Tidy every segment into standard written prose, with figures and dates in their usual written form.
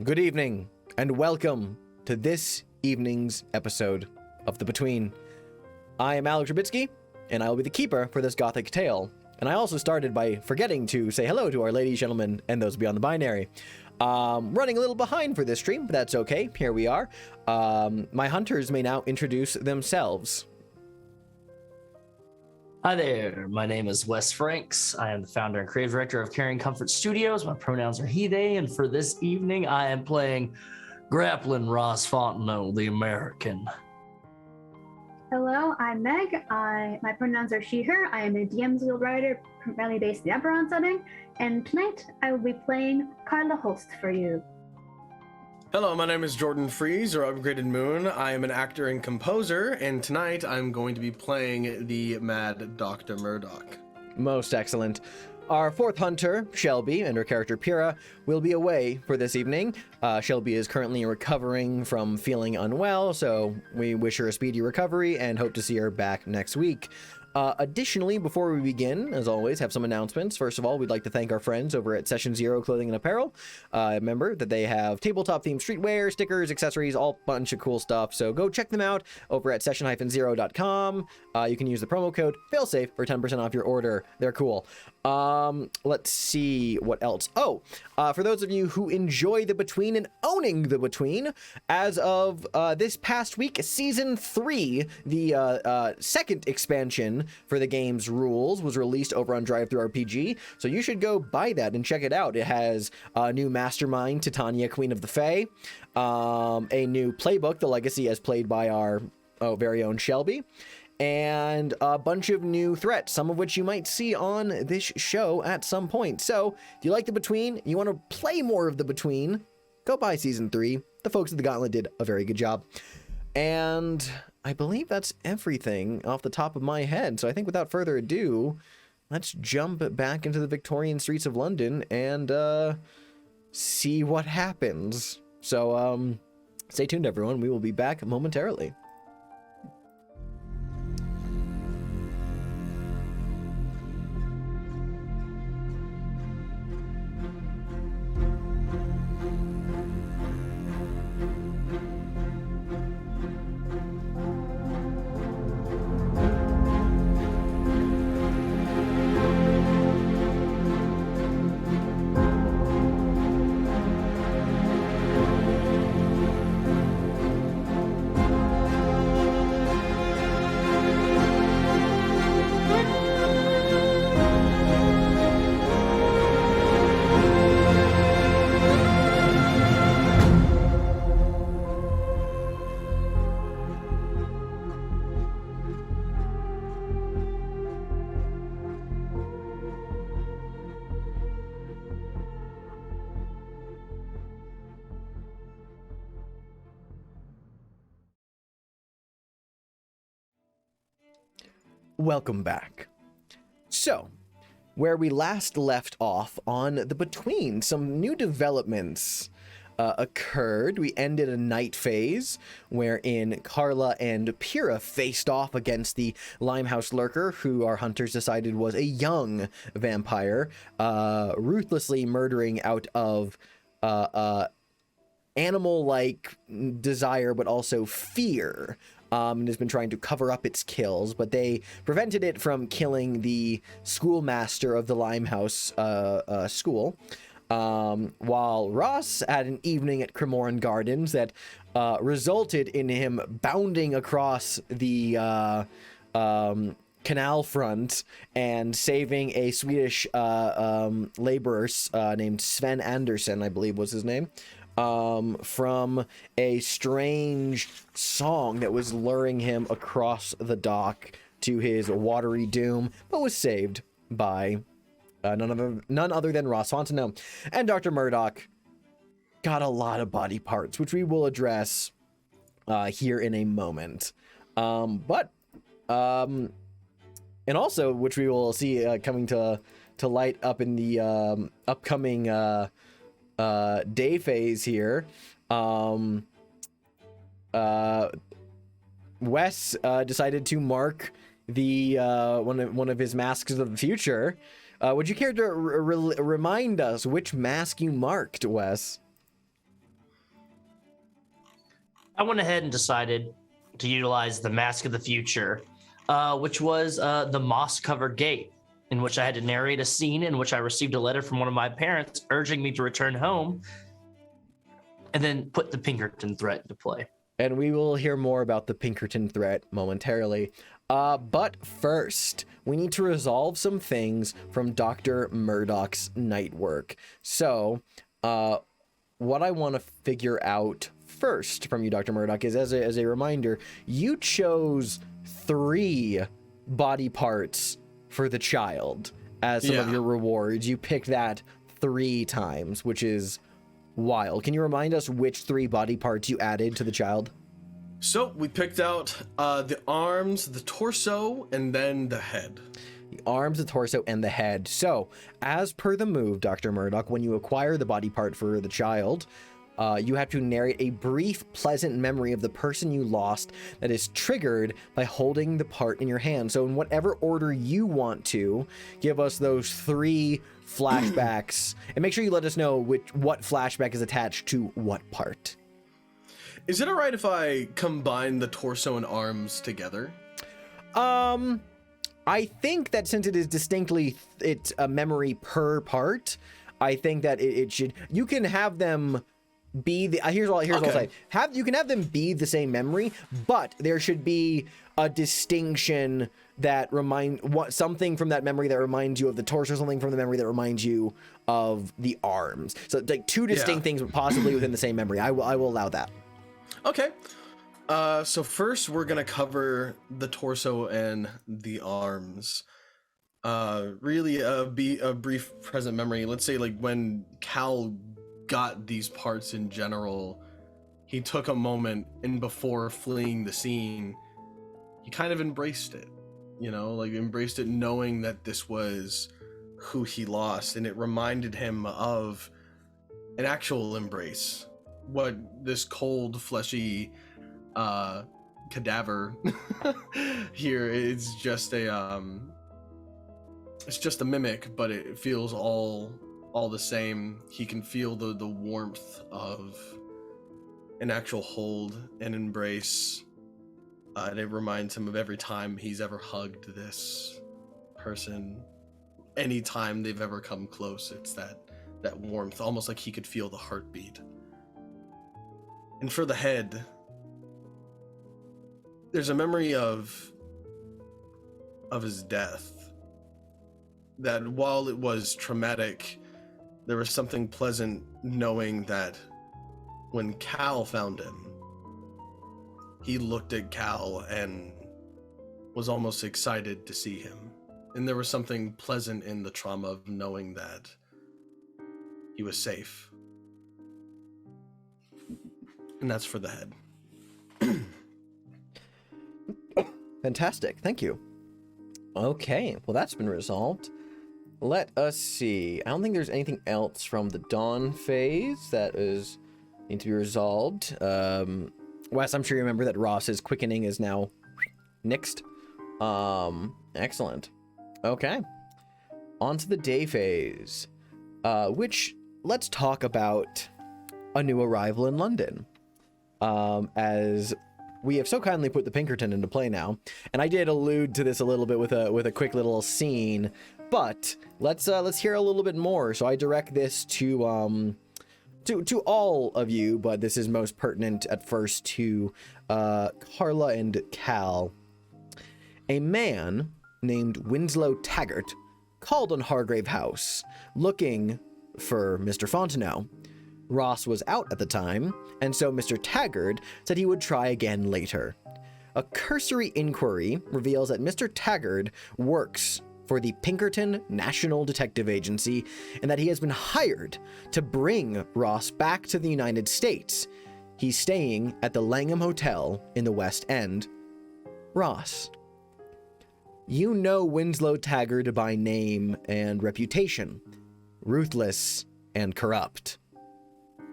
Good evening, and welcome to this evening's episode of The Between. I am Alex Trubitsky, and I will be the keeper for this gothic tale. And I also started by forgetting to say hello to our ladies, gentlemen, and those beyond the binary. Running a little behind for this stream, but that's okay. Here we are. My hunters may now introduce themselves. Hi there, my name is Wes Franks. I am the founder and creative director of Caring Comfort Studios. My pronouns are he, they, and for this evening, I am playing Grappling Ross Fontenot, the American. Hello, I'm Meg. My pronouns are she, her. I am a DM's Guild writer, primarily based in the Eberron setting, and tonight I will be playing Carla Holst for you. Hello, my name is Jordan Freeze, or Upgraded Moon. I am an actor and composer, and tonight I'm going to be playing the Mad Dr. Murdock. Most excellent. Our fourth hunter, Shelby, and her character Pyrrha, will be away for this evening. Shelby is currently recovering from feeling unwell, so we wish her a speedy recovery and hope to see her back next week. Additionally, before we begin, as always, have some announcements. First of all, we'd like to thank our friends over at Session Zero Clothing and Apparel. Remember that they have tabletop-themed streetwear, stickers, accessories, all bunch of cool stuff. So go check them out over at session-zero.com. You can use the promo code FAILSAFE for 10% off your order. They're cool. Let's see what else. For those of you who enjoy The Between and owning The Between, as of this past week, Season 3, the second expansion for the game's rules was released over on DriveThruRPG, so you should go buy that and check it out. It has a new mastermind, Titania, Queen of the Fae, a new playbook, The Legacy, as played by our very own Shelby, and a bunch of new threats, some of which you might see on this show at some point. So if you like The Between, you want to play more of The Between, go buy Season 3. The folks at the Gauntlet did a very good job. And I believe that's everything off the top of my head. So I think without further ado, let's jump back into the Victorian streets of London and see what happens. So stay tuned, everyone. We will be back momentarily. Welcome back. So, where we last left off on The Between, some new developments occurred. We ended a night phase wherein Carla and Pyrrha faced off against the Limehouse Lurker, who our hunters decided was a young vampire, ruthlessly murdering out of animal-like desire, but also fear. And has been trying to cover up its kills, but they prevented it from killing the schoolmaster of the Limehouse school. While Ross had an evening at Cremorne Gardens that resulted in him bounding across the canal front and saving a Swedish laborer named Sven Andersson, I believe was his name, from a strange song that was luring him across the dock to his watery doom, but was saved by none other than Ross Fontenot. And Dr. Murdock got a lot of body parts, which we will address here in a moment. And also, which we will see coming to light up in the upcoming day phase here. Wes decided to mark the one of his masks of the future. Would you care to remind us which mask you marked, Wes? I went ahead and decided to utilize the Mask of the Future, which was the moss-covered gate, in which I had to narrate a scene in which I received a letter from one of my parents urging me to return home, and then put the Pinkerton threat into play. And we will hear more about the Pinkerton threat momentarily. But first, we need to resolve some things from Dr. Murdock's night work. So, what I want to figure out first from you, Dr. Murdock, is as a reminder, you chose 3 body parts for the child as some of your rewards. You picked that 3 times, which is wild. Can you remind us which 3 body parts you added to the child? So we picked out the arms, the torso, and then the head. The arms, the torso, and the head. So, as per the move, Dr. Murdock, when you acquire the body part for the child, you have to narrate a brief, pleasant memory of the person you lost that is triggered by holding the part in your hand. So in whatever order you want to, give us those 3 flashbacks, and make sure you let us know what flashback is attached to what part. Is it all right if I combine the torso and arms together? I think that since it is distinctly, it's a memory per part, I think that it should, you can have them be the, here's what I'll say. You can have them be the same memory, but there should be a distinction that something from that memory that reminds you of the torso, something from the memory that reminds you of the arms. So like 2 distinct things, possibly within the same memory. I will allow that. Okay. So first we're gonna cover the torso and the arms. Really be a brief present memory. Let's say like when Cal got these parts in general, he took a moment, and before fleeing the scene, he kind of embraced it, embraced it, knowing that this was who he lost, and it reminded him of an actual embrace. What this cold, fleshy cadaver here is just it's just a mimic, but it feels all the same. He can feel the warmth of an actual hold and embrace, and it reminds him of every time he's ever hugged this person. Anytime they've ever come close, it's that warmth, almost like he could feel the heartbeat. And for the head, there's a memory of his death, that while it was traumatic, there was something pleasant knowing that when Cal found him, he looked at Cal and was almost excited to see him. And there was something pleasant in the trauma of knowing that he was safe. And that's for the head. Fantastic. Thank you. Okay. Well, that's been resolved. Let us see. I don't think there's anything else from the dawn phase that need to be resolved. Wes, I'm sure you remember that Ross's quickening is now nixed. Excellent. Okay. On to the day phase, which let's talk about a new arrival in London. As we have so kindly put the Pinkerton into play now, and I did allude to this a little bit with a quick little scene, but let's hear a little bit more. So I direct this to all of you, but this is most pertinent at first to Carla and Cal. A man named Winslow Taggart called on Hargrave House looking for Mr. Fontenot. Ross was out at the time, and so Mr. Taggart said he would try again later. A cursory inquiry reveals that Mr. Taggart works for the Pinkerton National Detective Agency, and that he has been hired to bring Ross back to the United States. He's staying at the Langham Hotel in the West End. Ross, you know Winslow Taggart by name and reputation. Ruthless and corrupt.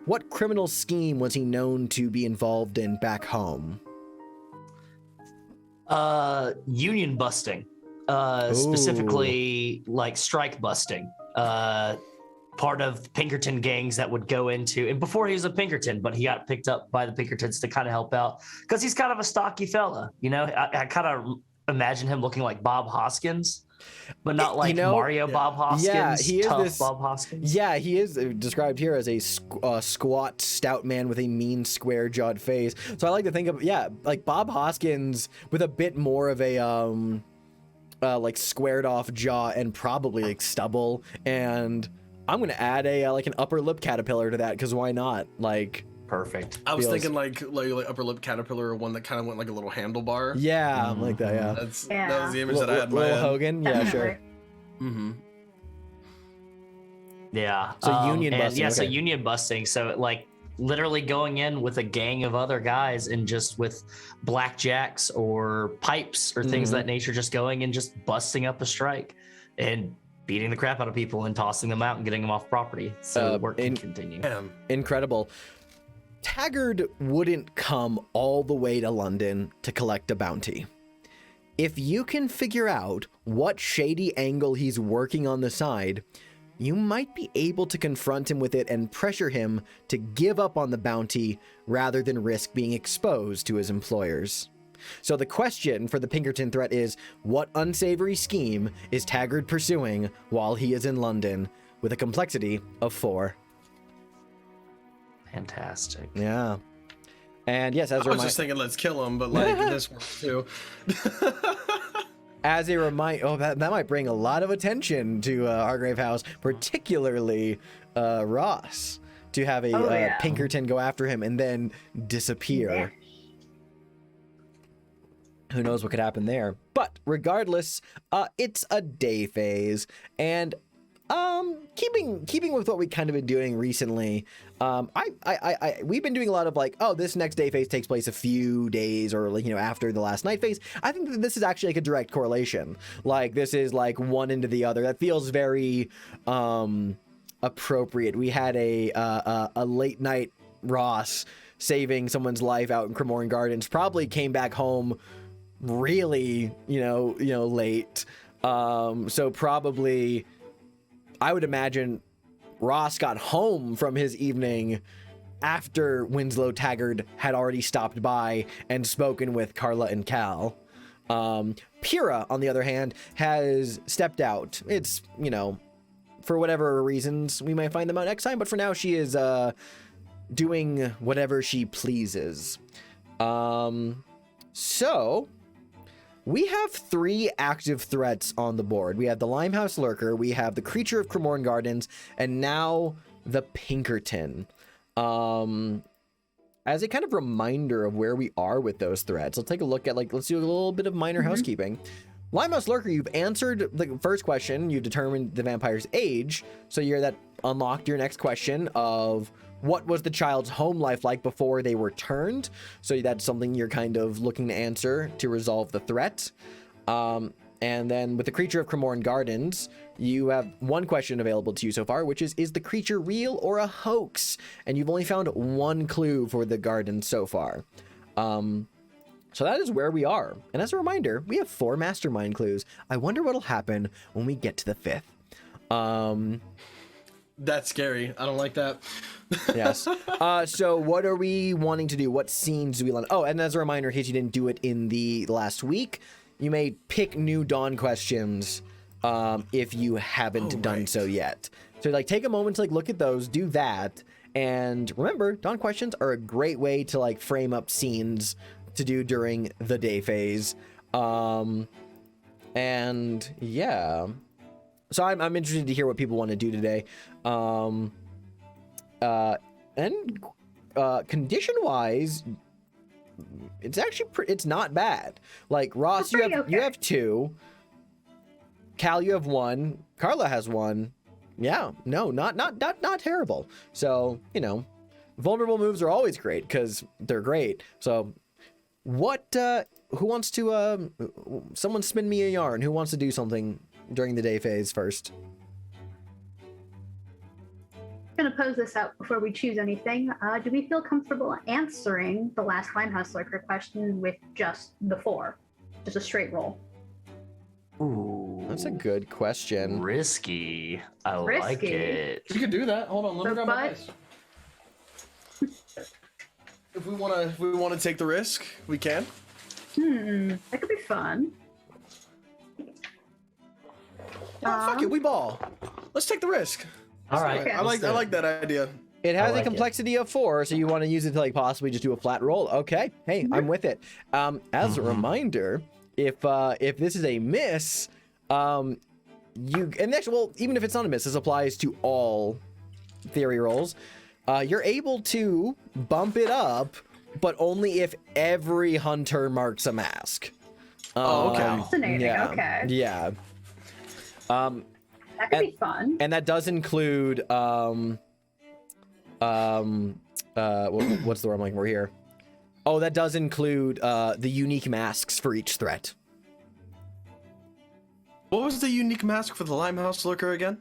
What criminal scheme was he known to be involved in back home? Union busting. Specifically like strike busting. Part part of Pinkerton gangs that would go into, and before he was a Pinkerton, but he got picked up by the Pinkertons to kind of help out because he's kind of a stocky fella. You know, I kind of imagine him looking like Bob Hoskins, but not like Mario Bob Hoskins. Yeah, he is tough Bob Hoskins. Yeah, he is described here as a squat, stout man with a mean, square-jawed face. So I like to think of, like Bob Hoskins with a bit more of a like squared-off jaw and probably like stubble. And I'm gonna add a like an upper lip caterpillar to that because why not? Like. Perfect. I was thinking like upper lip caterpillar, or one that kind of went like a little handlebar. Yeah, like that. Yeah. That was the image that I had in my Little head. Hogan. Yeah, sure. Mm-hmm. Yeah. So union busting. Yeah, so okay. union busting. So like literally going in with a gang of other guys and just with blackjacks or pipes or things of that nature, just going and just busting up a strike and beating the crap out of people and tossing them out and getting them off property. So the work can continue. Incredible. Taggart wouldn't come all the way to London to collect a bounty. If you can figure out what shady angle he's working on the side, you might be able to confront him with it and pressure him to give up on the bounty rather than risk being exposed to his employers. So the question for the Pinkerton threat is, what unsavory scheme is Taggart pursuing while he is in London, with a complexity of 4? Fantastic. Yeah. And yes, as a I was just thinking, let's kill him, but like this works too. As a reminder, that might bring a lot of attention to Hargrave House, particularly Ross, to have a Pinkerton go after him and then disappear. Who knows what could happen there? But regardless, it's a day phase, and keeping with what we kind of been doing recently, we've been doing a lot of like, oh, this next day phase takes place a few days or like, after the last night phase. I think that this is actually like a direct correlation. Like this is like one into the other. That feels very appropriate. We had a late night Ross saving someone's life out in Cremorne Gardens, probably came back home really, late. So probably I would imagine Ross got home from his evening after Winslow Taggart had already stopped by and spoken with Carla and Cal. Pyrrha, on the other hand, has stepped out. It's, for whatever reasons, we might find them out next time, but for now she is doing whatever she pleases. So we have 3 active threats on the board. We have the Limehouse Lurker, we have the Creature of Cremorne Gardens, and now the Pinkerton. As a kind of reminder of where we are with those threats, let's take a look at, let's do a little bit of minor housekeeping. Limehouse Lurker, you've answered the first question, you determined the vampire's age, so that unlocked your next question of what was the child's home life like before they were turned? So that's something you're kind of looking to answer to resolve the threat. And then with the Creature of Cremorne Gardens, you have one question available to you so far, which is the creature real or a hoax? And you've only found 1 clue for the garden so far. So that is where we are. And as a reminder, we have 4 mastermind clues. I wonder what'll happen when we get to the 5th. That's scary. I don't like that. Yes. So what are we wanting to do? What scenes do we want? Oh, and as a reminder, in case you didn't do it in the last week, you may pick new Dawn questions if you haven't done so yet. So take a moment to look at those, do that. And remember, Dawn questions are a great way to frame up scenes to do during the day phase. And yeah. So I'm interested to hear what people want to do today. And condition-wise, it's actually it's not bad. Ross, you have 2. Cal, you have 1. Carla has 1. Yeah, no, not terrible. So vulnerable moves are always great because they're great. So what? Who wants to? Someone spin me a yarn. Who wants to do something during the day phase first? I'm going to pose this out before we choose anything. Do we feel comfortable answering the last Limehouse Lurker question with just the 4? Just a straight roll? Ooh, That's a good question. risky. I like Risky. it. We could do that. Hold on, let me So, grab my but- dice. If we wanna take the risk, we can. That could be fun. Fuck it, we ball. Let's take the risk. All right. Okay. I like that idea. It has I like a complexity of 4, so you want to use it to like possibly just do a flat roll. Okay, hey, I'm with it. As a reminder, if this is a miss, even if it's not a miss, this applies to all theory rolls. You're able to bump it up, but only if every hunter marks a mask. Oh, okay. Fascinating. Yeah, Okay. yeah. That could be fun. And that does include what's the word I'm looking for here? Oh, that does include the unique masks for each threat. What was the unique mask for the Limehouse Lurker again?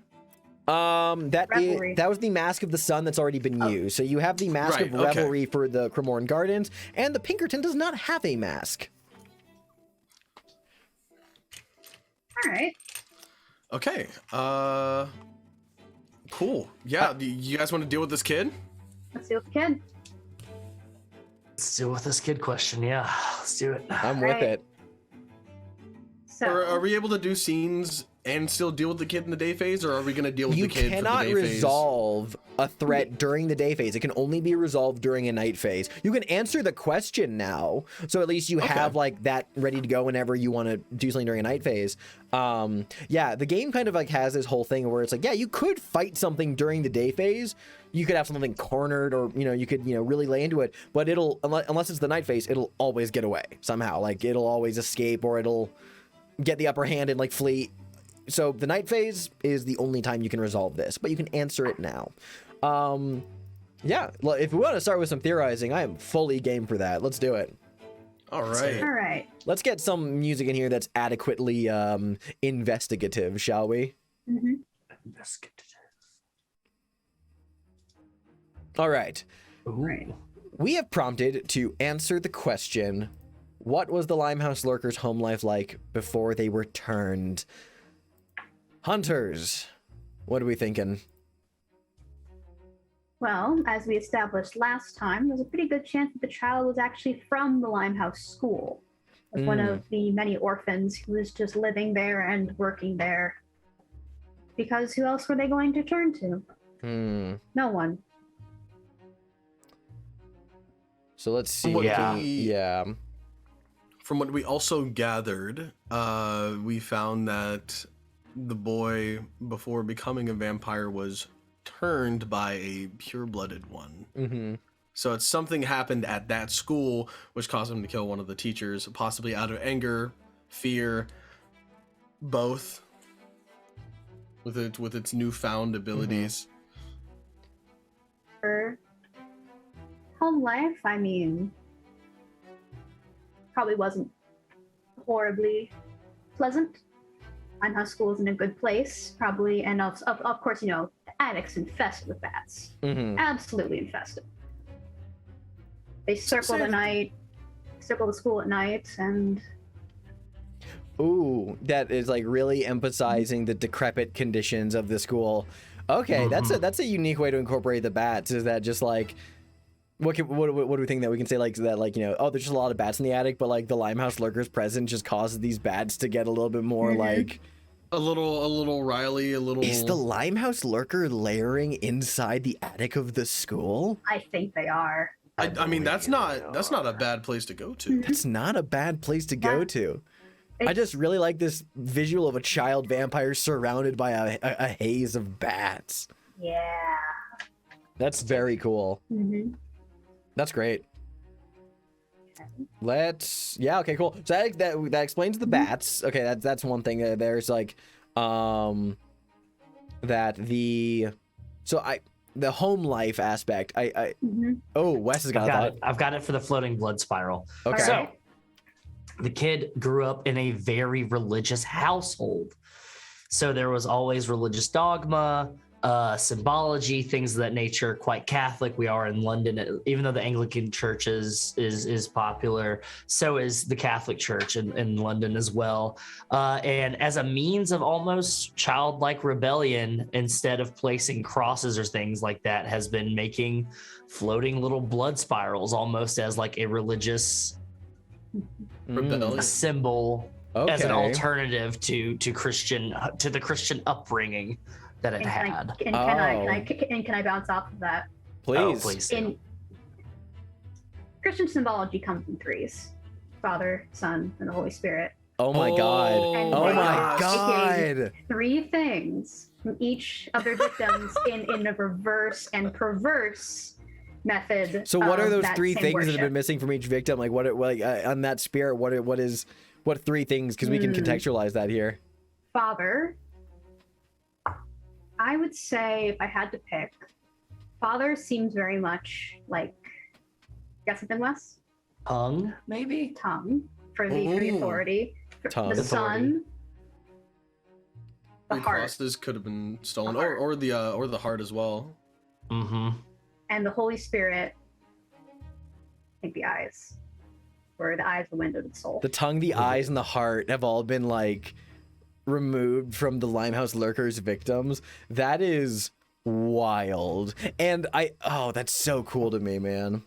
Revelry. That was the Mask of the Sun that's already been used. So you have the Mask Right, of Revelry for the Cremorne Gardens, and the Pinkerton does not have a mask. All right. Okay. Cool. Yeah. Do you guys want to deal with this kid? Let's see what the kid. Let's deal with this kid question. Yeah, let's do it. I'm with Right. it. So Or are we able to do scenes and still deal with the kid in the day phase, or are we going to deal with You the kid cannot for the day phase? resolve a threat during the day phase. It can only be resolved during a night phase. You can answer the question now, so at least you have like that ready to go whenever you want to do something during a night phase. Yeah, the game kind of like has this whole thing where it's like, yeah, you could fight something during the day phase. You could have something cornered, or you could really lay into it, but it'll unless it's the night phase, it'll always get away somehow. Like it'll always escape, or it'll get the upper hand and like flee. So the night phase is the only time you can resolve this, but you can answer it now. Yeah, if we want to start with some theorizing, I am fully game for that. Let's do it. All right. all right. Let's get some music in here that's adequately investigative, shall we? Mm-hmm. Investigative. All right. Ooh. Right. We have prompted to answer the question, what was the Limehouse Lurkers' home life like before they were turned? Hunters, what are we thinking? Well, as we established last time, there's a pretty good chance that the child was actually from the Limehouse School. Was one of the many orphans who was just living there and working there. Because who else were they going to turn to? No one. So let's see. Yeah. From what we also gathered, we found that the boy, before becoming a vampire, was turned by a pure-blooded one. Mm-hmm. So it's something happened at that school which caused him to kill one of the teachers, possibly out of anger, fear, both. With its newfound abilities. For home life, I mean, probably wasn't horribly pleasant. Limehouse School is in a good place, probably, and of course, the attic's infested with bats. Mm-hmm. Absolutely infested. They circle the school at night, and Ooh, that is like really emphasizing the decrepit conditions of the school. Okay, that's a unique way to incorporate the bats. Is that just like what do we think that we can say like that, like oh, there's just a lot of bats in the attic, but like the Limehouse Lurkers presence just causes these bats to get a little bit more like A little Riley, a little. Is the Limehouse Lurker layering inside the attic of the school? I think they are. I mean, that's not a bad place to go to. That's not a bad place to go Yeah. to. I just really like this visual of a child vampire surrounded by a haze of bats. Yeah. That's very cool. Mm-hmm. That's great. Okay, cool. So that explains the bats. Okay, that's one thing. There's like, that the home life aspect. Oh, Wes has got a thought. I've got it for the floating blood spiral. Okay. So the kid grew up in a very religious household. So there was always religious dogma. symbology, things of that nature. Quite Catholic. We are in London, even though the Anglican Church is popular, so is the Catholic Church in London as well. And as a means of almost childlike rebellion, instead of placing crosses or things like that, has been making floating little blood spirals, almost as like a religious Rebellion. symbol, Okay. as an alternative to the Christian upbringing that it had. Can I bounce off of that? Please. Oh, please. In Christian symbology comes in threes: Father, Son, and the Holy Spirit. Oh my god. And Oh they my are god. Three things from each of their victims in a reverse and perverse method. So what are of those that three same things that have been worship. missing from each victim? Like on that spirit, what three things? Because we can contextualize that here. Father, I would say if I had to pick, Father seems very much like, got something, Wes? Tongue, maybe? Tongue for the authority. Tongue. The Authority. Son, the The heart, crosses could have been stolen, The heart. or the heart as well. Mm-hmm. and the Holy Spirit. I think the eyes, where the eyes are the window to the soul. The tongue, the eyes, and the heart have all been like removed from the Limehouse Lurkers victims. That is wild. And that's so cool to me, man.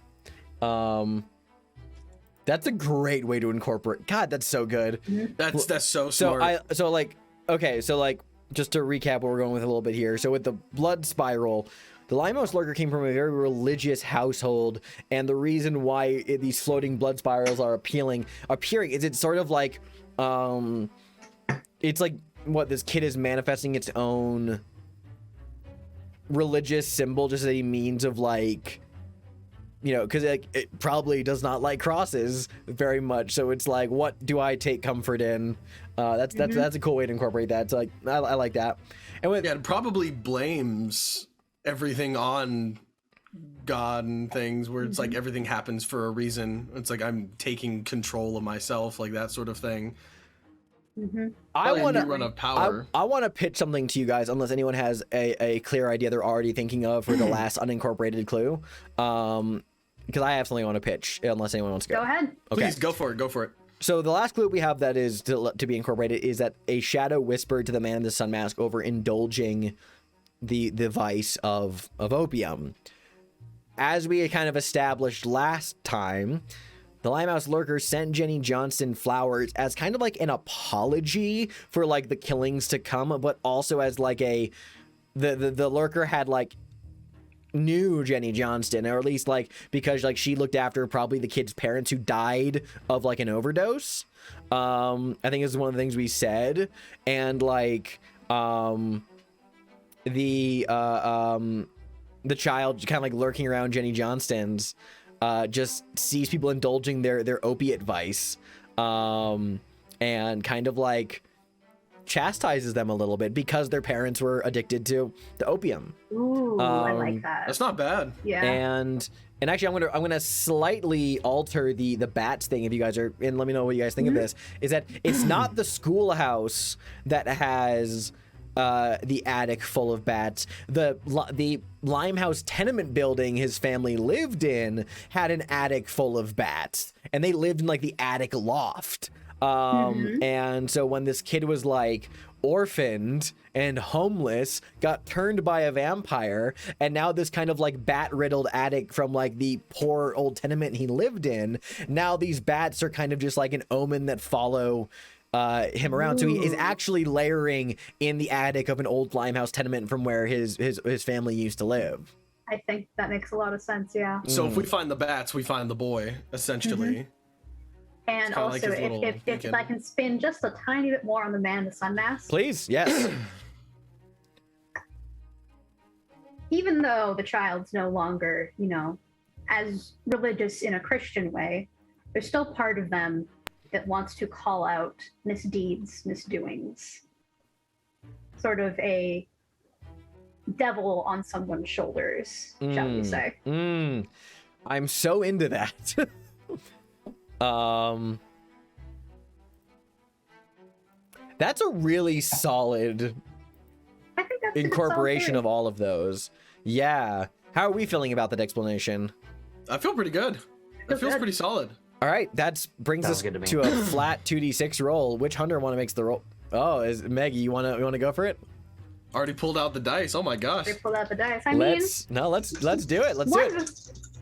That's a great way to incorporate. God, that's so good. That's so So smart. just to recap what we're going with a little bit here. So with the blood spiral, the Limehouse Lurker came from a very religious household, and the reason why these floating blood spirals are appearing is it's sort of like, it's like what this kid is manifesting its own religious symbol, just as a means of like, because it probably does not like crosses very much. So it's like, what do I take comfort in? That's a cool way to incorporate that. So like, I like that. And with it probably blames everything on God and things, where it's like everything happens for a reason. It's like I'm taking control of myself, like that sort of thing. I want run of power. I want to pitch something to you guys, unless anyone has a clear idea they're already thinking of for the last unincorporated clue. Because I have something I want to pitch, unless anyone wants to go. Go ahead. Okay. Please go for it. So the last clue we have that is to be incorporated is that a shadow whispered to the man in the sun mask over indulging the vice of opium. As we had kind of established last time, the Limehouse Lurker sent Jenny Johnston flowers as kind of like an apology for like the killings to come, but also as like the Lurker had like knew Jenny Johnston, or at least like because like she looked after probably the kid's parents who died of like an overdose. I think this is one of the things we said, and like the child kind of like lurking around Jenny Johnston's just sees people indulging their opiate vice, and kind of like chastises them a little bit because their parents were addicted to the opium. Ooh, I like that. That's not bad. Yeah. And actually I'm gonna slightly alter the bats thing, if you guys are, and let me know what you guys think of this, is that it's not the schoolhouse that has the attic full of bats. The Limehouse tenement building his family lived in had an attic full of bats, and they lived in like the attic loft. And so when this kid was like orphaned and homeless, got turned by a vampire, and now this kind of like bat riddled attic from like the poor old tenement he lived in, now these bats are kind of just like an omen that follow him around. So he is actually layering in the attic of an old Limehouse tenement from where his family used to live. I think that makes a lot of sense, yeah. So if we find the bats, we find the boy, essentially. And kinda also, like his little if beacon. I can spin just a tiny bit more on the man in the sun mask, Please, yes. even though the child's no longer, as religious in a Christian way, there's still part of them that wants to call out misdeeds, misdoings. Sort of a devil on someone's shoulders, shall we say. I'm so into that. That's a really solid. I think incorporation of all of those. Yeah. How are we feeling about that explanation? I feel pretty good. It feels pretty solid. All right, that brings us to a flat 2d6 roll. Which hunter want to make the roll? Oh, is Maggie? You want to go for it? Already pulled out the dice. Oh my gosh. They pulled out the dice. Let's do it. Let's do it.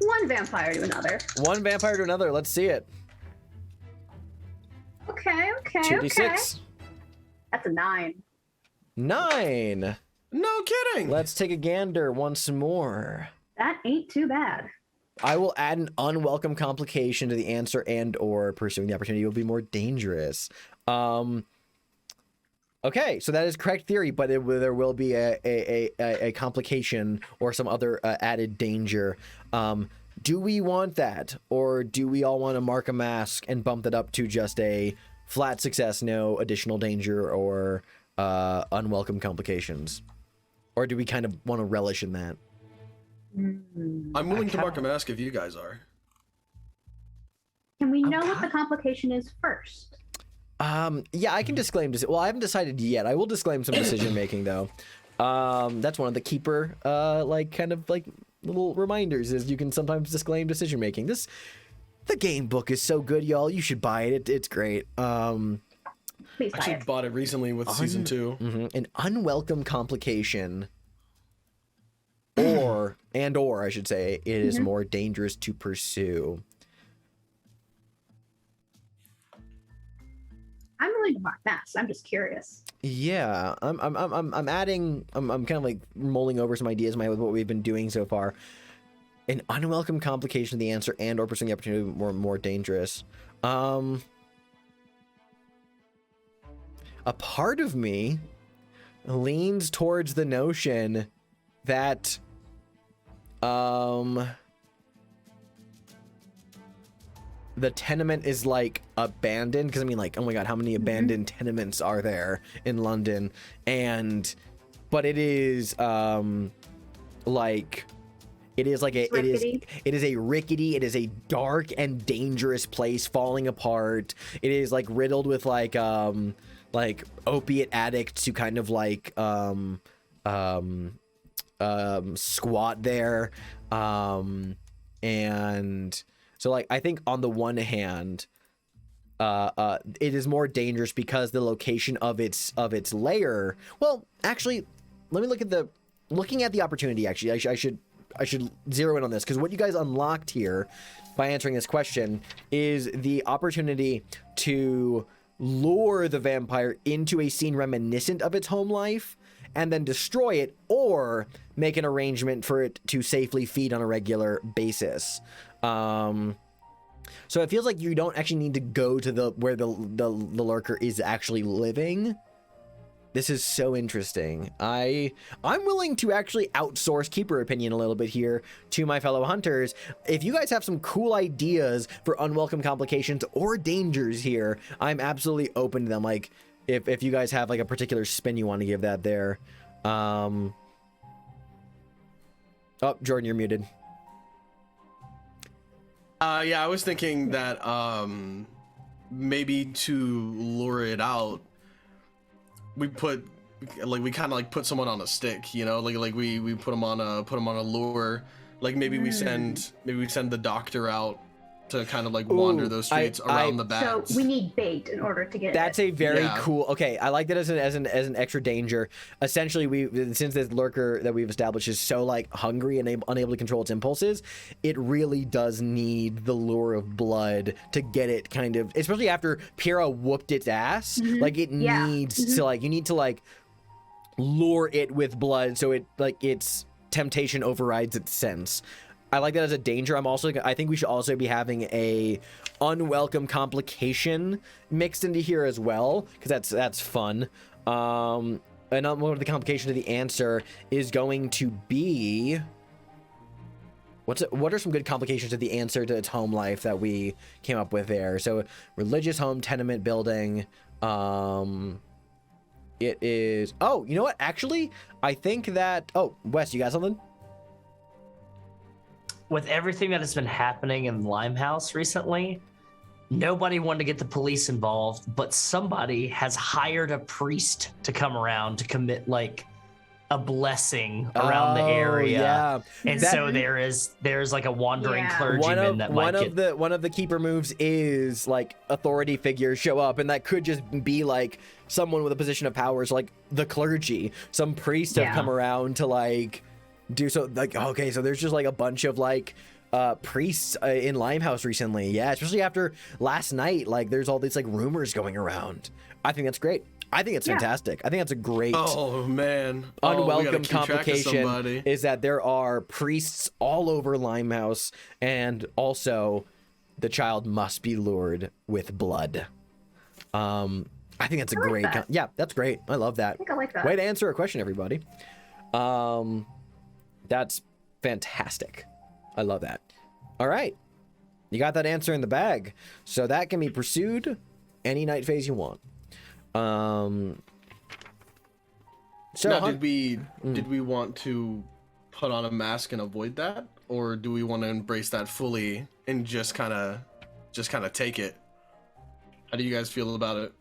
One vampire to another. One vampire to another. Let's see it. Okay. 2d6. That's a 9. 9. No kidding. Let's take a gander once more. That ain't too bad. I will add an unwelcome complication to the answer and/or pursuing the opportunity will be more dangerous. Okay, so that is correct theory, but there will be a complication or some other added danger. Do we want that, or do we all want to mark a mask and bump it up to just a flat success, no additional danger or unwelcome complications? Or do we kind of want to relish in that? I'm willing to mark a mask if you guys are. Can we know what the complication is first? Yeah, I can disclaim. Well, I haven't decided yet. I will disclaim some decision making though. That's one of the keeper kind of little reminders is you can sometimes disclaim decision making. The game book is so good, y'all. You should buy it. It's great. Please I buy actually it. bought it recently with season 2. An unwelcome complication, or I should say, it is more dangerous to pursue. I'm willing to mark masks. I'm just curious. Yeah, I'm adding. I'm kind of like mulling over some ideas in my head with what we've been doing so far. An unwelcome complication of the answer and/or pursuing the opportunity more dangerous. A part of me leans towards the notion that the tenement is like abandoned, because I mean, like, oh my god, how many abandoned tenements are there in London? But it is like it is a rickety, it is a dark and dangerous place falling apart. It is like riddled with like opiate addicts who kind of like squat there, and so like I think on the one hand it is more dangerous because the location of its lair. Well, actually, let me looking at the opportunity. Actually, I should zero in on this, because what you guys unlocked here by answering this question is the opportunity to lure the vampire into a scene reminiscent of its home life and then destroy it, or make an arrangement for it to safely feed on a regular basis. So it feels like you don't actually need to go to where the lurker is actually living. This is so interesting. I'm willing to actually outsource keeper opinion a little bit here to my fellow hunters. If you guys have some cool ideas for unwelcome complications or dangers here, I'm absolutely open to them. Like, if you guys have like a particular spin you want to give that there. Oh, Jordan, you're muted. Yeah, I was thinking that maybe to lure it out, we kind of like put someone on a stick, you know, like we put them on a lure. Like maybe we send the doctor out to kind of like wander those streets around the bats. So we need bait in order to get That's it. a very cool. Okay, I like that as an extra danger. Essentially, since this lurker that we've established is so like hungry and unable to control its impulses, it really does need the lure of blood to get it kind of, especially after Pyrrha whooped its ass. Like it needs to like, you need to like lure it with blood so it like its temptation overrides its sense. I like that as a danger. I think we should also be having a unwelcome complication mixed into here as well, because that's fun. And one of the complication to the answer is going to be what are some good complications to the answer to its home life that we came up with there? So religious home, tenement building. It is. Oh, you know what? Actually, I think that. Oh, Wes, you got something? With everything that has been happening in Limehouse recently, nobody wanted to get the police involved, but somebody has hired a priest to come around to commit like a blessing around the area. Yeah. And That- so there's like a wandering Yeah. clergyman that might get one of the keeper moves is like authority figures show up, and that could just be like someone with a position of power, so like the clergy, some priests have Yeah. come around to like do so. Like, okay, so there's just like a bunch of like priests in Limehouse recently. Yeah, especially after last night. Like, there's all these like rumors going around. I think that's great. I think it's Yeah. fantastic. I think that's a great Oh man. Oh, we gotta unwelcome keep track of complication somebody. is that there are priests all over Limehouse, and also the child must be lured with blood. I think that's a I like great that. yeah, that's great. I love that. I think I like that. Way to answer a question, everybody. That's fantastic. I love that. All right. You got that answer in the bag. So that can be pursued any night phase you want. So Now, did we want to put on a mask and avoid that, or do we want to embrace that fully and just kind of take it? How do you guys feel about it?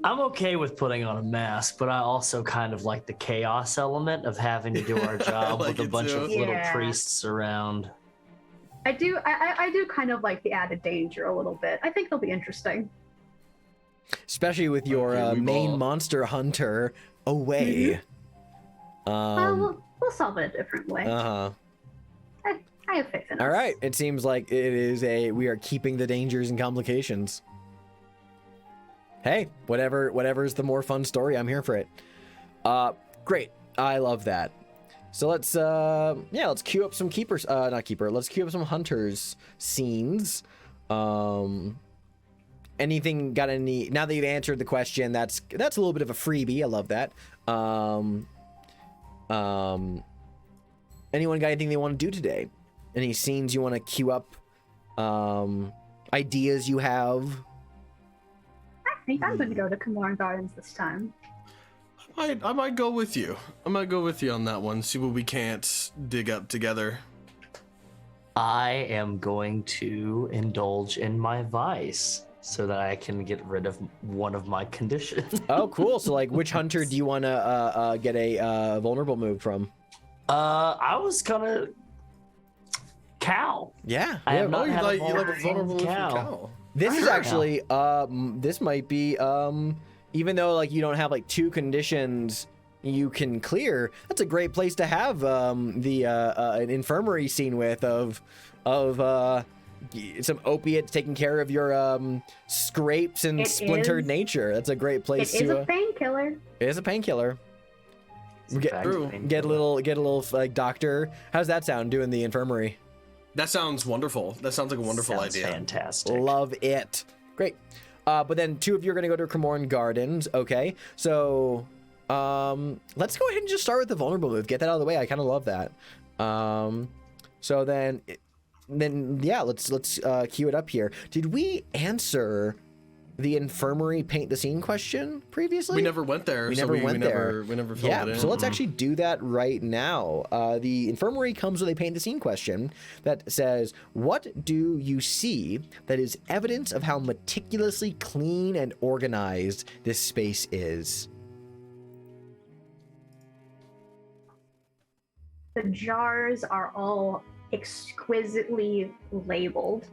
I'm okay with putting on a mask, but I also kind of like the chaos element of having to do our job like with a it bunch of too. little Yeah. priests around. I do kind of like the added danger a little bit. I think they'll be interesting. especially with your Okay, we main ball. monster hunter away. We'll solve it a different way. Uh-huh. I have faith in us. All right. It seems like we are keeping the dangers and complications. Hey, whatever's the more fun story, I'm here for it. Great. I love that. So let's queue up some keepers, let's queue up some hunters scenes. Anything got any, now that you've answered the question, that's a little bit of a freebie. I love that. Anyone got anything they want to do today? Any scenes you want to queue up? Ideas you have? I think I'm going to go to Camoran Gardens this time. I might go with you. I might go with you on that one. See what we can't dig up together. I am going to indulge in my vice so that I can get rid of one of my conditions. Oh, cool. So, like, which hunter do you want to get a vulnerable move from? I was gonna cow. Yeah. I have yeah. not you had like a a vulnerable vulnerable move from cow. Cal. This is Sure. actually, this might be, even though, like, you don't have, like, 2 conditions you can clear, that's a great place to have an infirmary scene with of some opiates taking care of your scrapes and It splintered is. nature. That's a great place It is to. a painkiller. It is a painkiller. Get- Back True. to pain. Get a little like doctor. How's that sound doing the infirmary? That sounds wonderful. That sounds like a wonderful Sounds idea. Fantastic. Love it. Great. But then 2 of you are gonna go to Cremorne Gardens. Okay. So let's go ahead and just start with the vulnerable move. Get that out of the way. I kind of love that. So then yeah, let's queue it up here. Did we answer the infirmary paint the scene question previously? We never went there. We so never we went there. We never filled Yeah, it in. so let's actually do that right now. The infirmary comes with a paint the scene question that says, what do you see that is evidence of how meticulously clean and organized this space is? The jars are all exquisitely labeled,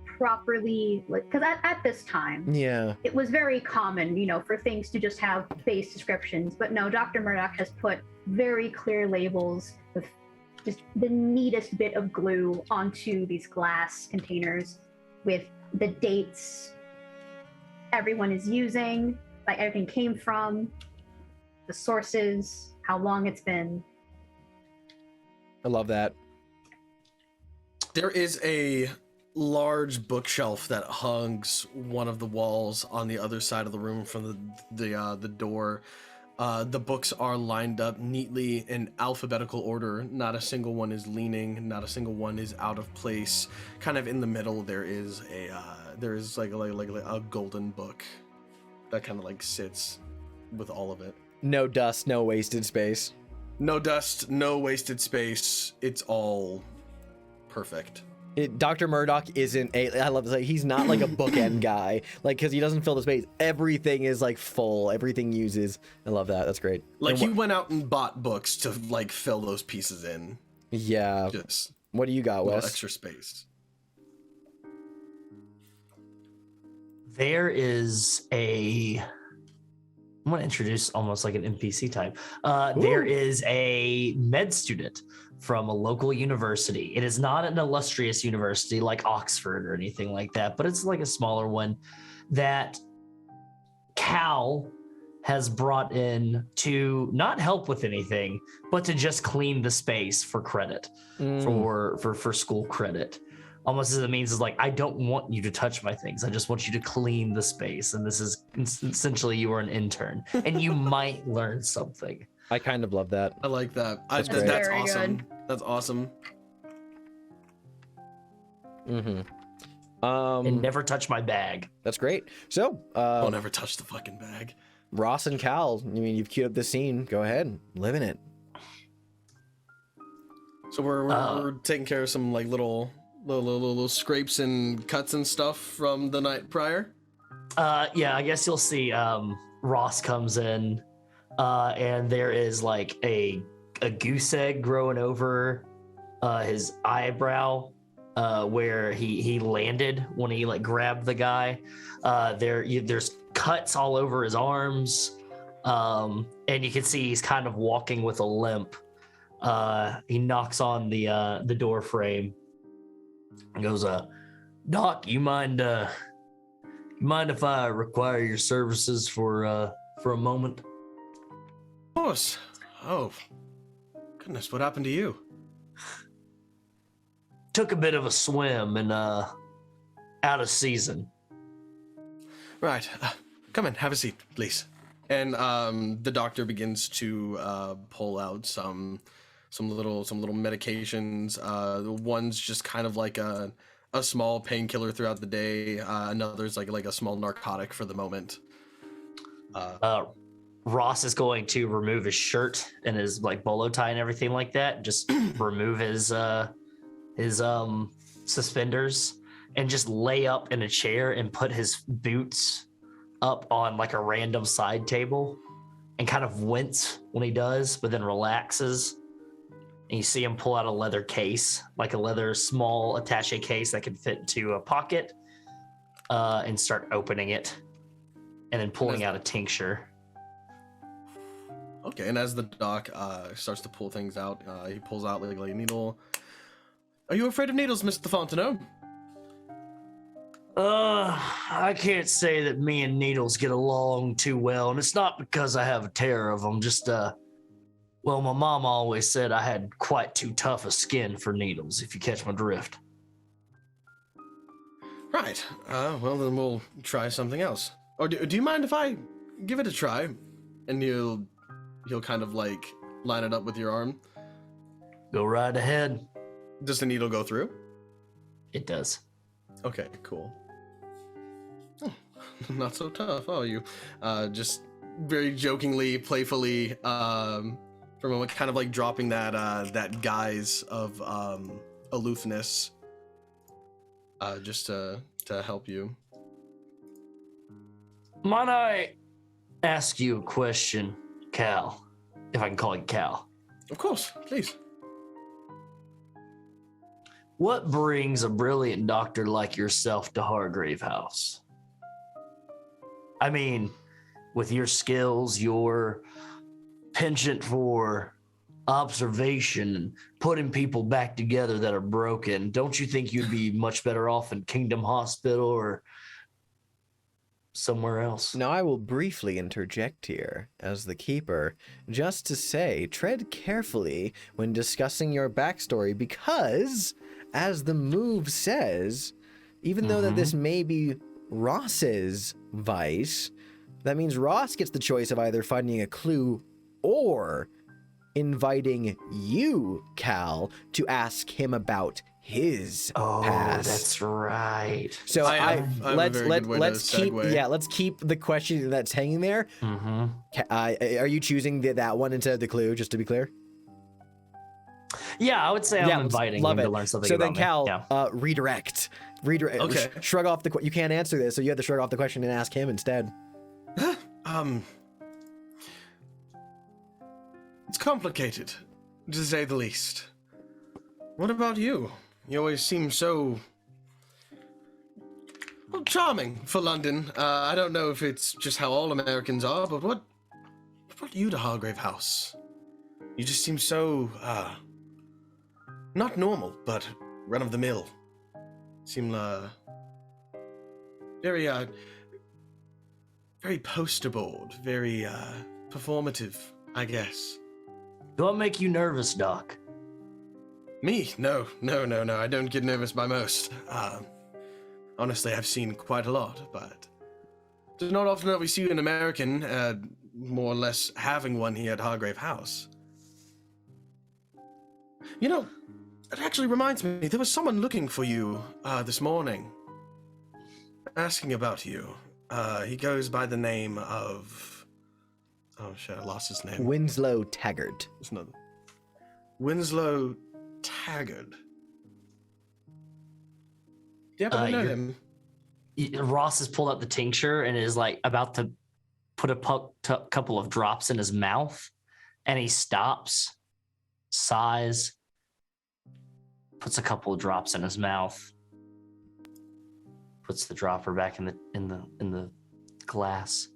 properly, because at this time, Yeah. it was very common, for things to just have base descriptions. But no, Dr. Murdock has put very clear labels with just the neatest bit of glue onto these glass containers with the dates everyone is using, like everything came from, the sources, how long it's been. I love that. There is a large bookshelf that hugs one of the walls on the other side of the room from the door. The books are lined up neatly in alphabetical order. Not a single one is leaning. Not a single one is out of place. Kind of in the middle, there is like a golden book that kind of like sits with all of it. No dust, no wasted space. No dust, no wasted space. It's all perfect. Dr. Murdock isn't I love this. Like, he's not like a bookend guy, like, because he doesn't fill the space. Everything is like full. Everything uses. I love that. That's great. Like And he went out and bought books to like fill those pieces in. Yeah. Just What do you got, a little Wes? extra space. There is a. I'm going to introduce almost like an NPC type. There is a med student from a local university. It is not an illustrious university like Oxford or anything like that, but it's like a smaller one that Cal has brought in to not help with anything, but to just clean the space for credit, for school credit. Almost as it means is like, I don't want you to touch my things. I just want you to clean the space. And this is essentially you are an intern and you might learn something. I kind of love that. I like that. That's That's very awesome. good. That's awesome. And never touch my bag. That's great. So, Don't ever touch the fucking bag. Ross and Cal, I mean, you've queued up this scene. Go ahead, live in it. So we're taking care of some like little scrapes and cuts and stuff from the night prior. Yeah, I guess you'll see Ross comes in and there is like a goose egg growing over his eyebrow where he landed when he like grabbed the guy. There's cuts all over his arms, and you can see he's kind of walking with a limp. He knocks on the door frame and goes, "Doc, you mind if I require your services for a moment?" Of course. Oh, goodness, what happened to you? Took a bit of a swim and out of season. Right. Come in, have a seat, please. And the doctor begins to pull out some little medications. One's just kind of like a small painkiller throughout the day. Another's like a small narcotic for the moment. Ross is going to remove his shirt and his like bolo tie and everything like that. Just remove his suspenders and just lay up in a chair and put his boots up on like a random side table and kind of wince when he does, but then relaxes. And you see him pull out a leather case, like a leather small attaché case that can fit into a pocket, and start opening it and then pulling out a tincture. Okay, and as the doc starts to pull things out, he pulls out like a needle. Are you afraid of needles, Mr. Fontenot? I can't say that me and needles get along too well, and it's not because I have a terror of them. Just, well, my mom always said I had quite too tough a skin for needles, if you catch my drift. Right. Well, then we'll try something else. Or do you mind if I give it a try? And he'll kind of like line it up with your arm. Go right ahead. Does the needle go through? It does. Okay, cool. Oh, not so tough. Oh, you just very jokingly, playfully, from a moment, kind of like dropping that guise of aloofness, just to help you. Might I ask you a question, Cal? If I can call you Cal. Of course, please. What brings a brilliant doctor like yourself to Hargrave House? I mean, with your skills, your penchant for observation and putting people back together that are broken, don't you think you'd be much better off in Kingdom Hospital or somewhere else? Now, I will briefly interject here as the keeper, just to say, tread carefully when discussing your backstory, because, as the move says, even though that this may be Ross's vice, that means Ross gets the choice of either finding a clue or inviting you, Cal, to ask him about his past. That's right. So I have a very good way to segue. let's keep the question that's hanging there. Mm-hmm. Are you choosing that one instead of the clue? Just to be clear. Yeah, I would say I'm Yeah, inviting love him to it. learn something So about then, me. Cal, Yeah. redirect. Okay. Shrug off you can't answer this, so you have to shrug off the question and ask him instead. It's complicated, to say the least. What about you? You always seem so charming for London. I don't know if it's just how all Americans are, but what brought you to Hargrave House? You just seem so, not normal, but run of the mill. Seem, very, very poster board, very, performative, I guess. Do I make you nervous, Doc? Me? No. I don't get nervous by most. Honestly, I've seen quite a lot, but it's not often that we see an American, more or less having one here at Hargrave House. You know, it actually reminds me, there was someone looking for you, this morning. Asking about you. He goes by the name of... Oh shit, I lost his name. Winslow Taggart. It's another. Winslow Taggart. Do you happen to know him? Ross has pulled out the tincture and is like about to put a couple of drops in his mouth, and he stops, sighs, puts a couple of drops in his mouth, puts the dropper back in the glass,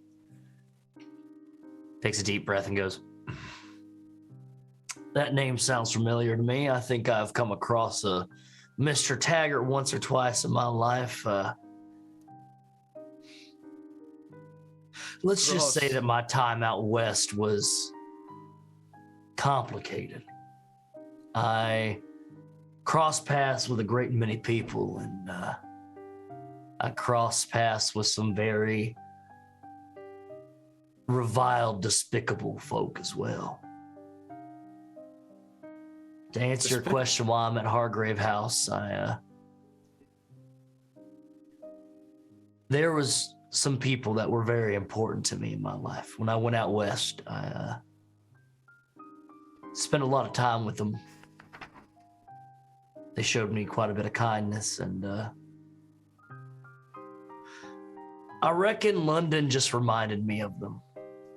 takes a deep breath and goes, "That name sounds familiar to me. I think I've come across a Mr. Taggart once or twice in my life. Let's just say that my time out west was complicated. I crossed paths with a great many people, and I crossed paths with some very reviled, despicable folk as well. To answer your question why I'm at Hargrave House, there was some people that were very important to me in my life. When I went out west, I spent a lot of time with them. They showed me quite a bit of kindness, and I reckon London just reminded me of them,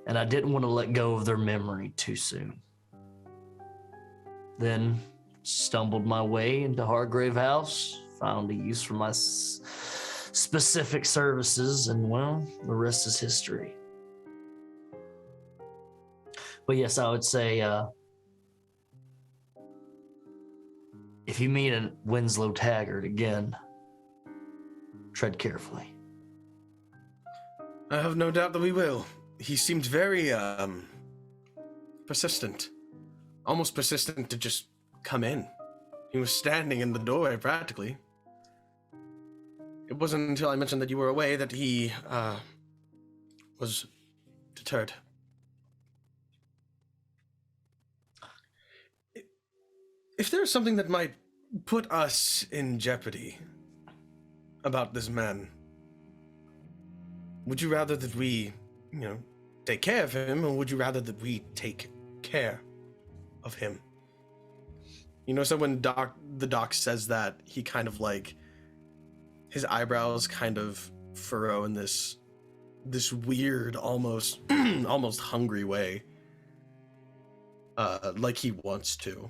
and I didn't want to let go of their memory too soon. Then stumbled my way into Hargrave House, found a use for my specific services, and well, the rest is history. But yes, I would say if you meet a Winslow Taggart again, tread carefully. I have no doubt that we will. He seemed very, persistent. Almost persistent to just come in. He was standing in the doorway, practically. It wasn't until I mentioned that you were away that he, was deterred. If there's something that might put us in jeopardy about this man, would you rather that we, take care of him, or would you rather that we take care of him? So when the doc says that, he kind of like, his eyebrows kind of furrow in this weird, almost almost hungry way, like he wants to,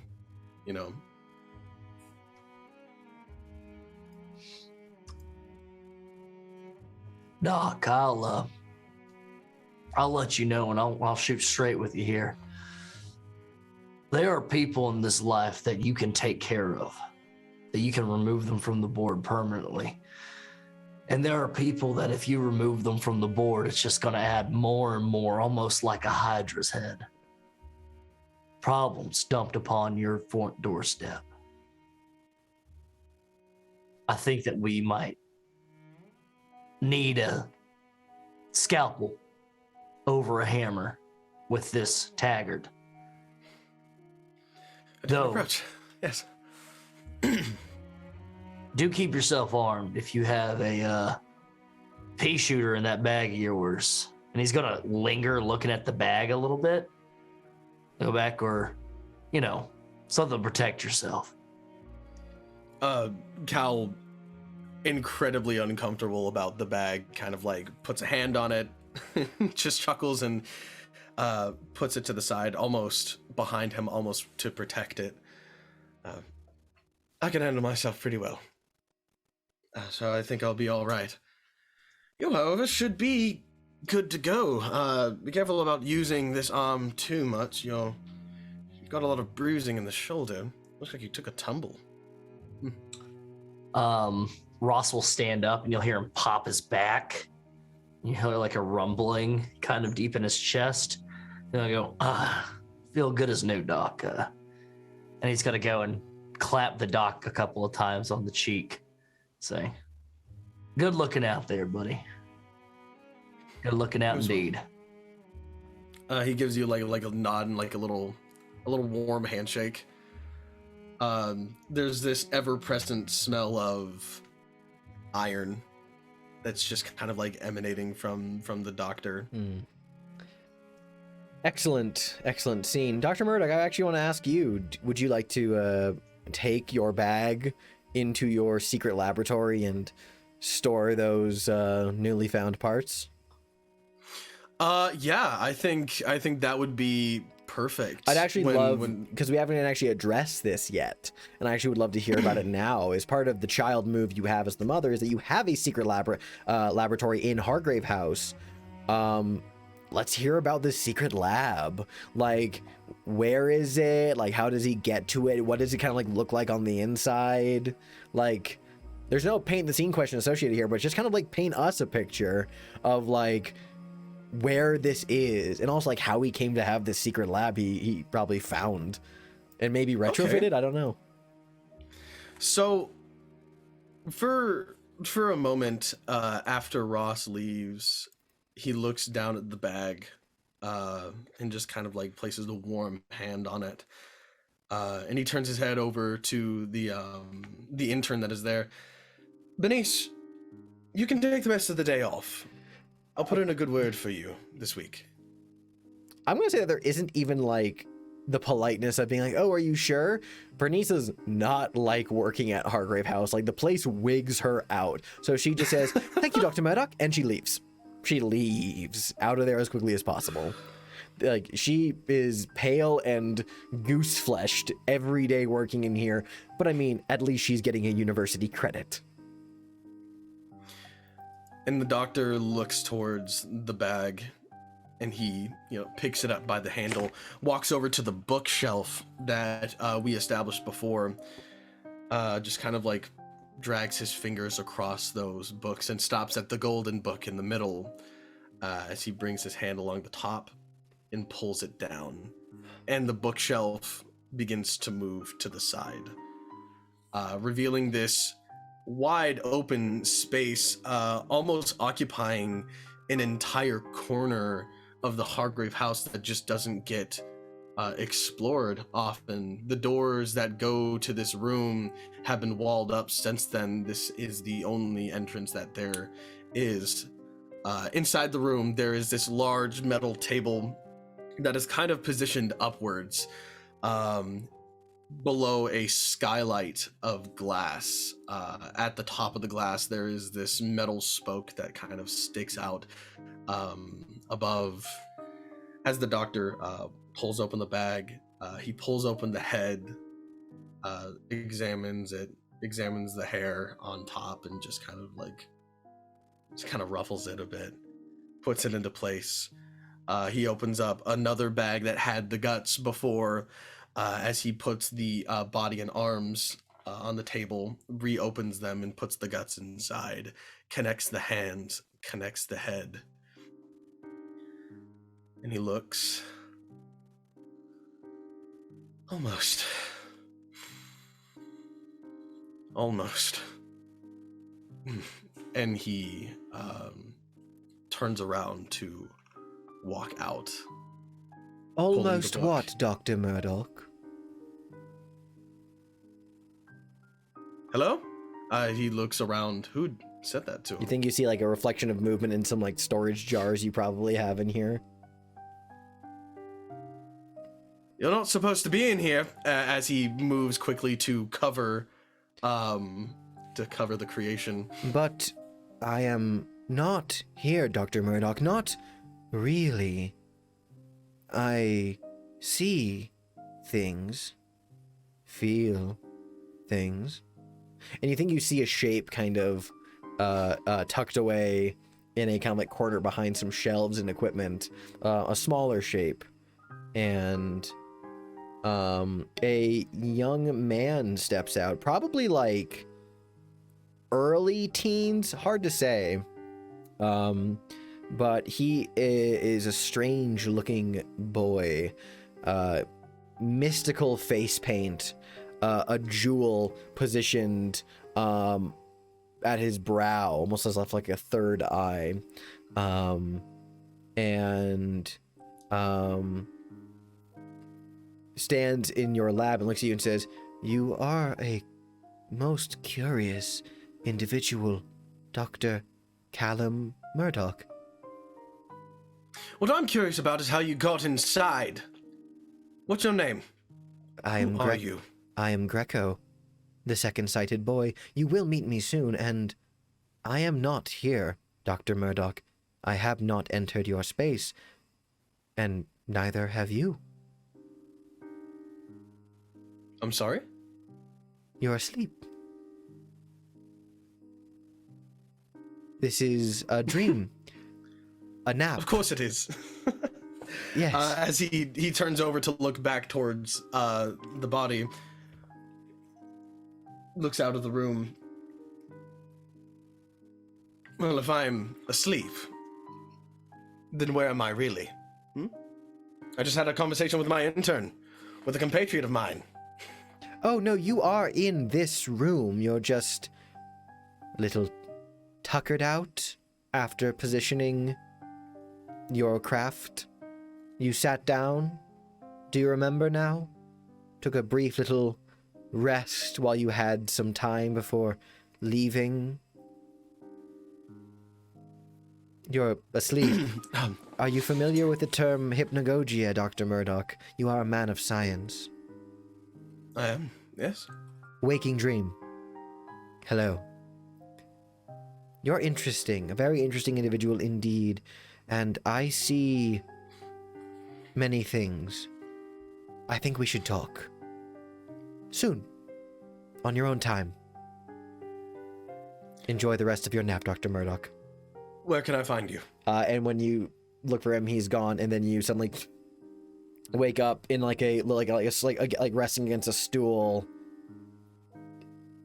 Doc, I'll let you know, and I'll shoot straight with you here. There are people in this life that you can take care of, that you can remove them from the board permanently. And there are people that if you remove them from the board, it's just going to add more and more, almost like a Hydra's head. Problems dumped upon your front doorstep. I think that we might need a scalpel over a hammer with this Taggart. Though, yes. Do keep yourself armed if you have a pea shooter in that bag of yours. And he's gonna linger looking at the bag a little bit. Go back, or, Something to protect yourself. Cal, incredibly uncomfortable about the bag, kind of like puts a hand on it, just chuckles and puts it to the side, almost behind him, almost to protect it. I can handle myself pretty well. So I think I'll be all right. You, however, should be good to go. Be careful about using this arm too much. You've got a lot of bruising in the shoulder. Looks like you took a tumble. Ross will stand up and you'll hear him pop his back. You hear like a rumbling kind of deep in his chest. Then he'll go, feel good as new, Doc. And he's gonna go and clap the Doc a couple of times on the cheek. Say, good looking out there, buddy. Good looking out indeed. He gives you like a nod and like a little warm handshake. There's this ever-present smell of iron that's just kind of like emanating from the doctor. Excellent scene. Dr. Murdock, I actually want to ask you, would you like to take your bag into your secret laboratory and store those newly found parts? Yeah, I think that would be perfect. I'd actually love, because we haven't actually addressed this yet, and I actually would love to hear about it now. As part of the child move you have as the mother is that you have a secret laboratory in Hargrave House. Let's hear about this secret lab. Like, where is it? Like, how does he get to it? What does it kind of like look like on the inside? Like, there's no paint the scene question associated here, but just kind of like paint us a picture of like where this is, and also like how he came to have this secret lab he probably found and maybe retrofitted. Okay. I don't know. So for a moment after Ross leaves, he looks down at the bag and just kind of like places a warm hand on it, and he turns his head over to the intern that is there. Bernice, you can take the rest of the day off. I'll put in a good word for you this week. I'm going to say that there isn't even like the politeness of being like, oh, are you sure? Bernice is not like working at Hargrave House. Like, the place wigs her out. So she just says, thank you, Dr. Murdock, and she leaves. She leaves out of there as quickly as possible. Like, she is pale and goose-fleshed every day working in here. But I mean, at least she's getting a university credit. And the doctor looks towards the bag, and he, picks it up by the handle, walks over to the bookshelf that we established before, just kind of like drags his fingers across those books and stops at the golden book in the middle as he brings his hand along the top and pulls it down. And the bookshelf begins to move to the side, revealing this wide open space, almost occupying an entire corner of the Hargrave House that just doesn't get explored often. The doors that go to this room have been walled up since then. This is the only entrance that there is. Inside the room, there is this large metal table that is kind of positioned upwards, below a skylight of glass. At the top of the glass, there is this metal spoke that kind of sticks out above. As the doctor pulls open the bag, he pulls open the head, examines it, examines the hair on top, and just kind of ruffles it a bit, puts it into place. He opens up another bag that had the guts before. As he puts the body and arms on the table, reopens them and puts the guts inside, connects the hands, connects the head. And he looks. Almost. And he turns around to walk out. Almost what, Dr. Murdock? Hello? He looks around. Who said that to him? You think you see like a reflection of movement in some like storage jars you probably have in here? You're not supposed to be in here. As he moves quickly to cover the creation. But I am not here, Dr. Murdock. Not really. I see things, feel things, and you think you see a shape kind of tucked away in a kind of like corner behind some shelves and equipment, a smaller shape, and a young man steps out, probably like early teens, hard to say, but he is a strange looking boy, mystical face paint, a jewel positioned at his brow, almost as if like a third eye, and stands in your lab and looks at you and says, "You are a most curious individual, Dr. Callum Murdock." What I'm curious about is how you got inside. What's your name? Who are you? I am Greco, the second-sighted boy. You will meet me soon, and I am not here, Dr. Murdock. I have not entered your space, and neither have you. I'm sorry? You're asleep. This is a dream. A nap. Of course it is. Yes. As he turns over to look back towards the body, looks out of the room. Well, if I'm asleep, then where am I really? I just had a conversation with my intern, with a compatriot of mine. Oh, no, you are in this room. You're just a little tuckered out after positioning your craft. You sat down. Do you remember now? Took a brief little rest while you had some time before leaving. You're asleep. Are you familiar with the term hypnagogia, Dr. Murdock? You are a man of science. I am, yes. Waking dream. Hello. You're interesting, a very interesting individual indeed, and I see many things. I think we should talk. Soon. On your own time. Enjoy the rest of your nap, Dr. Murdock. Where can I find you? And when you look for him, he's gone, and then you suddenly wake up in like resting against a stool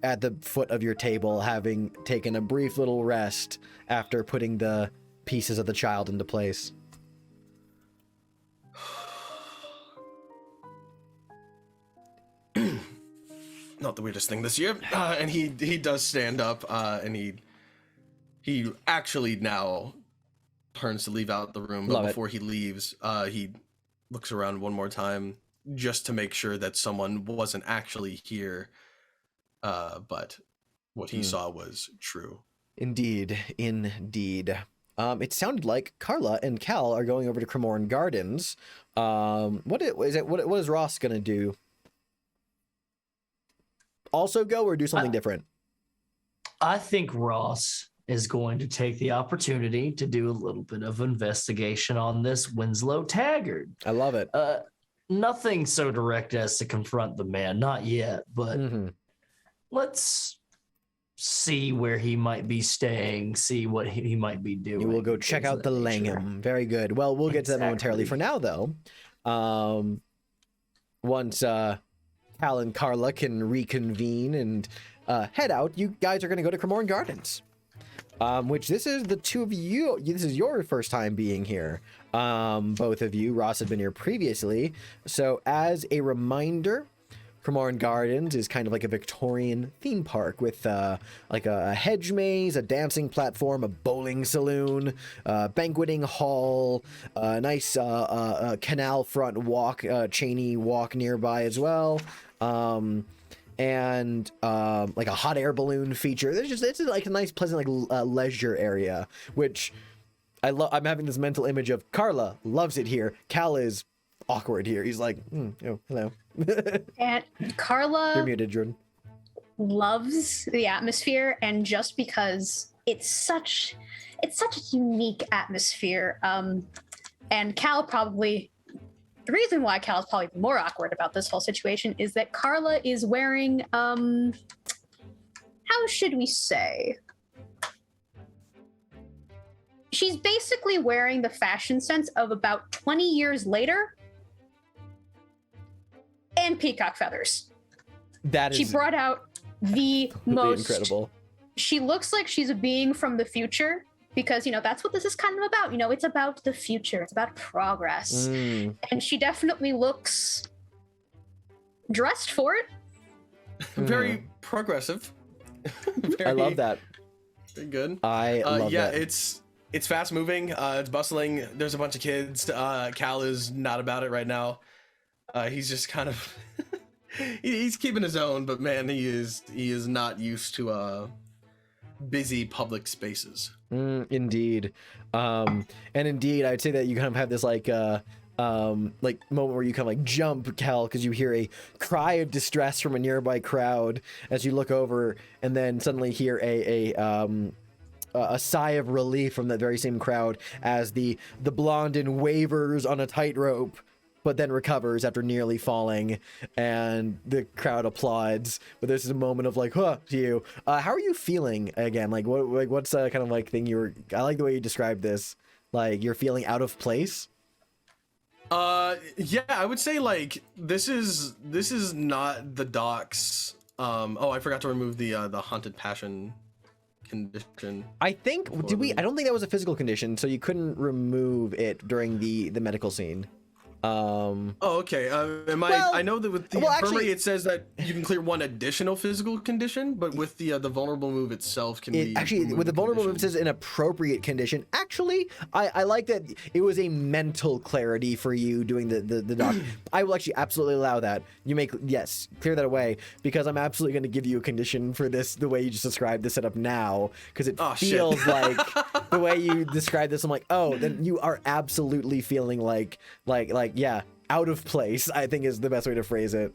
at the foot of your table, having taken a brief little rest after putting the pieces of the child into place. Not the weirdest thing this year. And he does stand up, and he actually now turns to leave out the room, but before he leaves, he looks around one more time just to make sure that someone wasn't actually here, but what he saw was true. Indeed. It sounded like Carla and Cal are going over to Cremorne Gardens. What is Ross gonna do? Also go or do something different? I think Ross is going to take the opportunity to do a little bit of investigation on this Winslow Taggart. I love it. Nothing so direct as to confront the man, not yet, but let's see where he might be staying, see what he might be doing. You will go check out the Langham. Very good. Well, we'll get to that momentarily. For now, though, once Cal and Carla can reconvene and head out, you guys are going to go to Cremorne Gardens. Which this is the two of you. This is your first time being here. Both of you. Ross had been here previously. So as a reminder, Cremorne Gardens is kind of like a Victorian theme park with like a hedge maze, a dancing platform, a bowling saloon, banqueting hall, a nice canal front walk, Cheney walk nearby as well. And like a hot air balloon feature. It's like a nice, pleasant, like leisure area, which I love. I'm having this mental image of Carla loves it here. Cal is awkward here. He's like, oh, hello. And You're Carla muted, Jordan. loves the atmosphere, and just because it's such a unique atmosphere, and Cal probably, the reason why Cal's probably more awkward about this whole situation is that Carla is wearing, how should we say? She's basically wearing the fashion sense of about 20 years later and peacock feathers. That is She brought out the most incredible. She looks like she's a being from the future because, that's what this is kind of about. It's about the future. It's about progress. And she definitely looks dressed for it. Very progressive. I love that. Very good. I love that. It's fast moving. It's bustling. There's a bunch of kids. Cal is not about it right now. He's just kind of he's keeping his own, but man, he is not used to busy public spaces. Indeed. And indeed, I'd say that you kind of have this like moment where you kind of like jump, Cal, because you hear a cry of distress from a nearby crowd as you look over, and then suddenly hear a sigh of relief from that very same crowd as the Blondin wavers on a tightrope, but then recovers after nearly falling, and the crowd applauds. But this is a moment of like, huh, to you. How are you feeling again? Like, what's kind of like thing I like the way you described this. Like, you're feeling out of place. Yeah, I would say like this is not the docks. I forgot to remove the haunted passion condition. I think I don't think that was a physical condition, so you couldn't remove it during the medical scene. Okay. I know that with the infirmary it says that you can clear one additional physical condition, but with the vulnerable move itself can be actually with the vulnerable move it says an appropriate condition. Actually, I like that it was a mental clarity for you doing the doc. I will actually absolutely allow that. Clear that away, because I'm absolutely going to give you a condition for this the way you just described the setup now, because it feels like the way you described this. I'm like, oh, then you are absolutely feeling like yeah, out of place, I think is the best way to phrase it.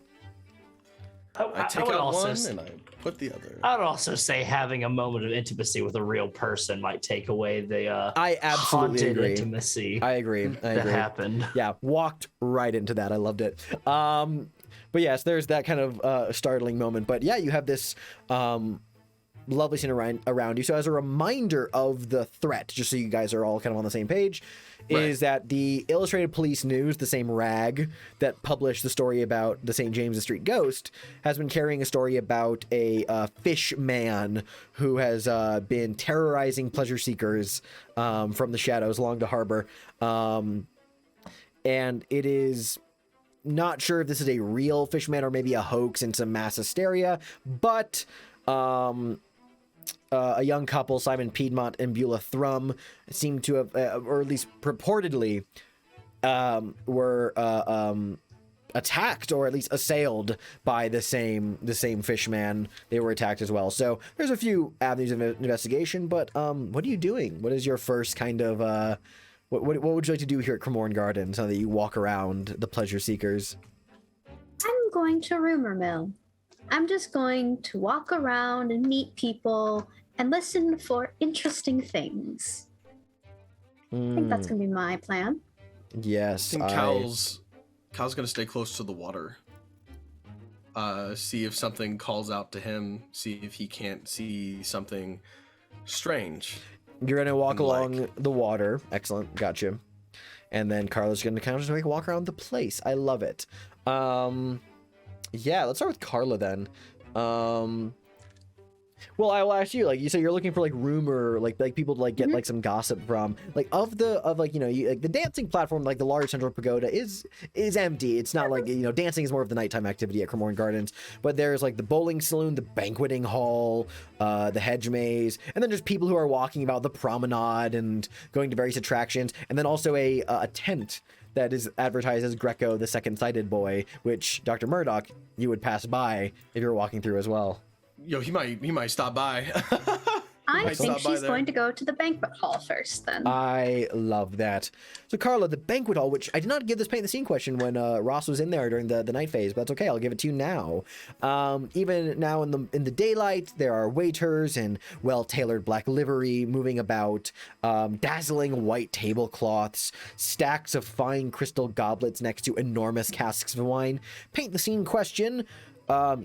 I take out one and I put the other. I would also say having a moment of intimacy with a real person might take away the I absolutely haunted agree. Intimacy. I agree. That happened. Yeah, walked right into that. I loved it. But yes, there's that kind of startling moment. But yeah, you have this lovely scene around you. So as a reminder of the threat, just so you guys are all kind of on the same page, is that the Illustrated Police News, the same rag that published the story about the St. James's Street ghost, has been carrying a story about a fish man who has been terrorizing pleasure seekers from the shadows along the harbor. And it is not sure if this is a real fish man or maybe a hoax and some mass hysteria, but a young couple, Simon Piedmont and Beulah Thrum, seem to have, or at least purportedly, were attacked or at least assailed by the same fishman. They were attacked as well. So there's a few avenues of investigation. But what are you doing? What is your first kind of what would you like to do here at Cremorne Gardens now that you walk around the pleasure seekers? I'm going to rumor mill. I'm just going to walk around and meet people and listen for interesting things. I think that's going to be my plan. Yes. I think Cal's going to stay close to the water. See if something calls out to him. See if he can't see something strange. You're going to walk along the water. Excellent. Gotcha. And then Carla's going to kind of just walk around the place. I love it. Yeah, let's start with Carla then. Well, I will ask you, like you said, you're looking for like rumor, like people to like get like some gossip from, like the dancing platform, like the large central pagoda is empty. It's not like, dancing is more of the nighttime activity at Cremorne Gardens, but there's like the bowling saloon, the banqueting hall, the hedge maze, and then just people who are walking about the promenade and going to various attractions, and then also a tent that is advertised as Greco, the second-sighted boy, which Dr. Murdock, you would pass by if you were walking through as well. Yo, he might stop by. I Might think stop by she's there. going to go to the banquet hall first then. I love that. So, Carla, the banquet hall, which I did not give this paint the scene question when Ross was in there during the night phase, but that's okay. I'll give it to you now. Even now in the daylight, there are waiters in well-tailored black livery moving about, dazzling white tablecloths, stacks of fine crystal goblets next to enormous casks of wine. Paint the scene question.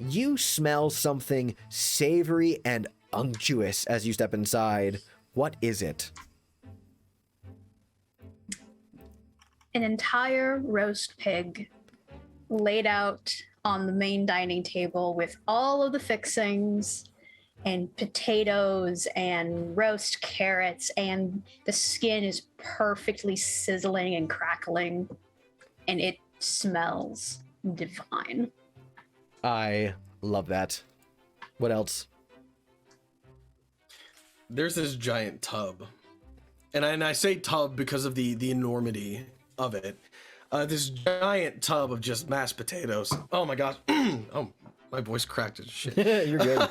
You smell something savory and unctuous as you step inside. What is it? An entire roast pig laid out on the main dining table with all of the fixings and potatoes and roast carrots, and the skin is perfectly sizzling and crackling, and it smells divine. I love that. What else? There's this giant tub, and I say tub because of the enormity of it. This giant tub of just mashed potatoes. Oh my gosh. Oh, my voice cracked as shit. You're good.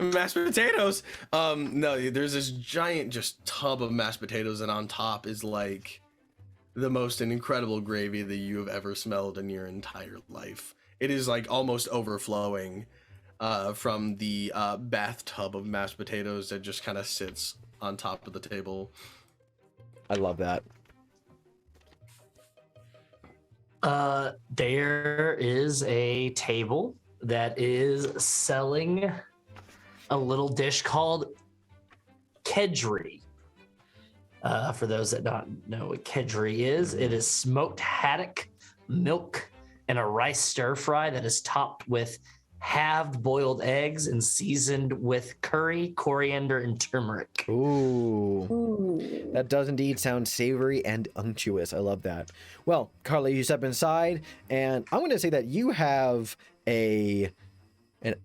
Mashed potatoes. No, there's this giant just tub of mashed potatoes, and on top is like the most incredible gravy that you have ever smelled in your entire life. It is like almost overflowing from the bathtub of mashed potatoes that just kind of sits on top of the table. I love that. There is a table that is selling a little dish called kedgeree. For those that don't know what kedgeree is, it is smoked haddock, milk, and a rice stir fry that is topped with halved boiled eggs and seasoned with curry, coriander, and turmeric. Ooh. Ooh. That does indeed sound savory and unctuous. I love that. Well, Carla, you step inside, and I'm going to say that you have an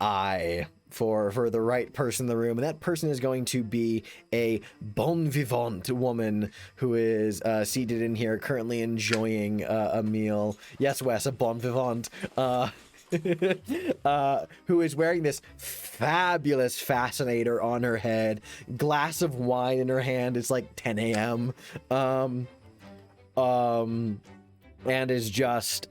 eye for the right person in the room, and that person is going to be a bon vivant woman who is seated in here, currently enjoying a meal. Yes, Wes, a bon vivant. Who is wearing this fabulous fascinator on her head, glass of wine in her hand. It's like 10 a.m. And is just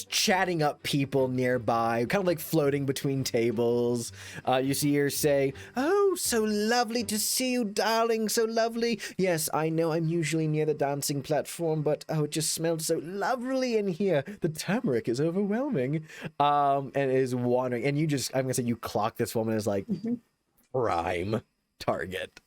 chatting up people nearby, kind of like floating between tables. You see her say, "Oh, so lovely to see you, darling, so lovely. Yes, I know I'm usually near the dancing platform, but oh, it just smells so lovely in here. The turmeric is overwhelming." And is wandering, and I'm gonna say you clock this woman as like prime target.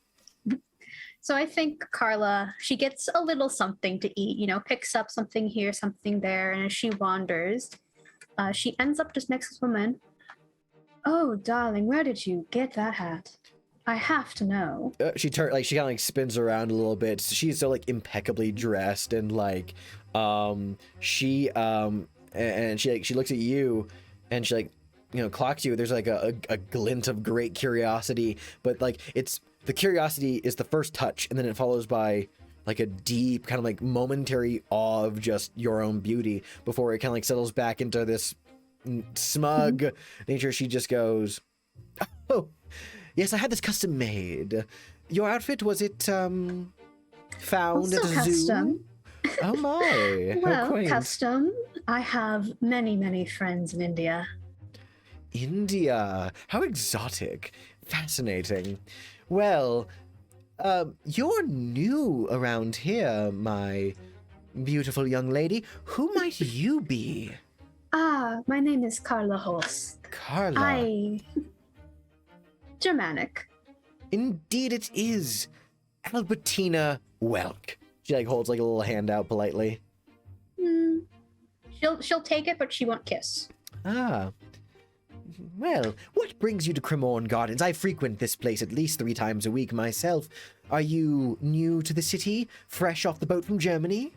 So I think Carla, she gets a little something to eat, picks up something here, something there, and as she wanders, she ends up just next to this woman. "Oh, darling, where did you get that hat? I have to know." She kind of spins around a little bit. She's so like impeccably dressed, and like she looks at you, and she clocks you. There's like a glint of great curiosity, but like the curiosity is the first touch, and then it follows by like a deep kind of like momentary awe of just your own beauty before it kind of like settles back into this smug nature. She just goes, "Oh, yes, I had this custom made. Your outfit, was it found Also at a custom. zoo?" Oh my. How Well, quaint. custom. I have many, many friends in India. India. How exotic. Fascinating. Well, you're new around here, my beautiful young lady. Who might you be? My name is Carla Holst. Carla. Germanic. Indeed it is. Albertina Welk. She like holds like a little hand out politely. She'll take it, but she won't kiss. Ah. Well, what brings you to Cremorne Gardens? I frequent this place at least 3 times a week myself. Are you new to the city? Fresh off the boat from Germany?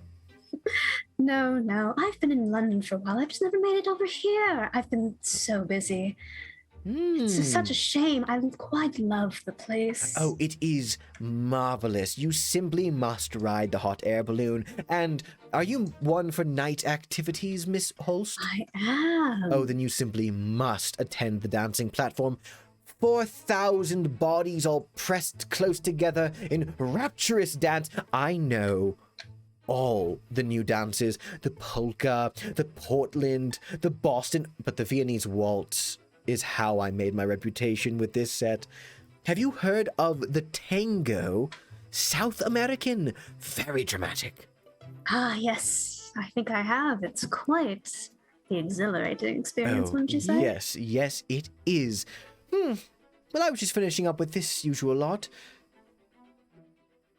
No. I've been in London for a while. I've just never made it over here. I've been so busy. It's such a shame. I quite love the place. Oh, it is marvelous. You simply must ride the hot air balloon. And are you one for night activities, Miss Holst? I am. Oh, then you simply must attend the dancing platform. 4,000 bodies all pressed close together in rapturous dance. I know all the new dances, the polka, the Portland, the Boston, but the Viennese waltz is how I made my reputation with this set. Have you heard of the tango? South American, very dramatic. Ah, yes, I think I have. It's quite the exhilarating experience, wouldn't you say? Yes, it is. Well, I was just finishing up with this usual lot.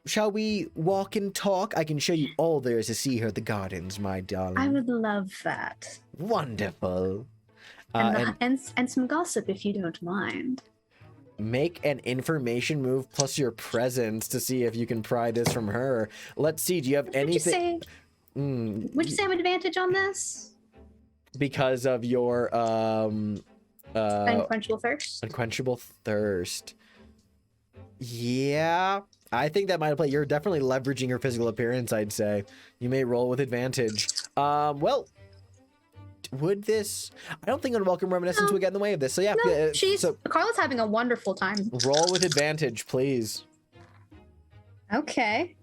Shall we walk and talk? I can show you all there is to see here at the gardens, my darling. I would love that. Wonderful. And some gossip, if you don't mind. Make an information move plus your presence to see if you can pry this from her. Let's see, do you have anything? Would you say I have advantage on this? Because of your Unquenchable thirst? Unquenchable thirst. Yeah, I think that might apply. You're definitely leveraging your physical appearance, I'd say. You may roll with advantage. Well, would this... I don't think Unwelcome Reminiscence would get in the way of this. So yeah, Carla's having a wonderful time. Roll with advantage, please. Okay.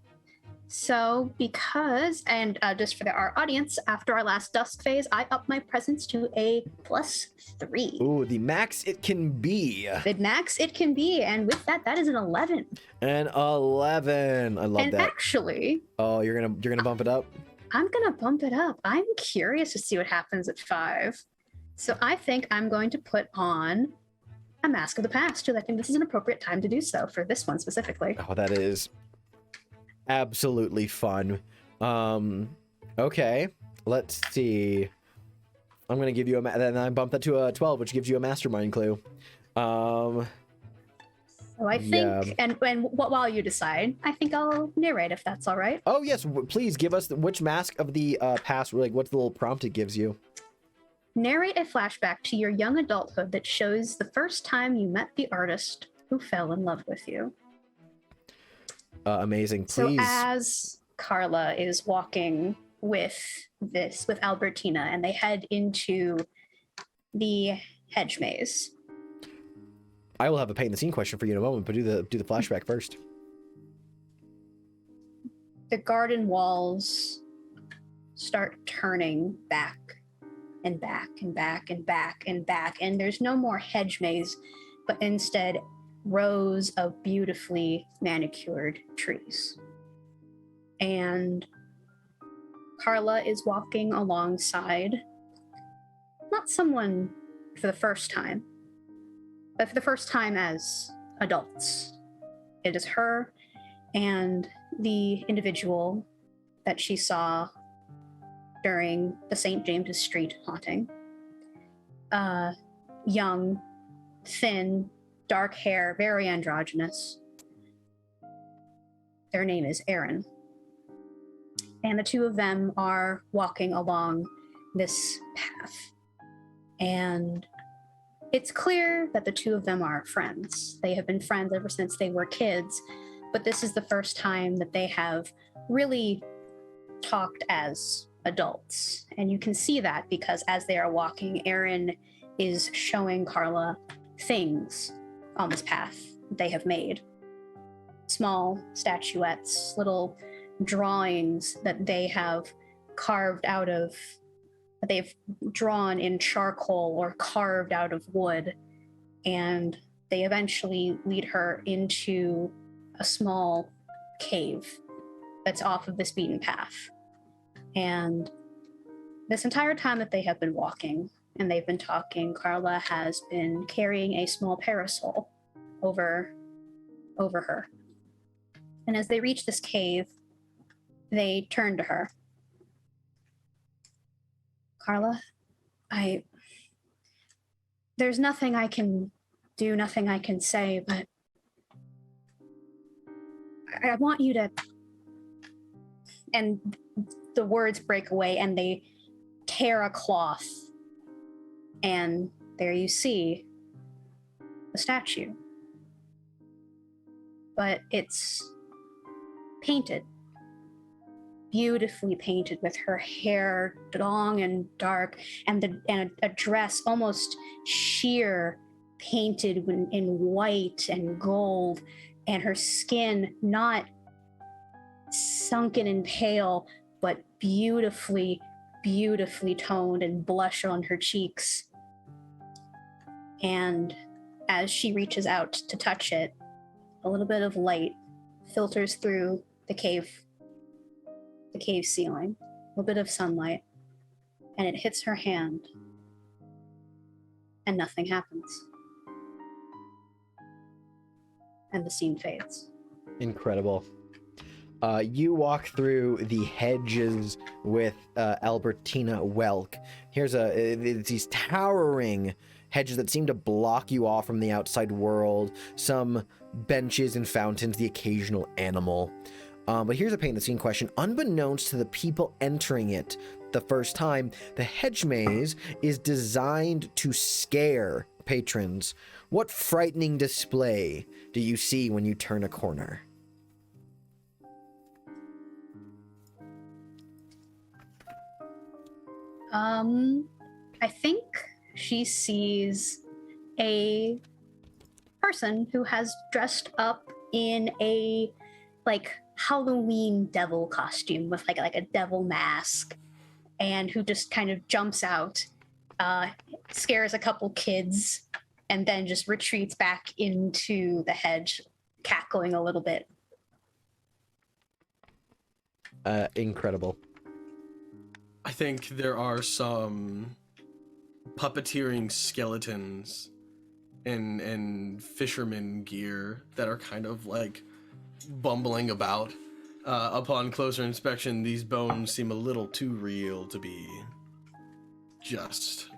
So because, and just for our audience, after our last dusk phase, I upped my presence to a +3. Ooh, the max it can be. The max it can be, and with that, that is an 11. An 11. I love and that. Actually, oh, you're gonna bump it up. I'm gonna bump it up. I'm curious to see what happens at 5. So I think I'm going to put on a Mask of the Past, because I think this is an appropriate time to do so for this one specifically. Oh, that is absolutely fun. Okay, let's see. I'm gonna give you a then I bump that to a 12, which gives you a mastermind clue. So I think, and while you decide, I think I'll narrate if that's all right. Oh yes, please give us which mask of the past. Like, what's the little prompt it gives you? Narrate a flashback to your young adulthood that shows the first time you met the artist who fell in love with you. Amazing. Please. So as Carla is walking with Albertina, and they head into the hedge maze. I will have a paint the scene question for you in a moment, but do the flashback first. The garden walls start turning back and back and back and back and back, and there's no more hedge maze, but instead rows of beautifully manicured trees. And Carla is walking alongside not someone for the first time, but for the first time as adults. It is her and the individual that she saw during the St. James's Street haunting. Young, thin, dark hair, very androgynous. Their name is Aaron. And the two of them are walking along this path. And it's clear that the two of them are friends. They have been friends ever since they were kids, but this is the first time that they have really talked as adults. And you can see that because as they are walking, Aaron is showing Carla things on this path they have made. Small statuettes, little drawings that they have carved out of, that they've drawn in charcoal or carved out of wood. And they eventually lead her into a small cave that's off of this beaten path. And this entire time that they have been walking and they've been talking, Carla has been carrying a small parasol over her. And as they reach this cave, they turn to her. Carla, there's nothing I can do, nothing I can say, but I want you to... And the words break away and they tear a cloth. And there you see the statue. But it's painted, beautifully painted, with her hair long and dark, and a dress almost sheer painted in white and gold, and her skin not sunken and pale, but beautifully, beautifully toned and blush on her cheeks. And as she reaches out to touch it, a little bit of light filters through the cave ceiling, a little bit of sunlight, and it hits her hand, and nothing happens. And the scene fades. Incredible. You walk through the hedges with Albertina Welk. Here's these towering hedges that seem to block you off from the outside world. Some benches and fountains, the occasional animal. But here's a paint the scene question. Unbeknownst to the people entering it the first time, the hedge maze is designed to scare patrons. What frightening display do you see when you turn a corner? I think she sees a person who has dressed up in a Halloween devil costume with like a devil mask, and who just kind of jumps out, scares a couple kids, and then just retreats back into the hedge, cackling a little bit. Incredible. I think there are some puppeteering skeletons in fisherman gear that are kind of like bumbling about. Upon closer inspection, these bones seem a little too real to be just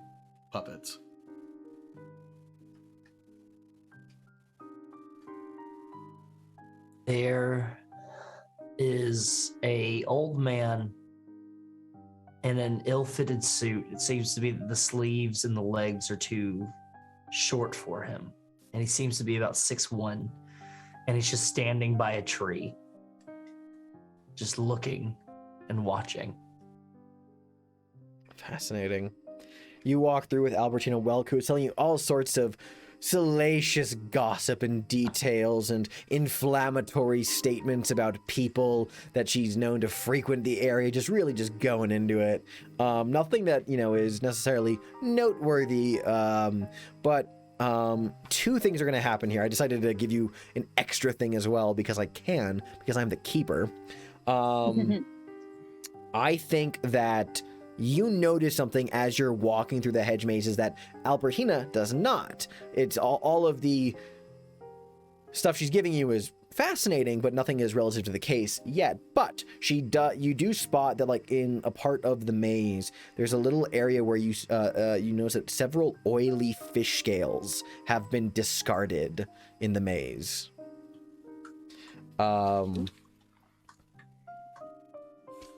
puppets. There is a old man in an ill-fitted suit. It seems to be that the sleeves and the legs are too short for him. And he seems to be about 6'1", and he's just standing by a tree, just looking and watching. Fascinating. You walk through with Albertina Welk, who is telling you all sorts of salacious gossip and details and inflammatory statements about people that she's known to frequent the area, just really just going into it. Nothing that, is necessarily noteworthy, but two things are going to happen here. I decided to give you an extra thing as well because I'm the keeper. I think that you notice something as you're walking through the hedge mazes that Albertina does not. It's all of the stuff she's giving you is fascinating, but nothing is relative to the case yet. But you do spot that, like, in a part of the maze, there's a little area where you notice that several oily fish scales have been discarded in the maze.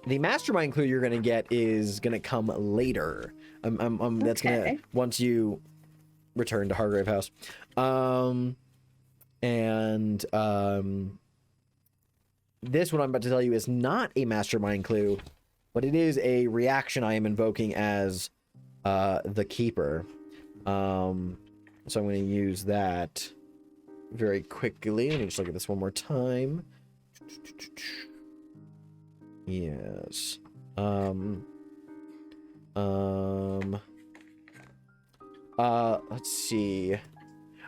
The mastermind clue you're going to get is going to come later. That's Okay. going to, once you return to Hargrave House. This one I'm about to tell you is not a mastermind clue, but it is a reaction I am invoking as the keeper. So I'm going to use that very quickly. Let me just look at this one more time. Yes. Let's see.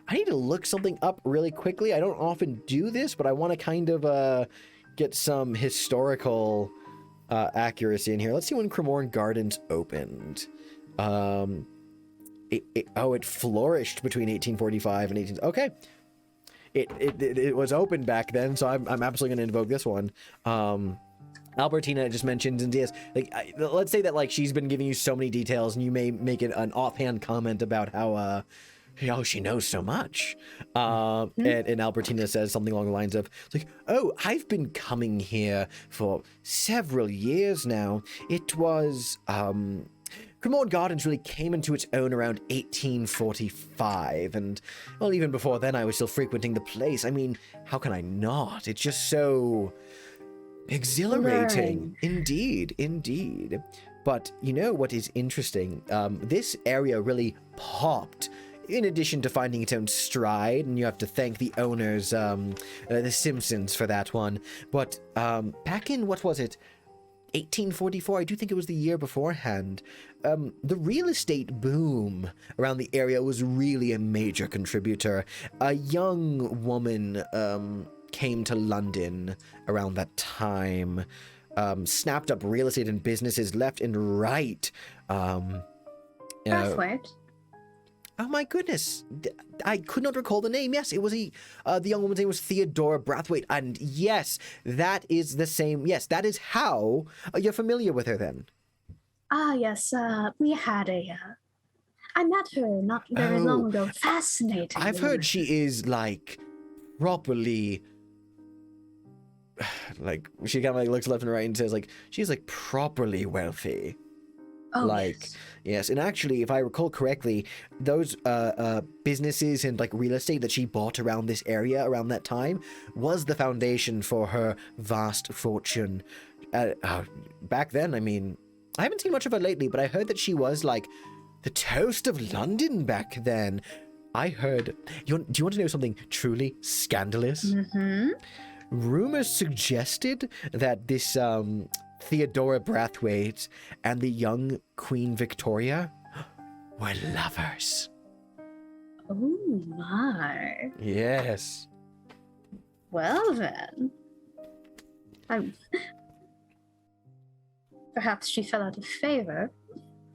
I need to look something up really quickly. I don't often do this, but I want to kind of get some historical accuracy in here. Let's see when Cremorne Gardens opened. It flourished between 1845 and 18... Okay. It was open back then, so I'm absolutely going to invoke this one. Albertina just mentions in DS, let's say that she's been giving you so many details, and you may make it an offhand comment about how she knows so much. And Albertina says something along the lines of, I've been coming here for several years now. It was Cremorne Gardens really came into its own around 1845, and well, even before then I was still frequenting the place. I mean, how can I not? It's just so exhilarating. Indeed. But you know what is interesting? This area really popped in addition to finding its own stride, and you have to thank the owners, the Simpsons, for that one. But back in, what was it, 1844, I do think it was the year beforehand, the real estate boom around the area was really a major contributor. A young woman came to London around that time, snapped up real estate and businesses left and right. Braithwaite. Oh my goodness, I could not recall the name. Yes, it was the young woman's name was Theodora Braithwaite, and yes, that is the same. Yes, that is how you're familiar with her then. Ah, yes, we had I met her not very long ago. Fascinating. I've heard she is, like, properly, like, she kind of, like, looks left and right and says, like, she's, like, properly wealthy. Oh, like, yes, and actually, if I recall correctly, those businesses and, like, real estate that she bought around this area around that time was the foundation for her vast fortune. Back then, I mean, I haven't seen much of her lately, but I heard that she was, like, the toast of London back then. I heard... do you want to know something truly scandalous? Mm-hmm. Rumors suggested that this Theodora Braithwaite and the young Queen Victoria were lovers. Oh, my. Yes. Well, then. Perhaps she fell out of favor.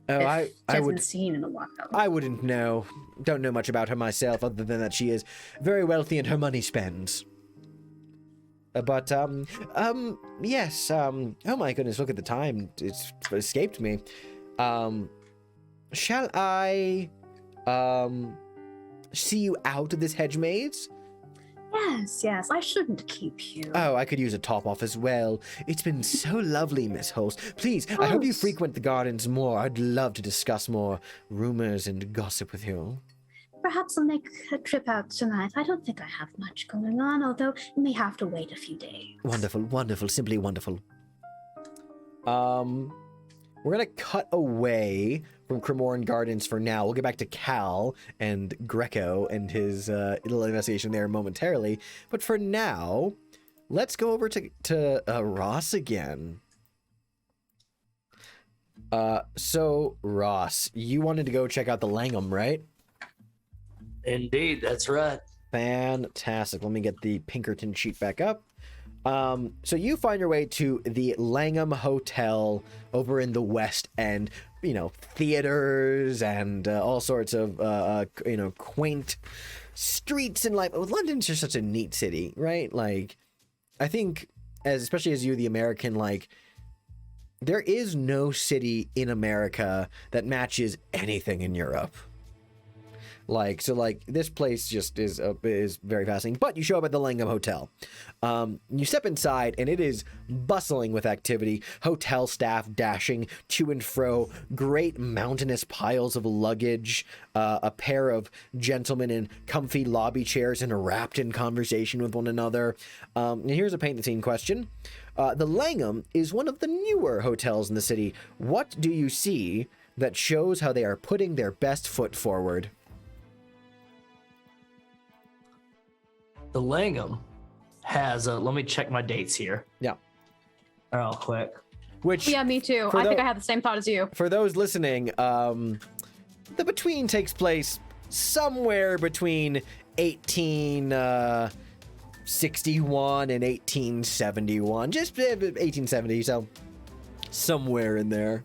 Oh, I hasn't would... seen in a while. I wouldn't know. Don't know much about her myself, other than that she is very wealthy and her money spends. But, yes, oh my goodness, look at the time. It's escaped me. Shall I, see you out of this hedge maze? Yes, I shouldn't keep you. Oh, I could use a top off as well. It's been so lovely, Miss Holst. Please, I hope you frequent the gardens more. I'd love to discuss more rumors and gossip with you. Perhaps I'll make a trip out tonight. I don't think I have much going on, although it may have to wait a few days. Wonderful, wonderful, simply wonderful. We're gonna cut away from Cremorne Gardens for now. We'll get back to Cal and Greco and his little investigation there momentarily. But for now, let's go over to Ross again. So Ross, you wanted to go check out the Langham, right? Indeed, that's right. Fantastic. Let me get the Pinkerton sheet back up. So you find your way to the Langham Hotel over in the West End. You know, theaters and all sorts of, quaint streets and life. London's just such a neat city, right? Like, I think, especially as you, the American, like, there is no city in America that matches anything in Europe. Like, so, like, this place just is very fascinating. But you show up at the Langham Hotel. You step inside, and it is bustling with activity. Hotel staff dashing to and fro. Great mountainous piles of luggage. A pair of gentlemen in comfy lobby chairs and wrapped in conversation with one another. And here's a paint the scene question. The Langham is one of the newer hotels in the city. What do you see that shows how they are putting their best foot forward? The Langham has let me check my dates here. Yeah. Real quick. Which, Yeah, me too. I think I had the same thought as you. for those listening, the Between takes place somewhere between 1861 and 1871. Just 1870, so somewhere in there.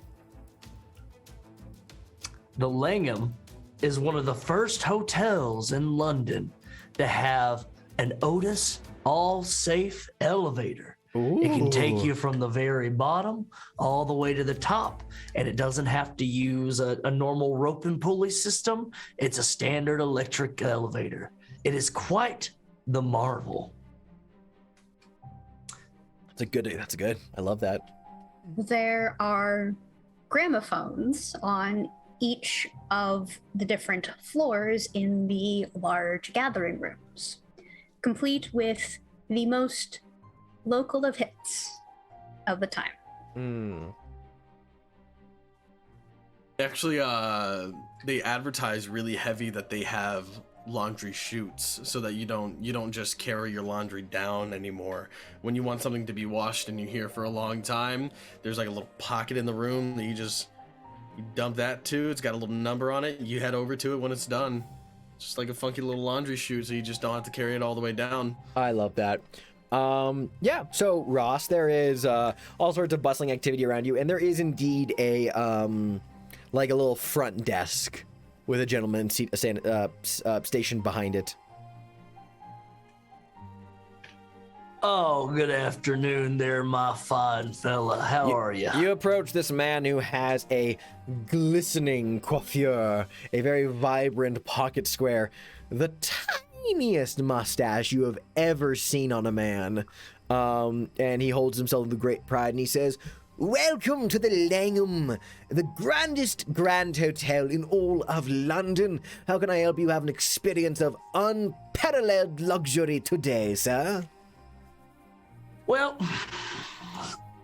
The Langham is one of the first hotels in London to have an Otis all-safe elevator. Ooh. It can take you from the very bottom all the way to the top, and it doesn't have to use a normal rope and pulley system. It's a standard electric elevator. It is quite the marvel. That's good. I love that. There are gramophones on each of the different floors in the large gathering rooms, complete with the most local of hits of the time. Actually, they advertise really heavy that they have laundry chutes so that you don't just carry your laundry down anymore. When you want something to be washed and you're here for a long time, there's like a little pocket in the room that you dump that to. It's got a little number on it. You head over to it when it's done. Just like a funky little laundry chute, so you just don't have to carry it all the way down. I love that. Yeah, so Ross, there is all sorts of bustling activity around you, and there is indeed a like a little front desk with a gentleman stationed behind it. Oh, good afternoon there, my fine fella. How are you? You approach this man who has a glistening coiffure, a very vibrant pocket square, the tiniest mustache you have ever seen on a man. And he holds himself with great pride and he says, "Welcome to the Langham, the grandest grand hotel in all of London. How can I help you have an experience of unparalleled luxury today, sir?" Well,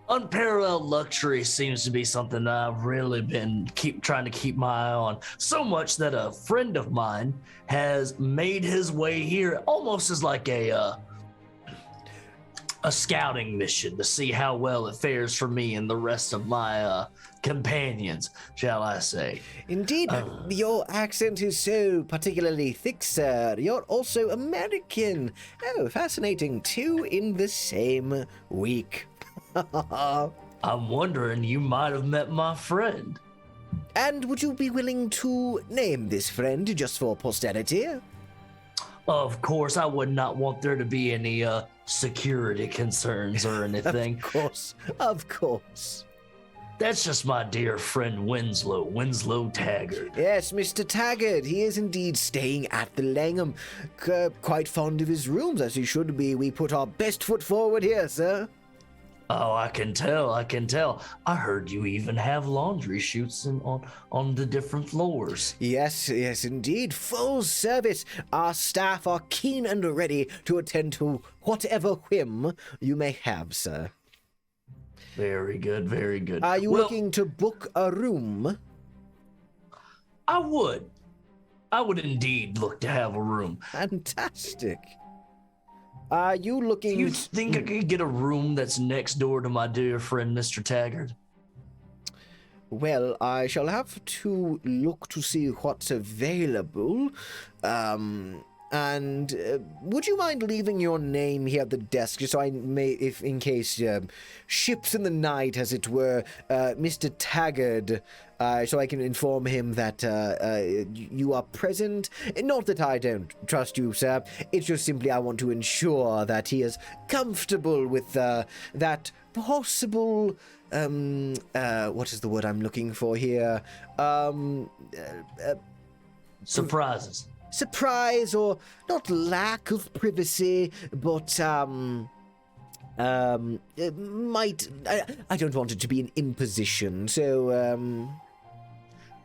unparalleled luxury seems to be something I've really been trying to keep my eye on. So much that a friend of mine has made his way here almost as like a scouting mission to see how well it fares for me and the rest of my companions, shall I say. Indeed, your accent is so particularly thick, sir. You're also American. Oh, fascinating. 2 in the same week. I'm wondering, you might have met my friend. And would you be willing to name this friend just for posterity? Of course, I would not want there to be any security concerns or anything. Of course. That's just my dear friend Winslow Taggart. Yes, Mr. Taggart. He is indeed staying at the Langham. Quite fond of his rooms, as he should be. We put our best foot forward here, sir. Oh, I can tell. I heard you even have laundry chutes on the different floors. Yes, indeed. Full service. Our staff are keen and ready to attend to whatever whim you may have, sir. Very good. Are you looking to book a room? I would indeed look to have a room. Fantastic. Are you looking... Do you think I could get a room that's next door to my dear friend, Mr. Taggart? Well, I shall have to look to see what's available. And would you mind leaving your name here at the desk, just so I may, if in case ships in the night, as it were, Mr. Taggart, so I can inform him that you are present? Not that I don't trust you, sir. It's just simply I want to ensure that he is comfortable with that possible. What is the word I'm looking for here? Surprises. Surprise, or not lack of privacy, but it might. I don't want it to be an imposition, so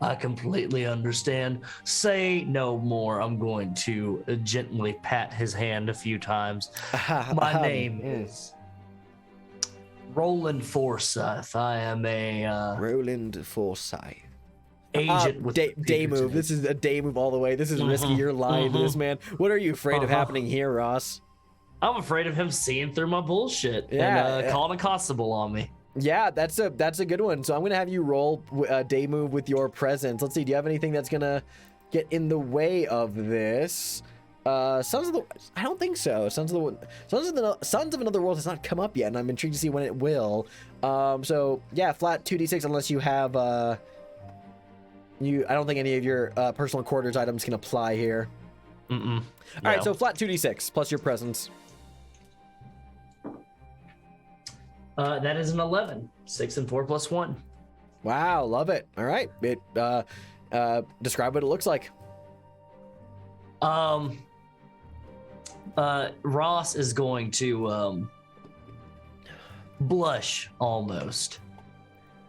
I completely understand. Say no more. I'm going to gently pat his hand a few times. My name is Roland Forsyth. I am a Roland Forsyth. Agent with day move. This is a day move all the way. This is risky. You're lying to this man. What are you afraid of happening here, Ross? I'm afraid of him seeing through my bullshit and calling a constable on me. Yeah, that's a good one. So I'm gonna have you roll a day move with your presence. Let's see. Do you have anything that's gonna get in the way of this? Sons of the... I don't think so. Sons of Another World has not come up yet, and I'm intrigued to see when it will. So yeah, flat 2d6 unless you have I don't think any of your personal quarters items can apply here. All right, so flat 2d6 plus your presence. That is an 11. 6 and 4 plus 1. Wow, love it. All right, describe what it looks like. Ross is going to blush almost,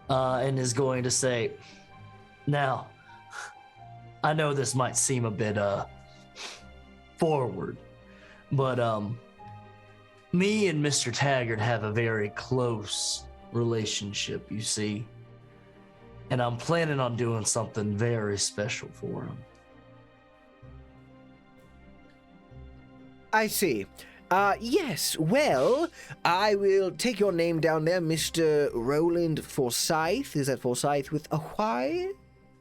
and is going to say, "Now, I know this might seem a bit forward, but me and Mr. Taggart have a very close relationship, you see. and I'm planning on doing something very special for him. I see. Yes, well, I will take your name down there, Mr. Roland Forsyth. Is that Forsyth with a Y?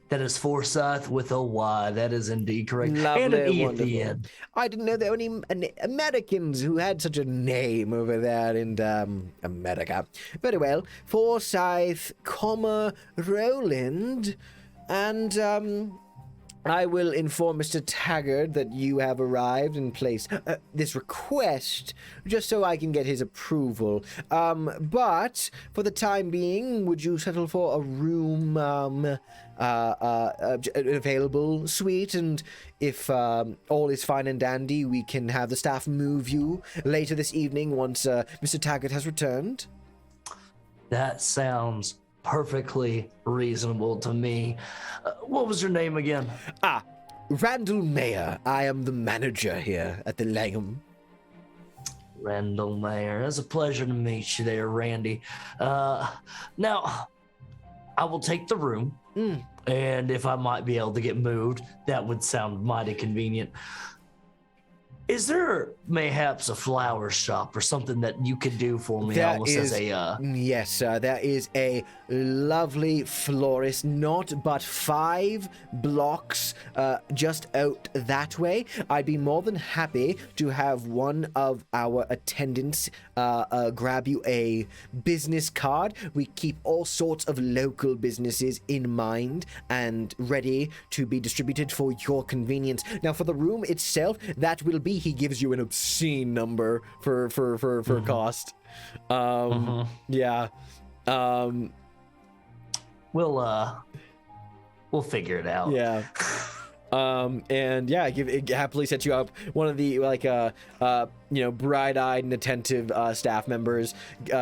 That is Forsyth with a Y. That is indeed correct. Lovely, and an E wonderful. at the end. I didn't know there were any Americans who had such a name over there in America. Very well, Forsyth, Roland, and I will inform Mr. Taggart that you have arrived and placed this request just so I can get his approval. But for the time being, would you settle for a room, available suite? And if all is fine and dandy, we can have the staff move you later this evening once Mr. Taggart has returned. That sounds perfectly reasonable to me. What was your name again? Randall Mayer. I am the manager here at the Langham. Randall Mayer. It's a pleasure to meet you there, Randy. Now, I will take the room, and if I might be able to get moved, that would sound mighty convenient. Is there mayhaps a flower shop or something that you could do for me? Yes, sir. There is a lovely florist, not but 5 blocks just out that way. I'd be more than happy to have one of our attendants grab you a business card. We keep all sorts of local businesses in mind and ready to be distributed for your convenience. Now, for the room itself, that will be, he gives you an obscene number for cost. Yeah. We'll figure it out. Yeah. And yeah, it happily sets you up. One of the bright-eyed and attentive staff members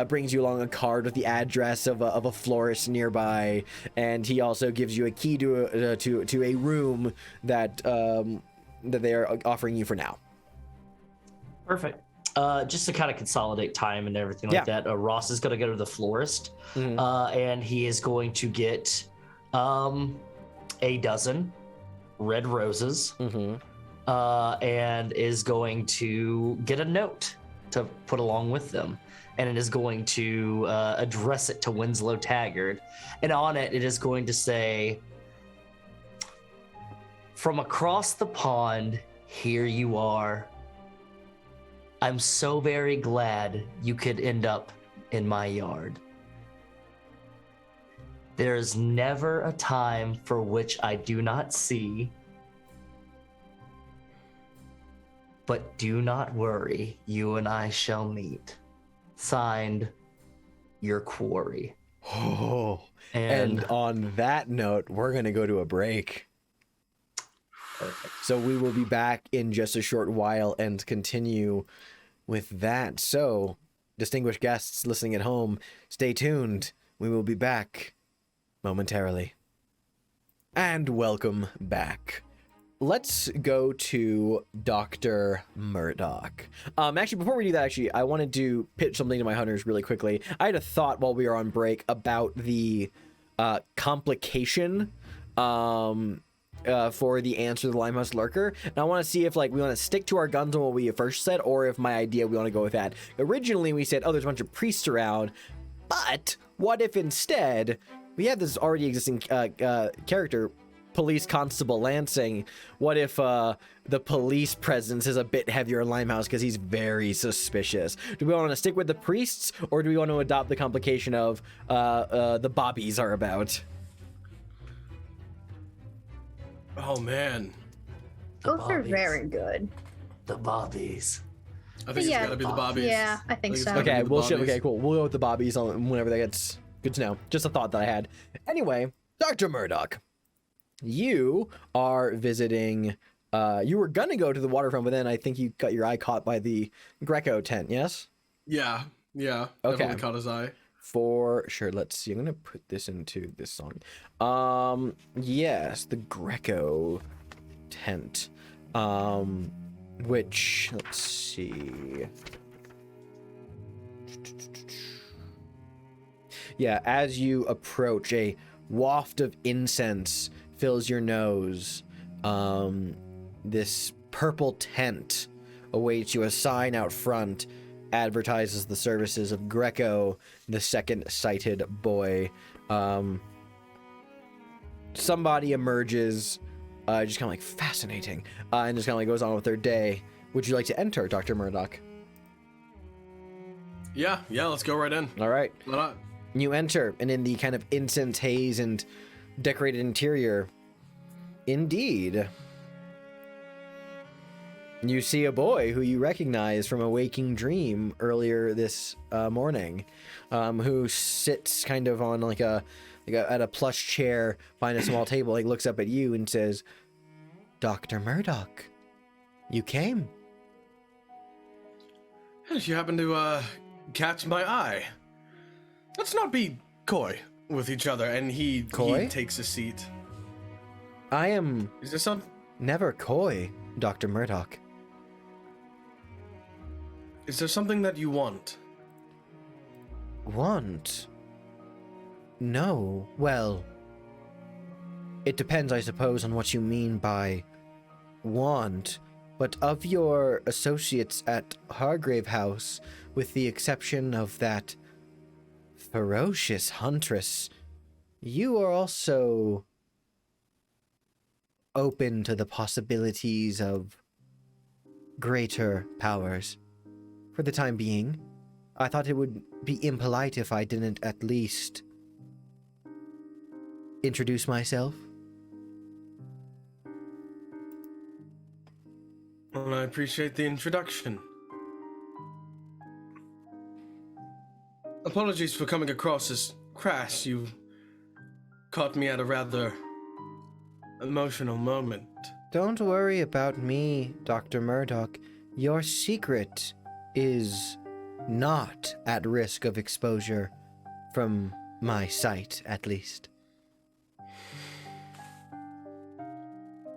brings you along a card with the address of a florist nearby, and he also gives you a key to a room that they are offering you for now. Perfect. Just to kind of consolidate time and everything like that, Ross is going to go to the florist, and he is going to get a dozen red roses, and is going to get a note to put along with them, and it is going to address it to Winslow Taggart, and on it is going to say, "From across the pond, here you are. I'm so very glad you could end up in my yard. There is never a time for which I do not see. But do not worry, you and I shall meet. Signed, your quarry." Oh, and on that note, we're going to go to a break. Perfect. So we will be back in just a short while and continue with that. So, distinguished guests listening at home, stay tuned. We will be back momentarily. And welcome back. Let's go to Dr. Murdock. Actually, before we do that, I wanted to pitch something to my hunters really quickly. I had a thought while we were on break about the complication for the answer to the Limehouse Lurker. And I want to see if we want to stick to our guns on what we first said, or if my idea we want to go with that. Originally, we said, there's a bunch of priests around, but what if instead we have this already existing character, Police Constable Lansing? What if the police presence is a bit heavier in Limehouse because he's very suspicious? Do we want to stick with the priests, or do we want to adopt the complication of the bobbies are about? Oh man, Both are very good. The bobbies. I think it's gotta be the bobbies. Yeah, I think so. Okay, okay, cool. We'll go with the bobbies on whenever that gets good to know. Just a thought that I had. Anyway, Dr. Murdock, you are visiting. You were gonna go to the waterfront, but then I think you got your eye caught by the Greco tent. Yes. Yeah. Okay. Definitely caught his eye. For sure. Let's see. I'm gonna put this into this song. Yes, the Greco tent. Which, let's see. Yeah, as you approach, a waft of incense fills your nose. This purple tent awaits you. A sign out front advertises the services of Greco, the second-sighted boy. Somebody emerges, just kind of like fascinating, and just kind of like goes on with their day. Would you like to enter, Dr. Murdock? Yeah, let's go right in. All right. Why not? You enter, and in the kind of incense haze and decorated interior, indeed, you see a boy who you recognize from a waking dream earlier this morning, who sits kind of on at a plush chair behind a small table. He looks up at you and says, "Dr. Murdock, you came." Yes, you happen to catch my eye. Let's not be coy with each other. And he takes a seat. I am Is there some? never coy, Dr. Murdock. Is there something that you want? Want? No. Well, it depends, I suppose, on what you mean by want. But of your associates at Hargrave House, with the exception of that ferocious huntress, you are also open to the possibilities of greater powers. For the time being, I thought it would be impolite if I didn't at least introduce myself. Well, I appreciate the introduction. Apologies for coming across as crass. You caught me at a rather emotional moment. Don't worry about me, Dr. Murdock. Your secret is not at risk of exposure, from my sight, at least.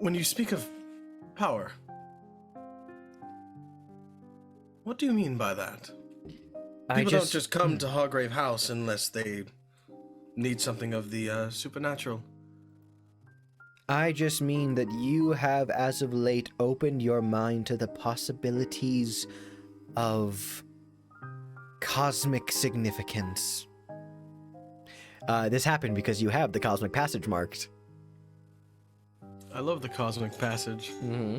When you speak of power, what do you mean by that? People don't just come to Hargrave House unless they need something of the supernatural. I just mean that you have, as of late, opened your mind to the possibilities of cosmic significance. This happened because you have the cosmic passage marked. I love the cosmic passage. Mm-hmm.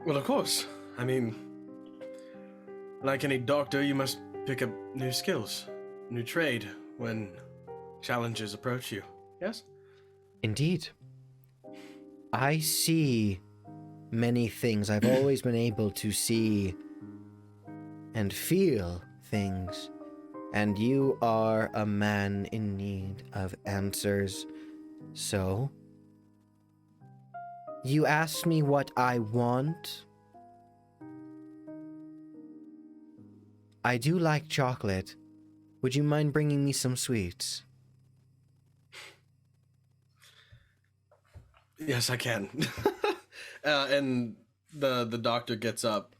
Well, of course. I mean, like any doctor, you must pick up new skills, new trade when challenges approach you. Yes? Indeed. I see many things. I've always been able to see and feel things. And you are a man in need of answers. So, you asked me what I want. I do like chocolate. Would you mind bringing me some sweets? Yes, I can. And the doctor gets up.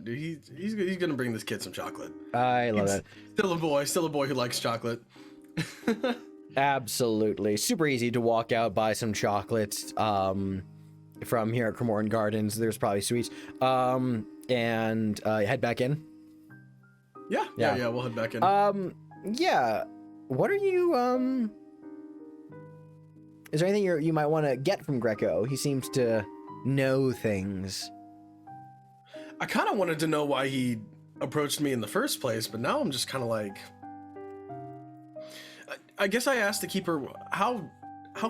Dude, he's gonna bring this kid some chocolate. I love it. Still a boy who likes chocolate. Absolutely. Super easy to walk out, buy some chocolates from here at Cremorne Gardens. There's probably sweets. And head back in. Yeah, we'll head back in. Yeah. What are you, is there anything you might want to get from Greco? He seems to know things. I kind of wanted to know why he approached me in the first place, but now I'm just kind of like... I guess I asked the keeper, how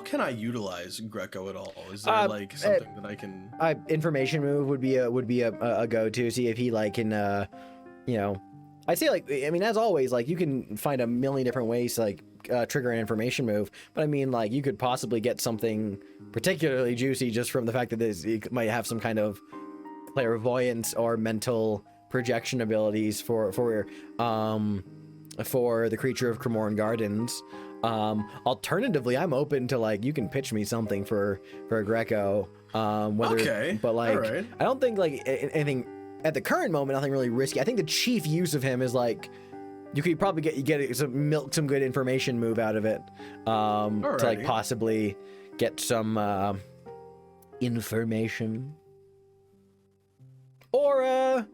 can I utilize Greco at all? Is there like something that I can... Information move would be a go-to. See if he like can, I'd say like, I mean, as always, like you can find a million different ways to like trigger an information move, but I mean, like you could possibly get something particularly juicy just from the fact that it might have some kind of clairvoyance or mental projection abilities for the creature of Cremorne Gardens. Alternatively, I'm open to like you can pitch me something for Greco. Okay, but like right. I don't think like anything at the current moment, nothing really risky. I think the chief use of him is like You could probably get some good information move out of it, to like possibly get some information. Or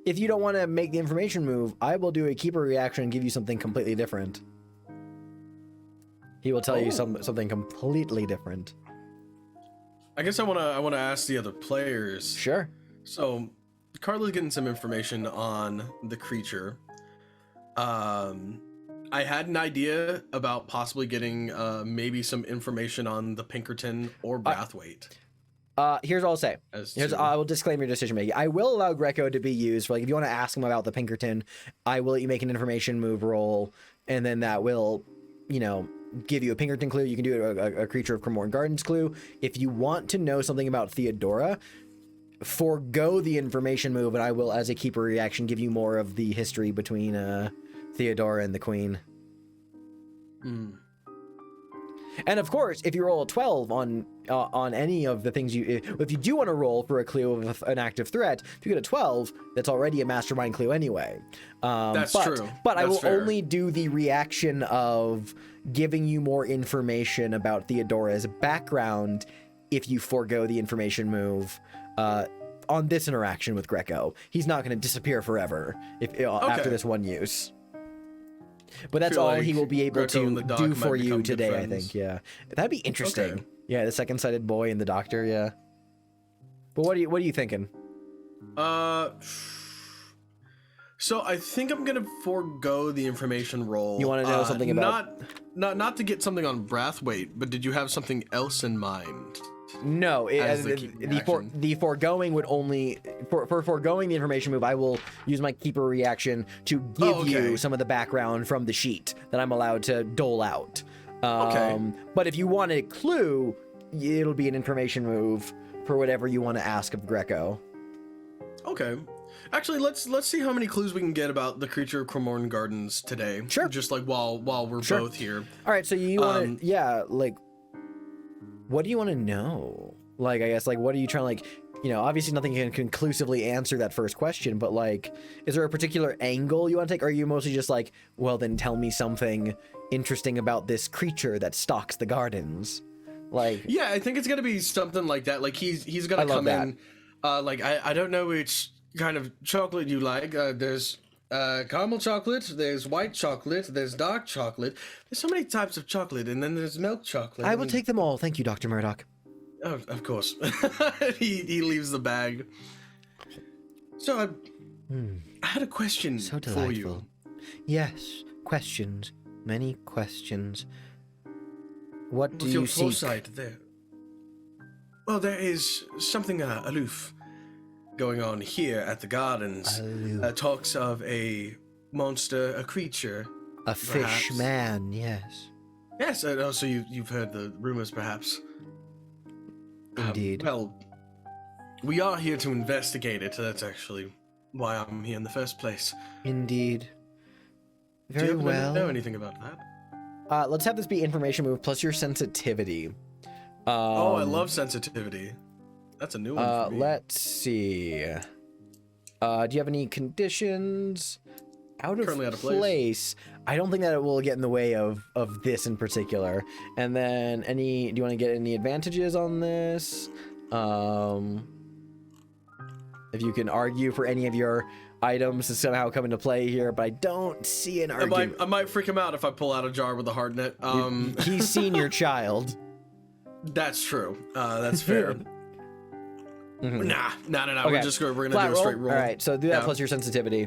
if you don't want to make the information move, I will do a keeper reaction and give you something completely different. He will tell you something completely different. I guess I wanna ask the other players. Sure. So, Carla's getting some information on the creature. I had an idea about possibly getting maybe some information on the Pinkerton or Brathwaite. Here's all I'll say. I will disclaim your decision making. I will allow Greco to be used for, like, if you want to ask him about the Pinkerton, I will let you make an information move roll, and then that will, you know, give you a Pinkerton clue. You can do a creature of Cremorne Gardens clue. If you want to know something about Theodora, forego the information move, and I will, as a keeper reaction, give you more of the history between Theodora and the Queen. And of course, if you roll a 12 on any of the things if you do want to roll for a clue of an active threat, if you get a 12, that's already a mastermind clue anyway. That's true. But I will fair. only do the reaction of giving you more information about Theodora's background if you forego the information move on this interaction with Greco. He's not going to disappear forever after this one use. But that's all he will be able to do for you today, I think. Yeah, that'd be interesting. Okay. Yeah, the second-sighted boy and the doctor. Yeah. But what are you thinking? So I think I'm gonna forego the information roll. You want to know something about not to get something on Brathwaite, but did you have something else in mind? No, the foregoing would only for foregoing the information move. I will use my keeper reaction to give you some of the background from the sheet that I'm allowed to dole out. But if you want a clue, it'll be an information move for whatever you want to ask of Greco. Okay. Actually, let's see how many clues we can get about the creature of Cremorne Gardens today. Sure. Just like while we're both here. All right. So you want to like. What do you want to know? Like, I guess, like, what are you trying to, like, you know, obviously nothing can conclusively answer that first question, but, like, is there a particular angle you want to take? Or are you mostly just like, well, then tell me something interesting about this creature that stalks the gardens? Like, yeah, I think it's going to be something like that. Like, he's going to come in, like, I don't know which kind of chocolate you like. There's caramel chocolate, there's white chocolate, there's dark chocolate. There's so many types of chocolate, and then there's milk chocolate. I will take them all. Thank you, Dr. Murdock. Oh, of course. he leaves the bag. So I had a question for you. Yes, questions. Many questions. What do you you seek? Foresight there. Well, there is something aloof going on here at the gardens. Talks of a monster, a creature, a fish man. Yes. Yes. Also, you've heard the rumors, perhaps. Indeed. Well, we are here to investigate it. That's actually why I'm here in the first place. Indeed. Very Do you well. know anything about that? Let's have this be information move plus your sensitivity. I love sensitivity. That's a new one for me. Let's see. Do you have any conditions? Currently out of place. I don't think that it will get in the way of this in particular. And then do you want to get any advantages on this? If you can argue for any of your items to somehow come into play here, but I don't see an argument. I might freak him out if I pull out a jar with a hard net. He's seen your child. That's true. That's fair. Mm-hmm. Nah. Okay. We're gonna do a straight roll. All right, so do that plus your sensitivity.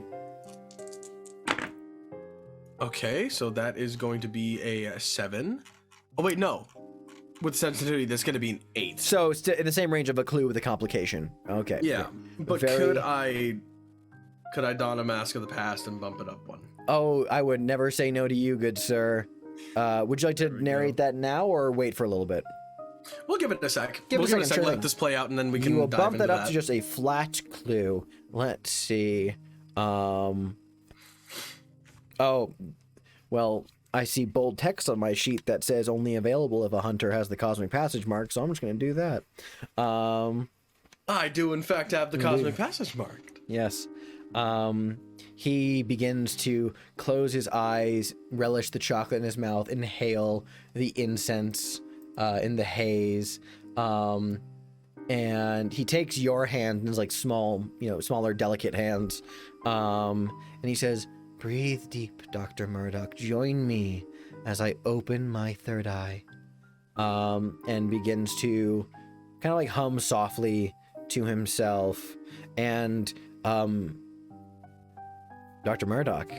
Okay, so that is going to be a 7. Oh wait, no. With sensitivity, that's going to be an 8. So it's in the same range of a clue with a complication. Okay. Yeah, but could I don a Mask of the Past and bump it up one? Oh, I would never say no to you, good sir. Would you like to narrate that now or wait for a little bit? We'll give it a sec. Give it a sec. Let this play out, and then we can. You will dive bump into that up to just a flat clue. Let's see. Oh, well, I see bold text on my sheet that says only available if a hunter has the Cosmic Passage mark, so I'm just going to do that. I do, in fact, have the Cosmic Passage marked. Yes. He begins to close his eyes, relish the chocolate in his mouth, inhale the incense in the haze. And he takes your hand in his like small, smaller, delicate hands. And he says, "Breathe deep, Dr. Murdock. Join me as I open my third eye." And begins to kind of like hum softly to himself. And Dr. Murdock,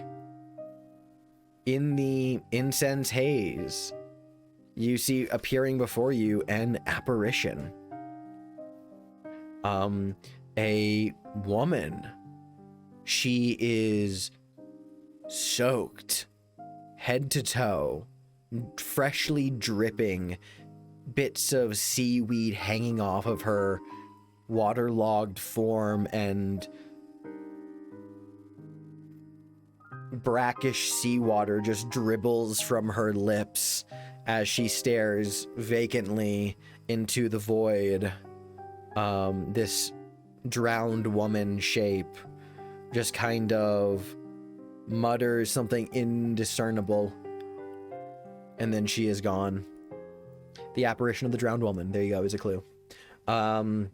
in the incense haze, you see appearing before you an apparition. A woman. She is soaked head to toe, freshly dripping, bits of seaweed hanging off of her waterlogged form, and brackish seawater just dribbles from her lips as she stares vacantly into the void. This drowned woman shape just kind of mutters something indiscernible, and then she is gone. The apparition of the drowned woman. There you go, is a clue. And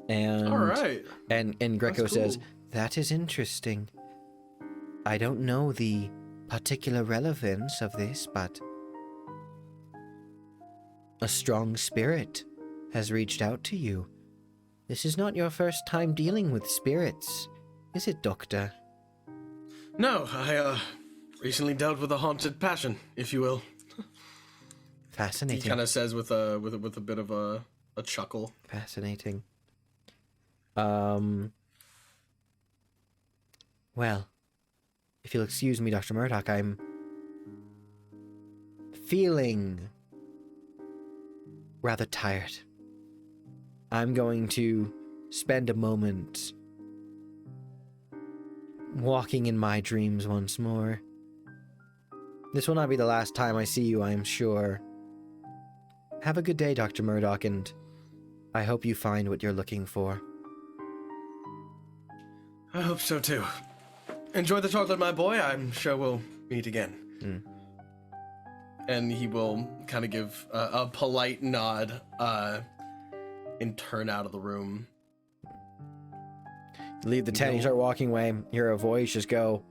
All right. And Greco That's says, cool. "That is interesting. I don't know the particular relevance of this, but a strong spirit has reached out to you. This is not your first time dealing with spirits, is it, Doctor?" No, I recently dealt with a haunted passion, if you will. He Fascinating. kind of says with a bit of a chuckle. Fascinating. Well, if you'll excuse me, Dr. Murdock, I'm feeling rather tired. I'm going to spend a moment walking in my dreams once more. This will not be the last time I see you, I am sure. Have a good day, Dr. Murdock, and I hope you find what you're looking for. I hope so too. Enjoy the chocolate, my boy. I'm sure we'll meet again. And he will kind of give a polite nod and turn out of the room. Leave the tent, you start walking away, hear a voice just go,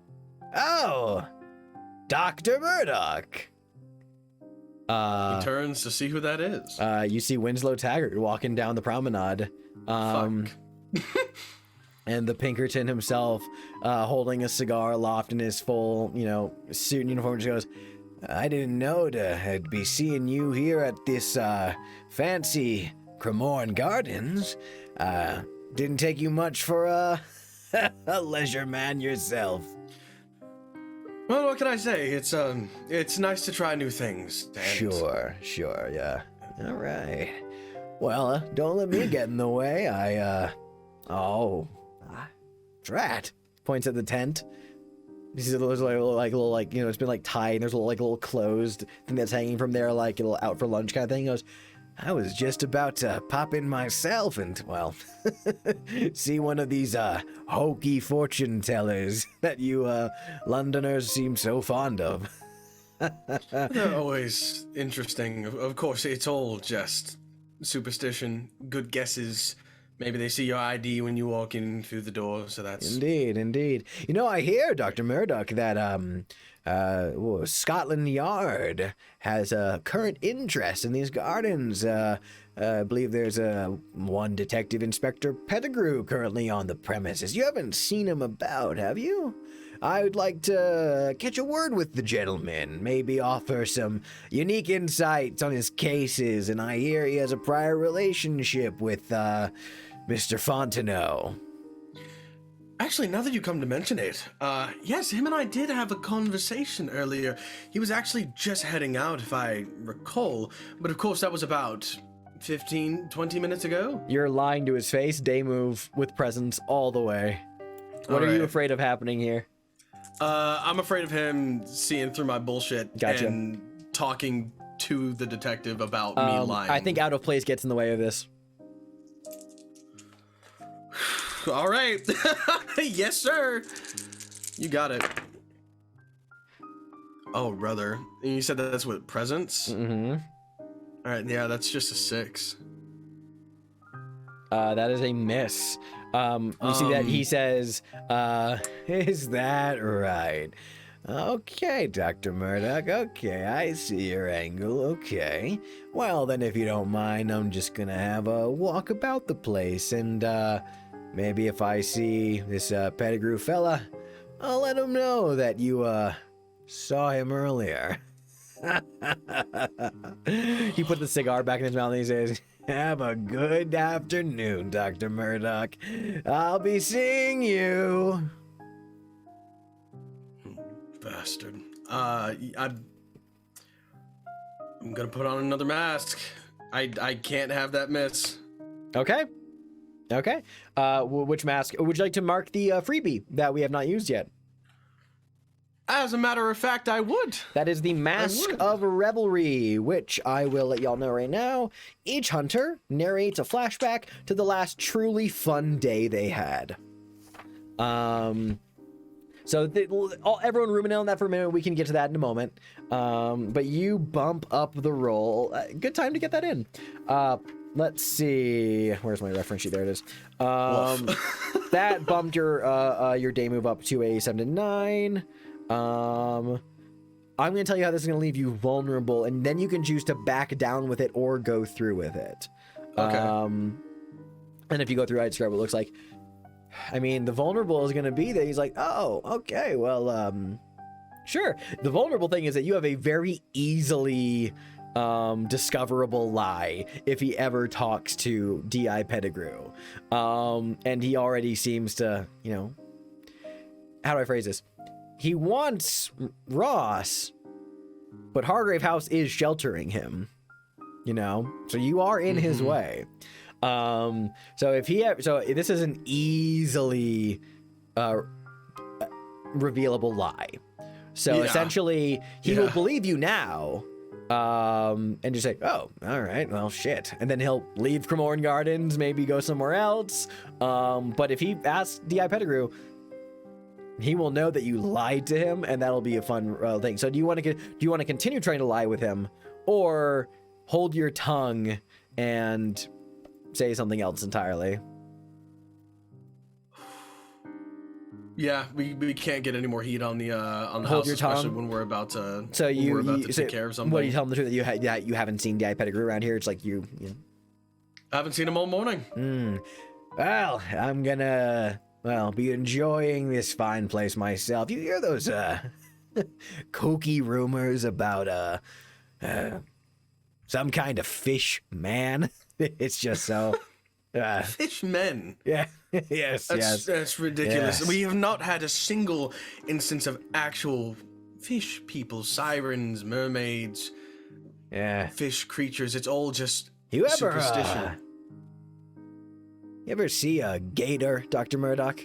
"Oh, Dr. Murdock." He turns to see who that is. You see Winslow Taggart walking down the promenade. Fuck. And the Pinkerton himself, holding a cigar aloft in his full, suit and uniform, just goes, "I didn't know to be seeing you here at this fancy Cremorne Gardens. Didn't take you much for a leisure man yourself." Well, what can I say? It's nice to try new things. And Sure, yeah. All right. Well, don't let me get in the way. Drat. Points at the tent. You see there's little it's been like tied, and there's a little closed thing that's hanging from there, like a little out for lunch kind of thing. He goes, "I was just about to pop in myself and, well, see one of these hokey fortune tellers that you Londoners seem so fond of." they're always interesting. Of course, it's all just superstition, good guesses. Maybe they see your ID when you walk in through the door, so that's... Indeed. I hear, Dr. Murdock, that Scotland Yard has a current interest in these gardens. I believe there's one Detective Inspector Pettigrew currently on the premises. You haven't seen him about, have you? I would like to catch a word with the gentleman, maybe offer some unique insights on his cases, and I hear he has a prior relationship with Mr. Fontenot. Actually, now that you come to mention it, yes, him and I did have a conversation earlier. He was actually just heading out, if I recall, but of course that was about 15, 20 minutes ago. You're lying to his face. Day move with presence all the way. What are you afraid of happening here? I'm afraid of him seeing through my bullshit. Gotcha. And talking to the detective about me lying. I think out of place gets in the way of this. All right. Yes, sir. You got it. Oh, brother. And you said that's what, presents? Mm-hmm. All right, yeah, that's just a 6. That is a miss. You see that he says, is that right? Okay, Dr. Murdock, okay, I see your angle, okay. Well, then if you don't mind, I'm just gonna have a walk about the place, and, maybe if I see this, Pettigrew fella, I'll let him know that you, saw him earlier. He put the cigar back in his mouth and he says, have a good afternoon, Dr. Murdock. I'll be seeing you. Bastard. I'm gonna put on another mask. I can't have that miss. Okay. Okay. Which mask? Would you like to mark the freebie that we have not used yet? As a matter of fact, I would. That is the Mask of Revelry, which I will let y'all know right now. Each hunter narrates a flashback to the last truly fun day they had. So everyone ruminate on that for a minute. We can get to that in a moment. But you bump up the roll. Good time to get that in. Let's see. Where's my reference sheet? There it is. That bumped your day move up to a 7 to 9. I'm going to tell you how this is going to leave you vulnerable, and then you can choose to back down with it or go through with it. Okay. And if you go through, I describe what it looks like. I mean, the vulnerable is going to be that he's like, oh, okay, well, sure. The vulnerable thing is that you have a very easily discoverable lie if he ever talks to D.I. Pettigrew. And he already seems to, you know, how do I phrase this? He wants Ross, but Hargrave House is sheltering him, you know, so you are in his way. So this is an easily revealable lie. So essentially he will believe you now, and just say, oh, all right, well, shit. And then he'll leave Cremorne Gardens, maybe go somewhere else. But if he asks D.I. Pettigrew, he will know that you lied to him, and that'll be a fun thing. So do you want to continue trying to lie with him, or hold your tongue and say something else entirely? Yeah, we can't get any more heat on the Hold house, your especially tongue. when we're about to So take care of something. What, you tell him the truth that you haven't seen D.I. Pettigrew around here? It's like you I haven't seen him all morning. Well, I'm gonna be enjoying this fine place myself. You hear those kooky rumors about some kind of fish man? It's just so Fish men. yeah. yes. That's ridiculous. Yes. We have not had a single instance of actual fish people, sirens, mermaids, fish creatures. It's all just superstition. You ever see a gator, Dr. Murdock?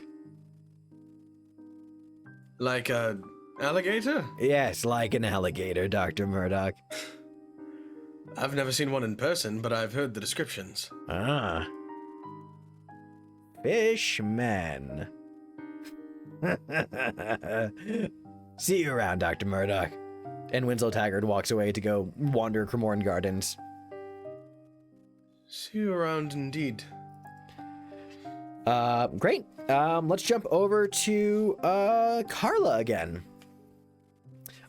Like a alligator? Yes, like an alligator, Dr. Murdock. I've never seen one in person, but I've heard the descriptions. Ah. Fishmen. See you around, Dr. Murdock. And Winslow Taggart walks away to go wander Cremorne Gardens. See you around indeed. Great. Let's jump over to Carla again.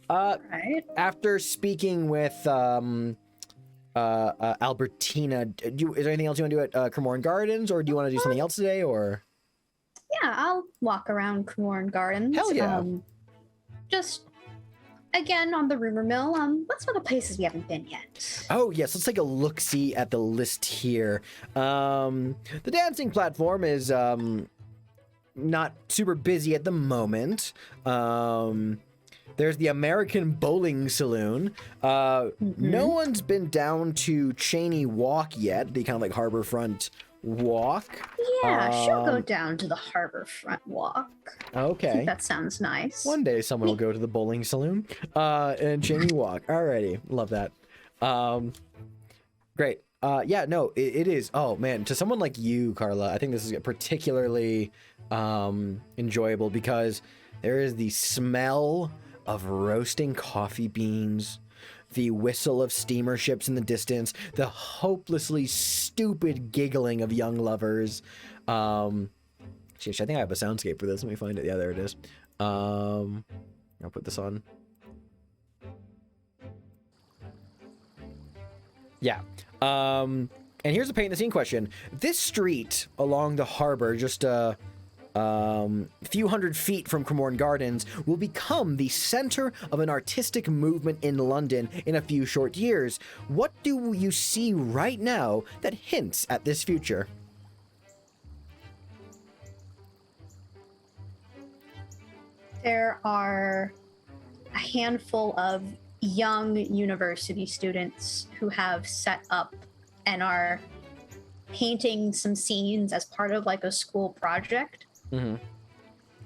Right. After speaking with Albertina, is there anything else you want to do at Cremorne Gardens, or do you want to do something else today, or? Yeah, I'll walk around Cremorne Gardens. Hell yeah. Just again on the rumor mill. What's some of the places we haven't been yet? Oh yes, let's take a look-see at the list here. The dancing platform is not super busy at the moment. There's the American Bowling Saloon. No one's been down to Cheney Walk yet, the kind of like Harborfront Walk. Yeah, she'll go down to the Harborfront Walk. I Okay. think that sounds nice. One day someone will go to the bowling saloon and Cheney Walk. Alrighty, love that. Great. Yeah, no, it is. Oh man, to someone like you, Carla, I think this is particularly enjoyable because there is the smell of roasting coffee beans, the whistle of steamer ships in the distance, the hopelessly stupid giggling of young lovers. Sheesh, I think I have a soundscape for this. Let me find it. Yeah, there it is. I'll put this on. Yeah. And here's a paint the scene question. This street along the harbor, just a few hundred feet from Cremorne Gardens, will become the center of an artistic movement in London in a few short years. What do you see right now that hints at this future? There are a handful of young university students who have set up and are painting some scenes as part of like a school project. Mm-hmm.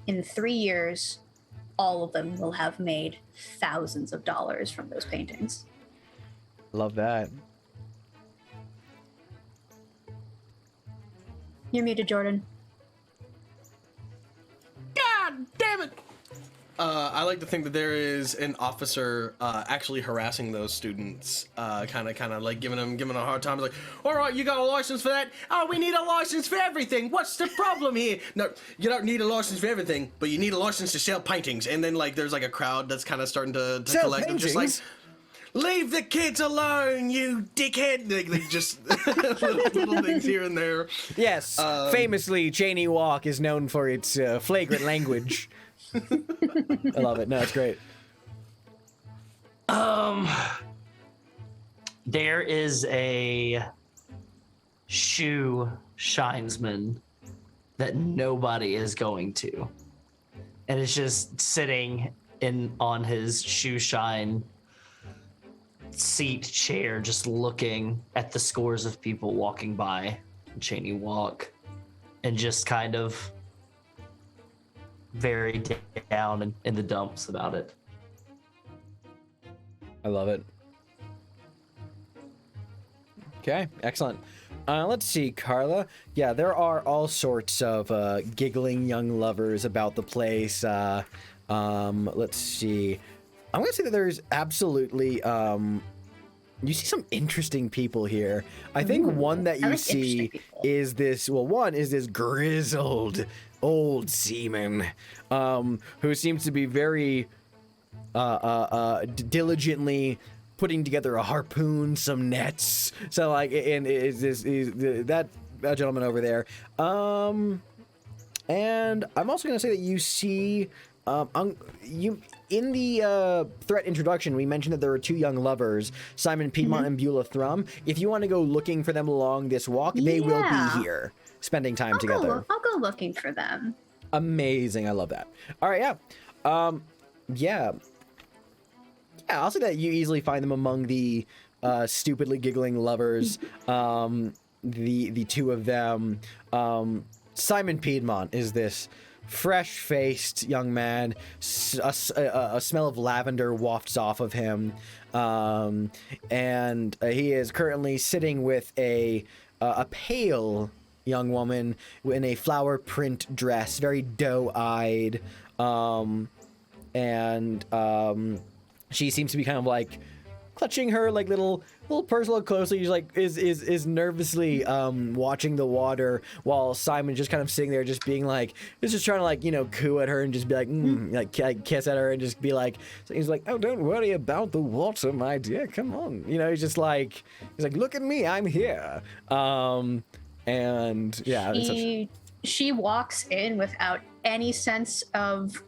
In 3 years, all of them will have made thousands of dollars from those paintings. Love that. You're muted, Jordan. God damn it! I like to think that there is an officer actually harassing those students, kind of like giving them a hard time. It's like, all right, you got a license for that? Oh, we need a license for everything. What's the problem here? No, you don't need a license for everything, but you need a license to sell paintings. And then like there's like a crowd that's kind of starting to collect them, just like, leave the kids alone, you dickhead. Like just little things here and there. Yes, famously, Cheney Walk is known for its flagrant language. I love it. No, it's great. There is a shoe shinesman that nobody is going to, and it's just sitting on his shoe shine seat chair, just looking at the scores of people walking by Cheney Walk, and just kind of very down in the dumps about it. I love it. Okay, excellent. Let's see, Carla. Yeah, there are all sorts of giggling young lovers about the place. Let's see. I'm going to say that there's absolutely... you see some interesting people here. I think one that you see is this... Well, one is this grizzled old seaman who seems to be very diligently putting together a harpoon, some nets. So like, and is that gentleman over there. And I'm also going to say that you see you in the threat introduction, we mentioned that there were two young lovers, Simon Piedmont and Beulah Thrum. If you want to go looking for them along this walk, they will be here, spending time together. I'll go looking for them. Amazing. I love that. All right. Yeah. Yeah, I'll say that you easily find them among the stupidly giggling lovers. The two of them. Simon Piedmont is this fresh-faced young man. A smell of lavender wafts off of him, and he is currently sitting with a pale young woman in a flower print dress, very doe-eyed, and she seems to be kind of like clutching her like little personal closely. She's like is nervously watching the water, while Simon's just kind of sitting there just being like, just trying to like, coo at her and just be like like kiss at her and just be like, so he's like, oh, don't worry about the water, my dear, come on, he's like, look at me, I'm here. And yeah, she walks in without any sense of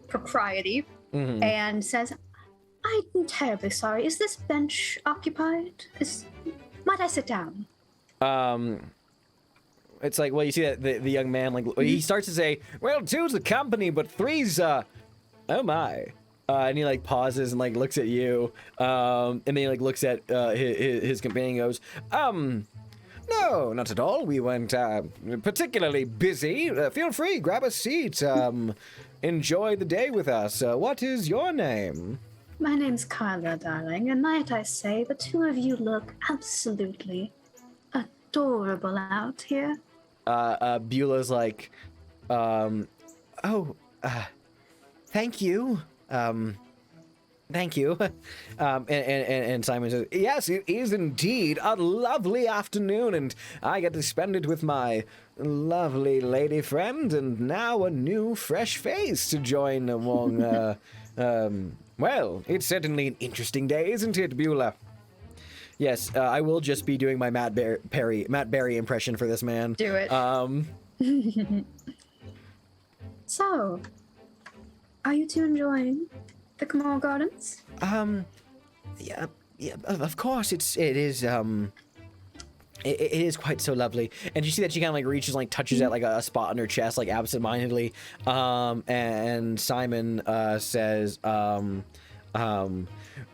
propriety and says, I'm terribly sorry. Is this bench occupied? Might I sit down? It's like, well, you see that the young man, like, he starts to say, well, two's the company, but three's, oh my. And he like pauses and like looks at you, and then he like looks at his companion and goes, no, not at all. We weren't particularly busy. Feel free, grab a seat. Enjoy the day with us. What is your name? My name's Carla, darling, and might I say, the two of you look absolutely adorable out here. Beulah's like, thank you. Thank you. And Simon says, yes, it is indeed a lovely afternoon, and I get to spend it with my lovely lady friend, and now a new fresh face to join among, well, it's certainly an interesting day, isn't it, Beulah? Yes, I will just be doing my Matt Berry impression for this man. Do it. So, are you two enjoying the Kamal Gardens? Yeah, of course, it is quite so lovely. And you see that she kind of like reaches, like touches at like a spot on her chest, like absentmindedly. And Simon says,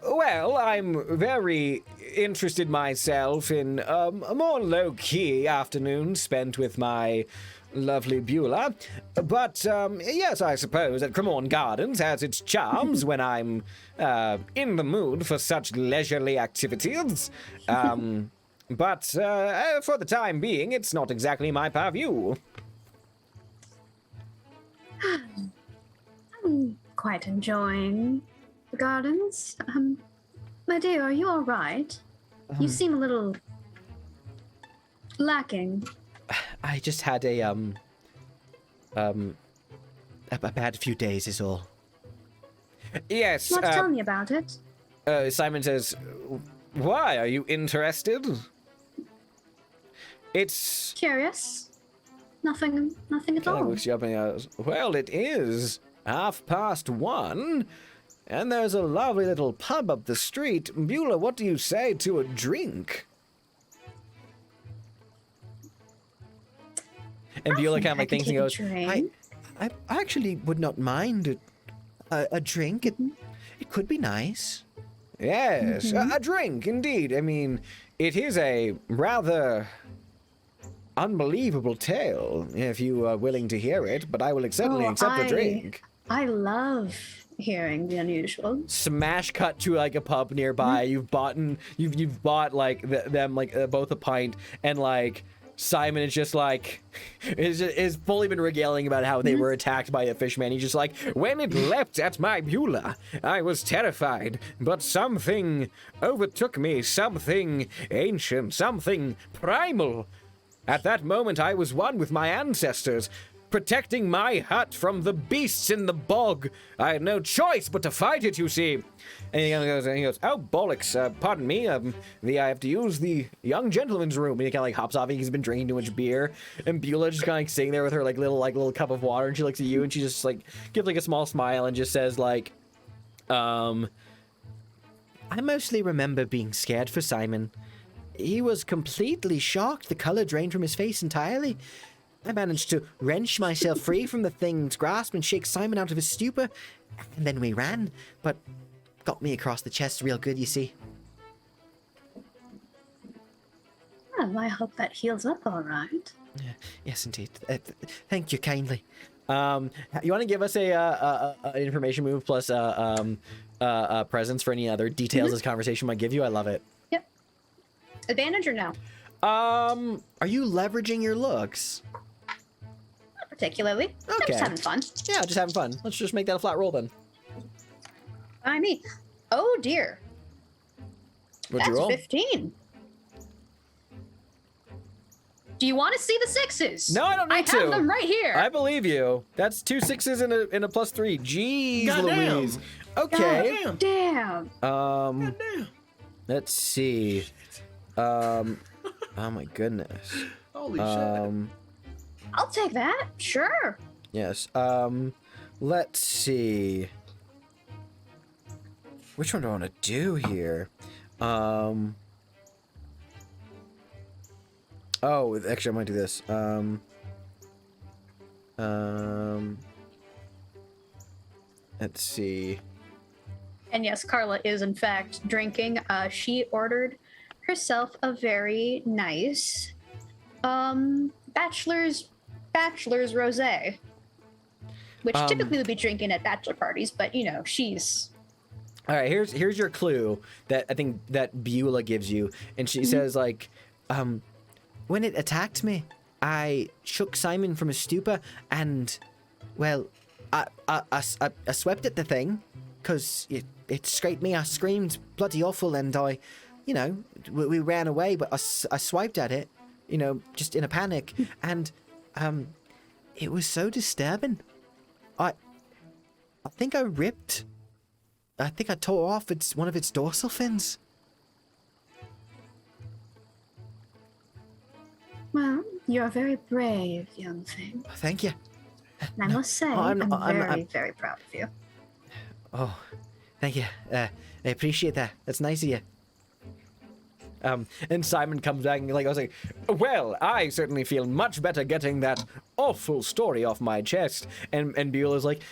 well, I'm very interested myself in a more low-key afternoon spent with my lovely Beulah. But, yes, I suppose that Cremorne Gardens has its charms when I'm in the mood for such leisurely activities. But for the time being, it's not exactly my purview. I'm quite enjoying the gardens. My dear, are you all right? You seem a little lacking. I just had a bad few days is all. Yes. You want to tell me about it? Simon says, why? Are you interested? It's... Curious? Nothing at Kind of all. looks you up and goes, well, it is 1:30, and there's a lovely little pub up the street. Beulah, what do you say to a drink? And Beulah kind of like thinks and goes, I actually would not mind a drink. It could be nice. Yes, a drink, indeed. I mean, it is a rather unbelievable tale, if you are willing to hear it, but I will certainly accept a drink. I love hearing the unusual. Smash cut to like a pub nearby. You've bought like them like both a pint, and like Simon is just like is fully been regaling about how they were attacked by a fishman. He's just like, when it leapt at my Beulah, I was terrified, but something overtook me, something ancient, something primal. At that moment, I was one with my ancestors, protecting my hut from the beasts in the bog. I had no choice but to fight it, you see. And he goes, oh, bollocks, pardon me, I have to use the young gentleman's room. And he kind of like hops off, he's been drinking too much beer. And Beulah just kind of like sitting there with her like little cup of water, and she looks at you, and she just like gives like a small smile and just says like, I mostly remember being scared for Simon. He was completely shocked. The color drained from his face entirely. I managed to wrench myself free from the thing's grasp and shake Simon out of his stupor, and then we ran, but got me across the chest real good, you see. Well, I hope that heals up all right. Yes, indeed. Thank you kindly. You want to give us a information move plus presence for any other details this conversation might give you? I love it. Yep. Advantage or no? Are you leveraging your looks? Not particularly. I'm Okay. just having fun. Yeah, just having fun. Let's just make that a flat roll then. I mean, oh dear. What'd you That's roll? 15. Do you want to see the sixes? No, I don't need to. I have them right here. I believe you. That's 2 6s and a +3. Jeez, Goddamn. Louise. Okay. Damn. Damn. Damn. Let's see. Oh my goodness. Holy shit. I'll take that. Sure. Yes. Let's see. Which one do I want to do here? Oh, actually, I might do this. Let's see. And yes, Carla is in fact drinking. She ordered herself a very nice bachelor's rosé, which typically would be drinking at bachelor parties, but you know, she's All right, here's your clue that I think that Beulah gives you, and she says like, when it attacked me, I shook Simon from his stupor and, well, I swept at the thing because it scraped me. I screamed bloody awful and we ran away, but I swiped at it, just in a panic. And it was so disturbing. I think I tore off one of its dorsal fins. Well, you're very brave, young thing. Thank you. And I must say, I'm very proud of you. Oh, thank you. I appreciate that. That's nice of you. And Simon comes back and I was like, well, I certainly feel much better getting that awful story off my chest. And Beulah's like,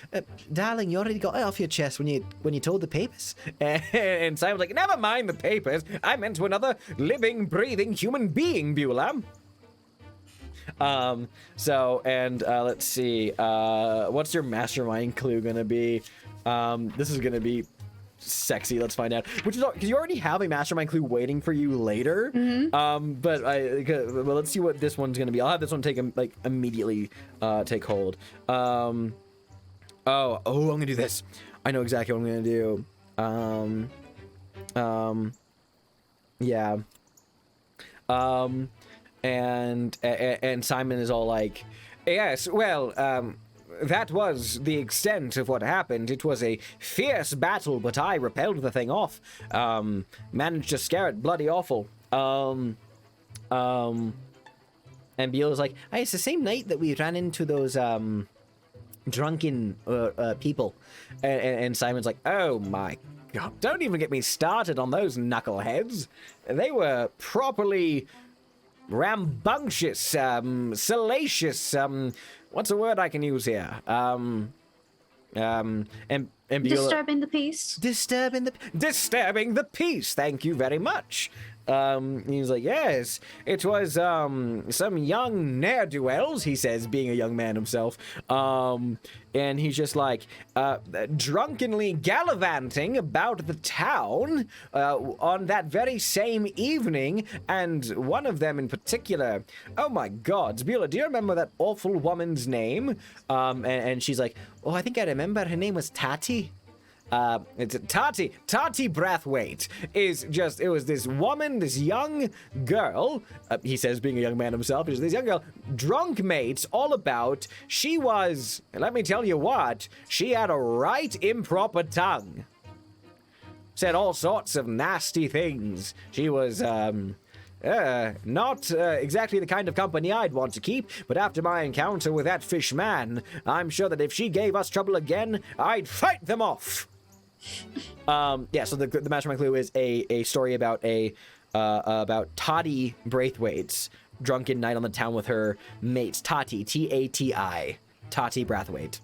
darling, you already got it off your chest when you told the papers. And Simon's like, never mind the papers. I meant to another living, breathing human being, Beulah. Let's see. What's your mastermind clue gonna be? This is gonna be sexy. Let's find out. Which is because you already have a mastermind clue waiting for you later. But let's see what this one's gonna be. I'll have this one take immediately take hold. I'm gonna do this. I know exactly what I'm gonna do. Yeah. And Simon is all like, yes, well, that was the extent of what happened. It was a fierce battle, but I repelled the thing off. Managed to scare it bloody awful. And Beulah's like, hey, it's the same night that we ran into those, drunken, people. And Simon's like, oh my God, don't even get me started on those knuckleheads. They were properly rambunctious, salacious, what's a word I can use here? And Beulah, Disturbing the peace. Disturbing the peace. Thank you very much. He's like, yes, it was some young ne'er-do-wells, he says, being a young man himself. And he's just like drunkenly gallivanting about the town on that very same evening, and one of them in particular, oh my God, Beulah, do you remember that awful woman's name? And she's like, oh, I think I remember, her name was Tati. It's Tati Brathwaite it was this woman, this young girl, he says, being a young man himself, is this young girl, drunk mates all about. She was, let me tell you what, she had a right improper tongue. Said all sorts of nasty things. She was, not exactly the kind of company I'd want to keep, but after my encounter with that fish man, I'm sure that if she gave us trouble again, I'd fight them off. So the mastermind clue is a story about about Tati Braithwaite's drunken night on the town with her mates. Tati, Tati, Tati Brathwaite.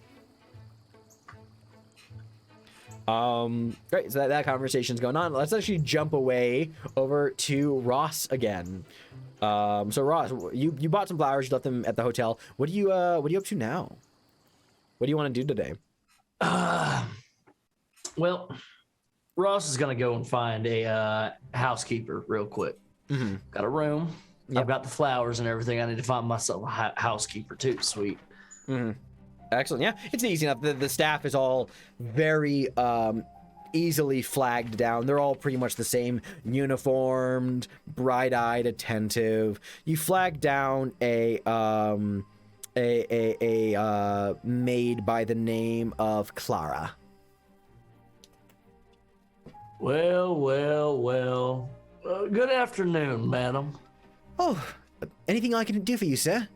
Great, so that conversation's going on. Let's actually jump away over to Ross again. So Ross, you bought some flowers, you left them at the hotel. What are you up to now? What do you want to do today? Well, Ross is gonna go and find a housekeeper real quick. Mm-hmm. Got a room. Yep. I've got the flowers and everything. I need to find myself a housekeeper too. Sweet. Mm-hmm. Excellent. Yeah, it's easy enough. The staff is all very easily flagged down. They're all pretty much the same, uniformed, bright-eyed, attentive. You flag down a maid by the name of Clara. Well. Good afternoon, madam. Oh, anything I can do for you, sir?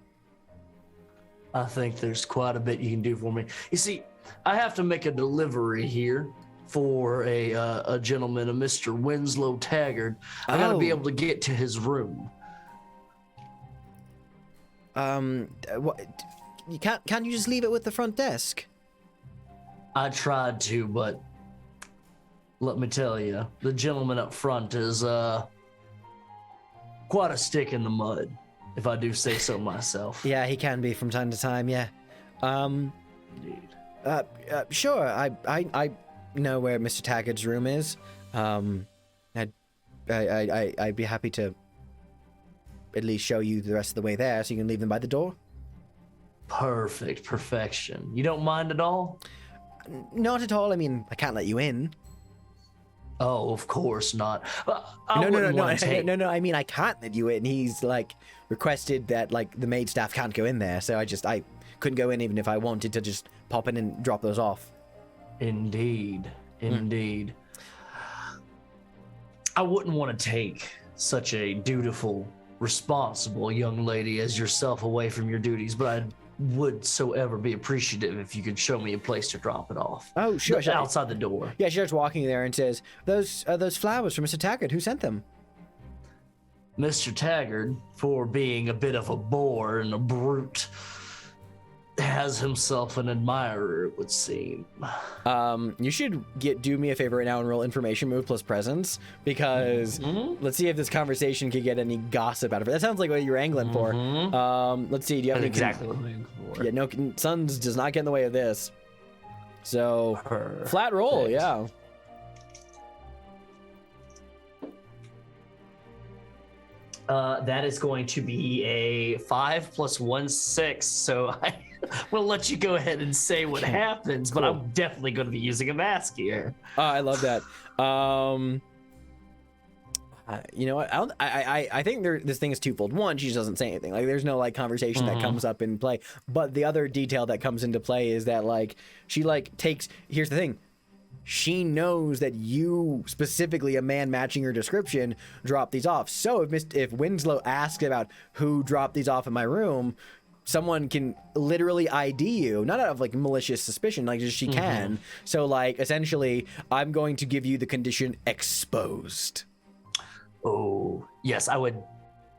I think there's quite a bit you can do for me. You see, I have to make a delivery here for a gentleman, a Mr. Winslow Taggart. I gotta be able to get to his room. What? Can't you just leave it with the front desk? I tried to, but let me tell you, the gentleman up front is quite a stick in the mud, if I do say so myself. Yeah, he can be from time to time. Yeah. Indeed. Sure. I know where Mr. Taggart's room is. I'd be happy to at least show you the rest of the way there, so you can leave them by the door. Perfect, perfection. You don't mind at all? Not at all. I mean, I can't let you in. Oh, of course not. No. I mean, I can't let you in. He's like requested that like the maid staff can't go in there, so I couldn't go in even if I wanted to just pop in and drop those off. Indeed. I wouldn't want to take such a dutiful, responsible young lady as yourself away from your duties, but I would so ever be appreciative if you could show me a place to drop it off. Oh, sure. Outside the door. Yeah, she starts walking there and says, those flowers from Mr. Taggart, who sent them? Mr. Taggart, for being a bit of a bore and a brute, has himself an admirer, it would seem. You should do me a favor right now and roll information move plus presence, because let's see if this conversation could get any gossip out of it. That sounds like what you're angling for. Let's see. Do you have any? Exactly what I'm looking for. Yeah, no, Sons does not get in the way of this. So Perfect. flat roll, yeah. That is going to be a 5 + 1 6. So I will let you go ahead and say what happens, but I'm definitely going to be using a mask here. I love that. You know what? I think this thing is twofold. One, she just doesn't say anything. Like, there's no like conversation that comes up in play. But the other detail that comes into play is that like she like takes. Here's the thing. She knows that you, specifically a man matching her description, dropped these off. So if Winslow asks about who dropped these off in my room, someone can literally ID you, not out of like malicious suspicion, like just she can. So like essentially, I'm going to give you the condition exposed. Oh, yes, I would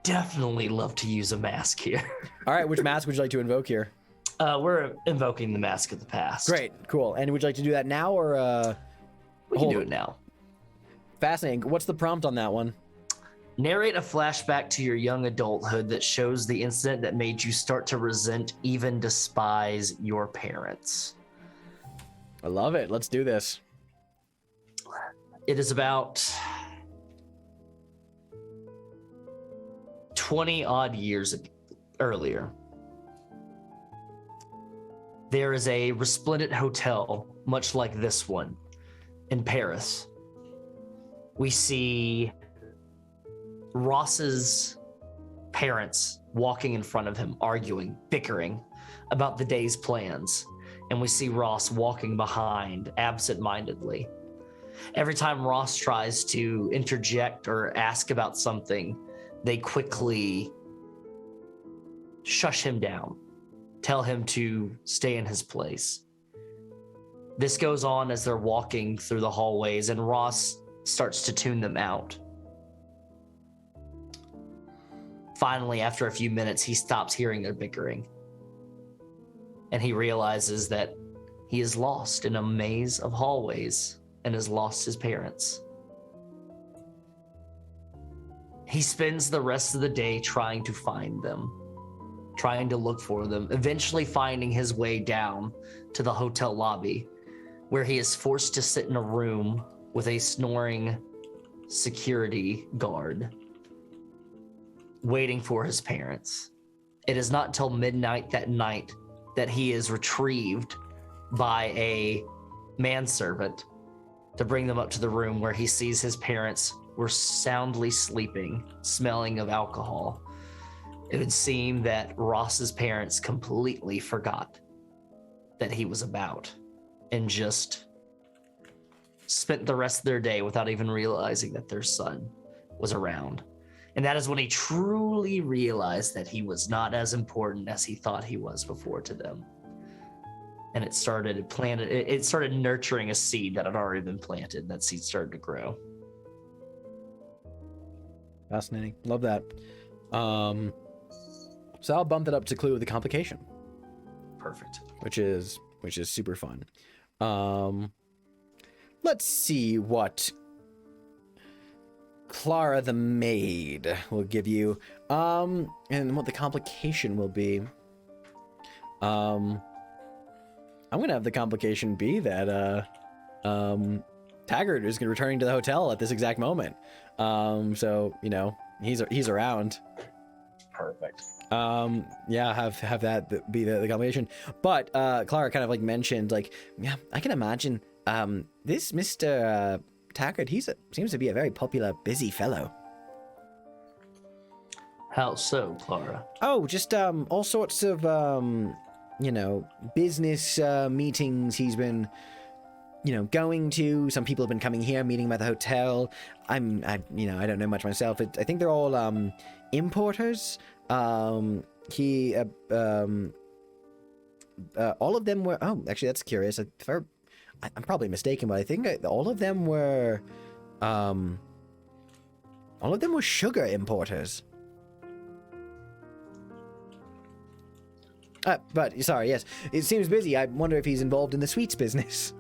definitely love to use a mask here. All right, which mask would you like to invoke here? We're invoking the Mask of the Past. Great, cool. And would you like to do that now or? We can do it now. Fascinating. What's the prompt on that one? Narrate a flashback to your young adulthood that shows the incident that made you start to resent, even despise your parents. I love it. Let's do this. It is about 20 odd years earlier. There is a resplendent hotel, much like this one, in Paris. We see Ross's parents walking in front of him, arguing, bickering about the day's plans. And we see Ross walking behind, absent-mindedly. Every time Ross tries to interject or ask about something, they quickly shush him down. Tell him to stay in his place. This goes on as they're walking through the hallways, and Ross starts to tune them out. Finally, after a few minutes, he stops hearing their bickering. And he realizes that he is lost in a maze of hallways and has lost his parents. He spends the rest of the day trying to find them, trying to look for them, eventually finding his way down to the hotel lobby, where he is forced to sit in a room with a snoring security guard, waiting for his parents. It is not until midnight that night that he is retrieved by a manservant to bring them up to the room, where he sees his parents were soundly sleeping, smelling of alcohol. It would seem that Ross's parents completely forgot that he was about and just spent the rest of their day without even realizing that their son was around. And that is when he truly realized that he was not as important as he thought he was before to them. And it started nurturing a seed that had already been planted. That seed started to grow. Fascinating. Love that. So I'll bump that up to clue with the complication. Perfect. Which is super fun. Let's see what Clara the maid will give you. And what the complication will be. I'm gonna have the complication be that Taggart is returning to the hotel at this exact moment. So you know he's around. perfect. Yeah, have that be the combination. But Clara kind of like mentioned, like, yeah, I can imagine this Mr. Taggart, seems to be a very popular, busy fellow. How so, Clara? Oh, just all sorts of business meetings he's been going to. Some people have been coming here, meeting him at the hotel. I don't know much myself. I think they're all importers. All of them were. Oh, actually, that's curious. I'm probably mistaken, but I think all of them were sugar importers. But sorry, yes, it seems busy. I wonder if he's involved in the sweets business.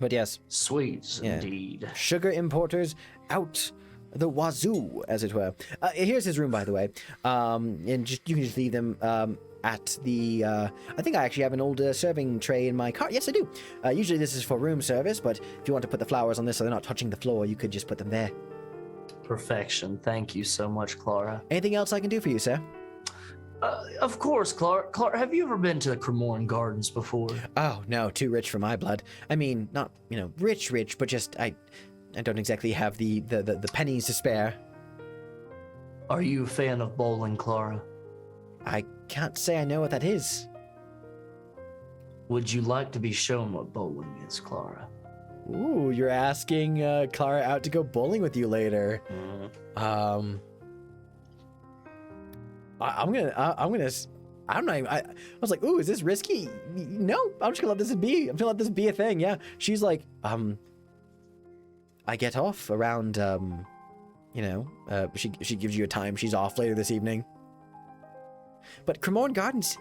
But yes, Sweets, yeah. indeed. Sugar importers out the wazoo, as it were. Here's his room, by the way. And you can just leave them at the. I think I actually have an old serving tray in my car. Yes, I do. Usually this is for room service, but if you want to put the flowers on this so they're not touching the floor, you could just put them there. Perfection. Thank you so much, Clara. Anything else I can do for you, sir? Of course, Clara. Clara, have you ever been to the Cremorne Gardens before? Oh no, too rich for my blood. I mean, not rich, but just I don't exactly have the pennies to spare. Are you a fan of bowling, Clara? I can't say I know what that is. Would you like to be shown what bowling is, Clara? Ooh, you're asking Clara out to go bowling with you later. I was like, ooh, is this risky? No, I'm just gonna let this be. I'm gonna let this be a thing. Yeah. She's like, I get off around, she gives you a time. She's off later this evening. But Cremorne Gardens,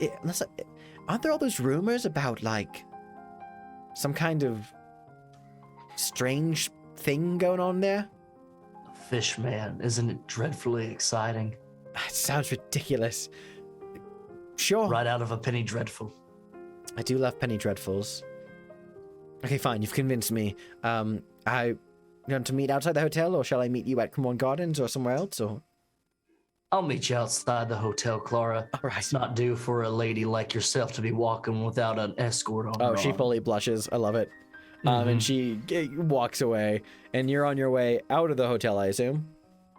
aren't there all those rumors about like some kind of strange thing going on there? Fish man, isn't it dreadfully exciting? It sounds ridiculous. Sure. Right out of a penny dreadful. I do love penny dreadfuls. Okay, fine. You've convinced me. I want to meet outside the hotel, or shall I meet you at Cremorne Gardens or somewhere else? Or I'll meet you outside the hotel, Clara. all right. It's not due for a lady like yourself to be walking without an escort on. Oh, she fully blushes. I love it. And she walks away, and you're on your way out of the hotel, I assume.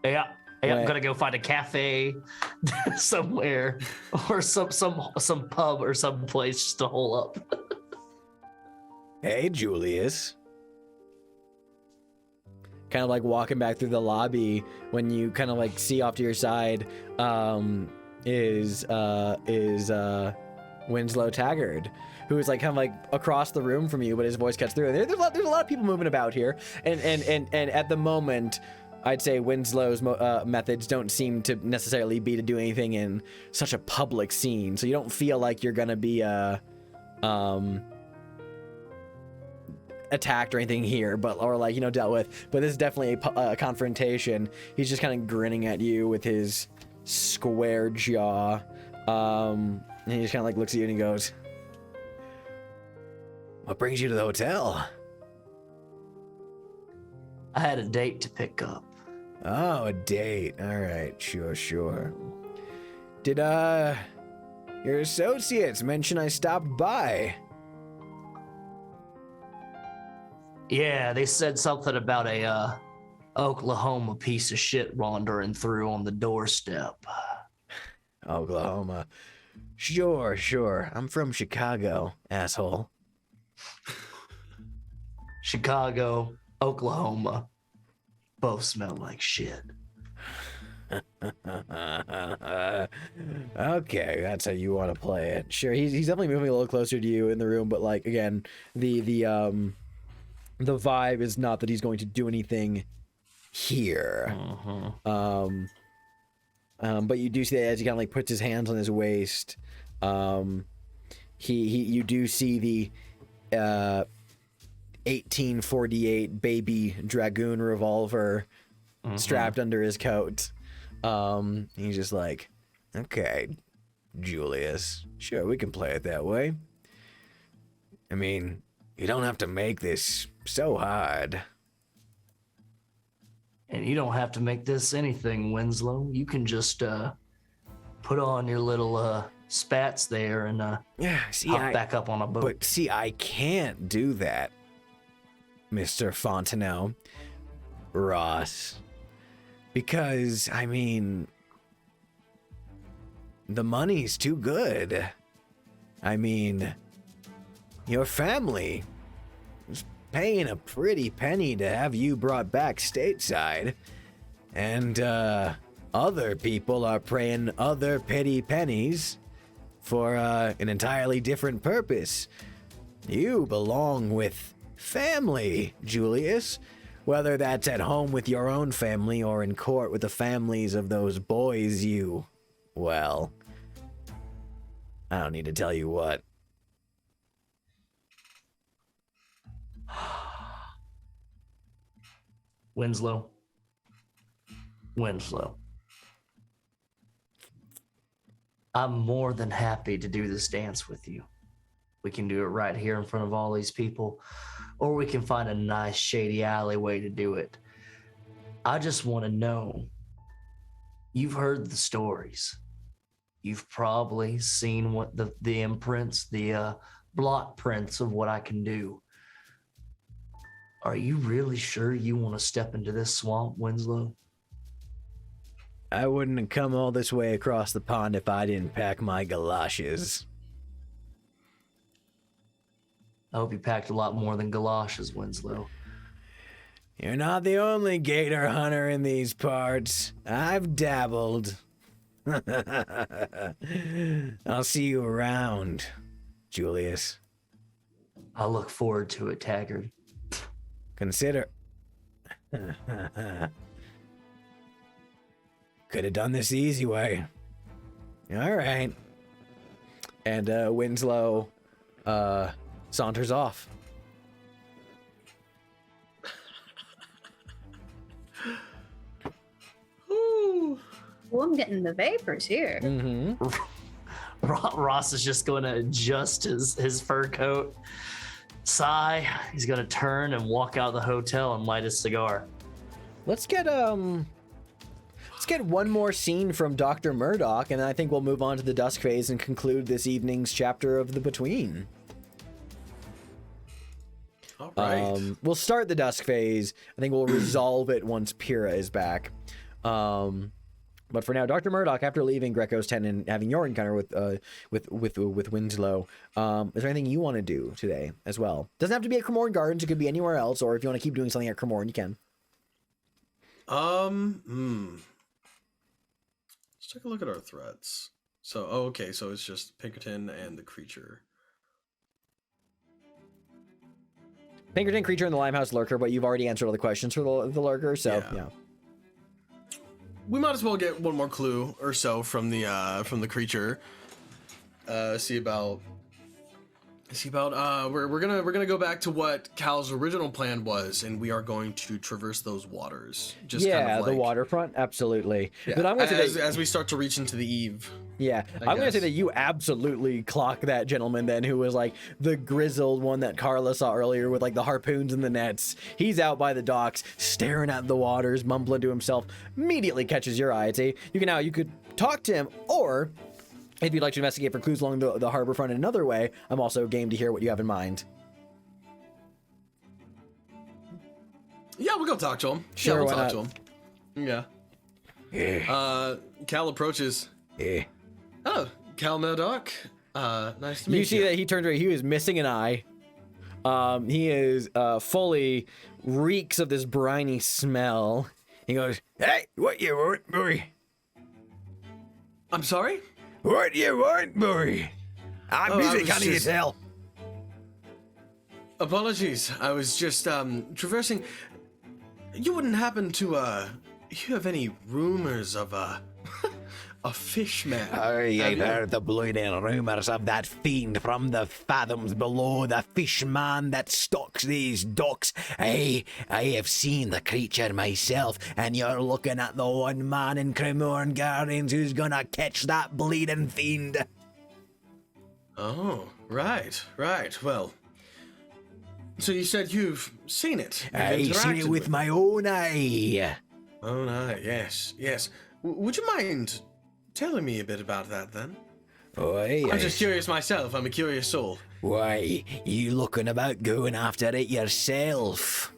Yeah. Hey, I'm gonna go find a cafe somewhere, or some pub or some place just to hole up. Hey, Julius. Kind of like walking back through the lobby when you kind of like see off to your side is Winslow Taggart, who is like kind of like across the room from you, but his voice cuts through. There's a lot of people moving about here, and at the moment, I'd say Winslow's methods don't seem to necessarily be to do anything in such a public scene, so you don't feel like you're gonna be attacked or anything here, or like dealt with. But this is definitely a confrontation. He's just kind of grinning at you with his square jaw, and he just kind of like looks at you and he goes, "What brings you to the hotel?" I had a date to pick up. Oh, a date. All right, sure. Did your associates mention I stopped by? Yeah, they said something about a Oklahoma piece of shit wandering through on the doorstep. Oklahoma. Sure. I'm from Chicago, asshole. Chicago, Oklahoma. Both smell like shit. Okay, that's how you want to play it. Sure, he's definitely moving a little closer to you in the room, but like again, the vibe is not that he's going to do anything here. But you do see that as he kind of like puts his hands on his waist. You do see the 1848 baby dragoon revolver strapped under his coat. He's just like, okay, Julius, sure, we can play it that way. I mean, you don't have to make this so hard. And you don't have to make this anything, Winslow. You can just put on your little spats there and hop back up on a boat. But see, I can't do that, Mr. Fontenelle, Ross, because, I mean, the money's too good. I mean, your family is paying a pretty penny to have you brought back stateside, and other people are paying other petty pennies for an entirely different purpose. You belong with family, Julius. Whether that's at home with your own family or in court with the families of those boys you... Well, I don't need to tell you what. Winslow. I'm more than happy to do this dance with you. We can do it right here in front of all these people, or we can find a nice shady alleyway to do it. I just want to know, you've heard the stories. You've probably seen what the imprints, the blot prints of what I can do. Are you really sure you want to step into this swamp, Winslow? I wouldn't have come all this way across the pond if I didn't pack my galoshes. I hope you packed a lot more than galoshes, Winslow. You're not the only gator hunter in these parts. I've dabbled. I'll see you around, Julius. I look forward to it, Taggart. Consider... Could have done this the easy way. All right. And Winslow saunters off. Ooh, I'm getting the vapors here. Mm-hmm. Ross is just going to adjust his fur coat, sigh. He's going to turn and walk out of the hotel and light his cigar. Let's get one more scene from Dr. Murdock, and I think we'll move on to the dusk phase and conclude this evening's chapter of the Between. All right. We'll start the dusk phase. I think we'll resolve it once Pyrrha is back. But for now, Dr. Murdock, after leaving Greco's tent and having your encounter with Winslow, is there anything you want to do today as well? Doesn't have to be at Cremorne Gardens. It could be anywhere else, or if you want to keep doing something at Cremorne, you can. Let's take a look at our threats. So, okay, so it's just Pinkerton and the creature. Pinkerton, creature, and the Limehouse lurker, but you've already answered all the questions for the lurker, so yeah. We might as well get one more clue or so from the creature. See about we're gonna go back to what Cal's original plan was, and we are going to traverse those waters. Just kind of like, the waterfront, absolutely. Yeah, but I'm gonna say as we start to reach into the eve. Yeah, I'm gonna say that you absolutely clock that gentleman then, who was like the grizzled one that Carla saw earlier with like the harpoons and the nets. He's out by the docks, staring at the waters, mumbling to himself. Immediately catches your eye. See, you could talk to him, or if you'd like to investigate for clues along the harbor front in another way, I'm also game to hear what you have in mind. Yeah, we'll go talk to him. Sure, yeah, we'll why talk to him. Yeah. Cal approaches. Oh, Cal Murdock. Nice to meet you. You see that he turned around. He was missing an eye. He is fully reeks of this briny smell. He goes, "Hey, what you want, boy? I'm sorry? What do you want, boy? I'm busy, can't you tell? Apologies. I was just traversing. You wouldn't happen to you have any rumors of a fish man? I ain't heard the bloody rumors of that fiend from the fathoms below, the fish man that stalks these docks. I have seen the creature myself, and you're looking at the one man in Cremorne Gardens who's gonna catch that bleeding fiend. Oh, right. Well, so you said you've seen it. I've seen it with my own eye. Own eye, yes. Would you mind telling me a bit about that then? Oi, I'm just curious myself. I'm a curious soul. Why, you looking about going after it yourself?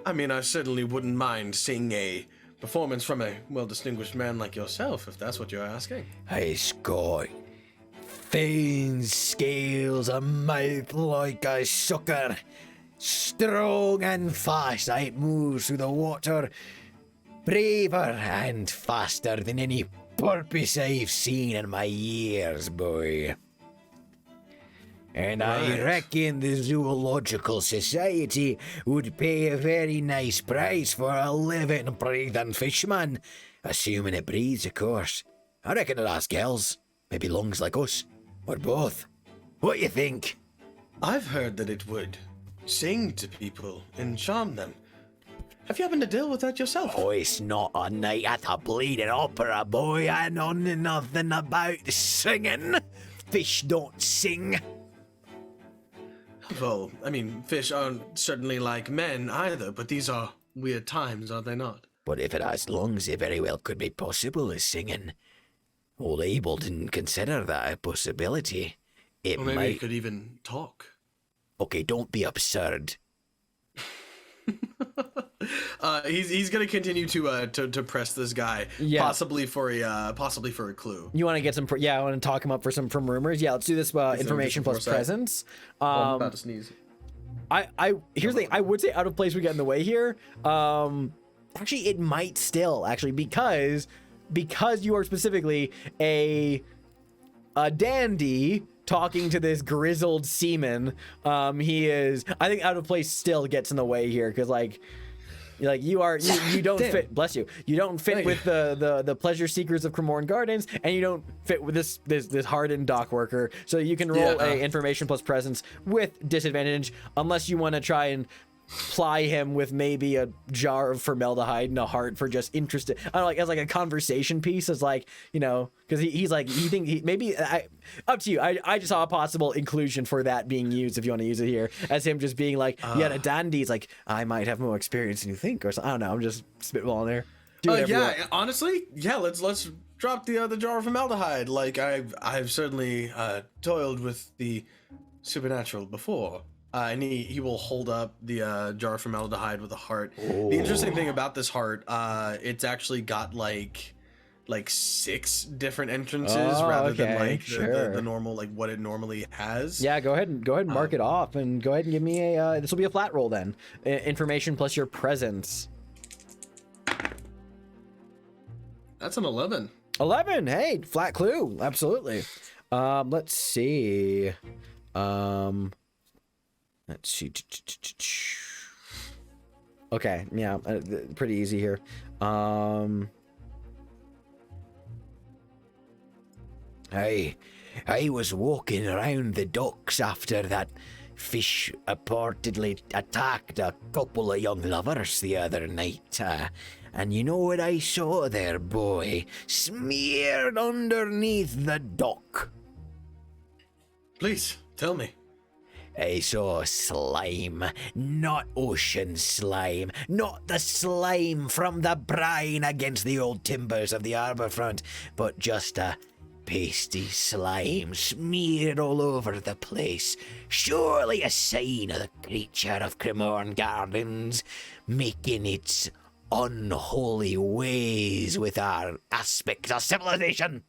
I mean, I certainly wouldn't mind seeing a performance from a well-distinguished man like yourself, if that's what you're asking. Hey, Scott. Thin scales, a mouth like a sucker. Strong and fast, it moves through the water. Braver and faster than any porpoise I've seen in my years, boy. And I Right. reckon the Zoological Society would pay a very nice price for a living, breathing fishman. Assuming it breathes, of course. I reckon it has gills. Maybe lungs like us. Or both. What you think? I've heard that it would sing to people and charm them. Have you happened to deal with that yourself? Oh, it's not a night at a bleeding opera, boy. I know nothing about singing. Fish don't sing. Well, I mean, fish aren't certainly like men either, but these are weird times, are they not? But if it has lungs, it very well could be possible as singing. Old Abel didn't consider that a possibility. It Or maybe might... it could even talk. Okay, don't be absurd. He's gonna continue to press this guy, Yeah. possibly for a clue. You want to get some? I want to talk him up for some rumors. Yeah, let's do this. Information plus foresight. presence. I'm about to sneeze. Here's the thing. I would say out of place would get in the way here. Actually, it might still because you are specifically a dandy talking to this grizzled seaman. He is. I think out of place still gets in the way here because you don't Damn. fit. Bless you. You don't fit Thank with the pleasure seekers of Cremorne Gardens, and you don't fit with this hardened dock worker. So you can roll Yeah. a information plus presence with disadvantage, unless you want to try and ply him with maybe a jar of formaldehyde and a heart for just interested. I don't know, like as like a conversation piece, as like, you know, because he's like up to you. I just saw a possible inclusion for that being used if you want to use it here as him just being like, yeah, a dandy. It's like I might have more experience than you think, or something. I don't know. I'm just spitballing there. Do whatever you want. Honestly, yeah. Let's drop the jar of formaldehyde. Like I've certainly toiled with the supernatural before. And he will hold up the jar of formaldehyde with a heart. Oh. The interesting thing about this heart, it's actually got like 6 different entrances rather than okay, like sure. the normal, like what it normally has. Yeah, go ahead and mark it off, and go ahead and give me a. This will be a flat roll then. Information plus your presence. That's an 11. 11. Hey, flat clue. Absolutely. Let's see. Let's see. Okay, yeah, pretty easy here. I was walking around the docks after that fish reportedly attacked a couple of young lovers the other night. And you know what I saw there, boy? Smeared underneath the dock. Please tell me. I saw slime, not ocean slime, not the slime from the brine against the old timbers of the harbour front, but just a pasty slime smeared all over the place. Surely a sign of the creature of Cremorne Gardens making its unholy ways with our aspects of civilization.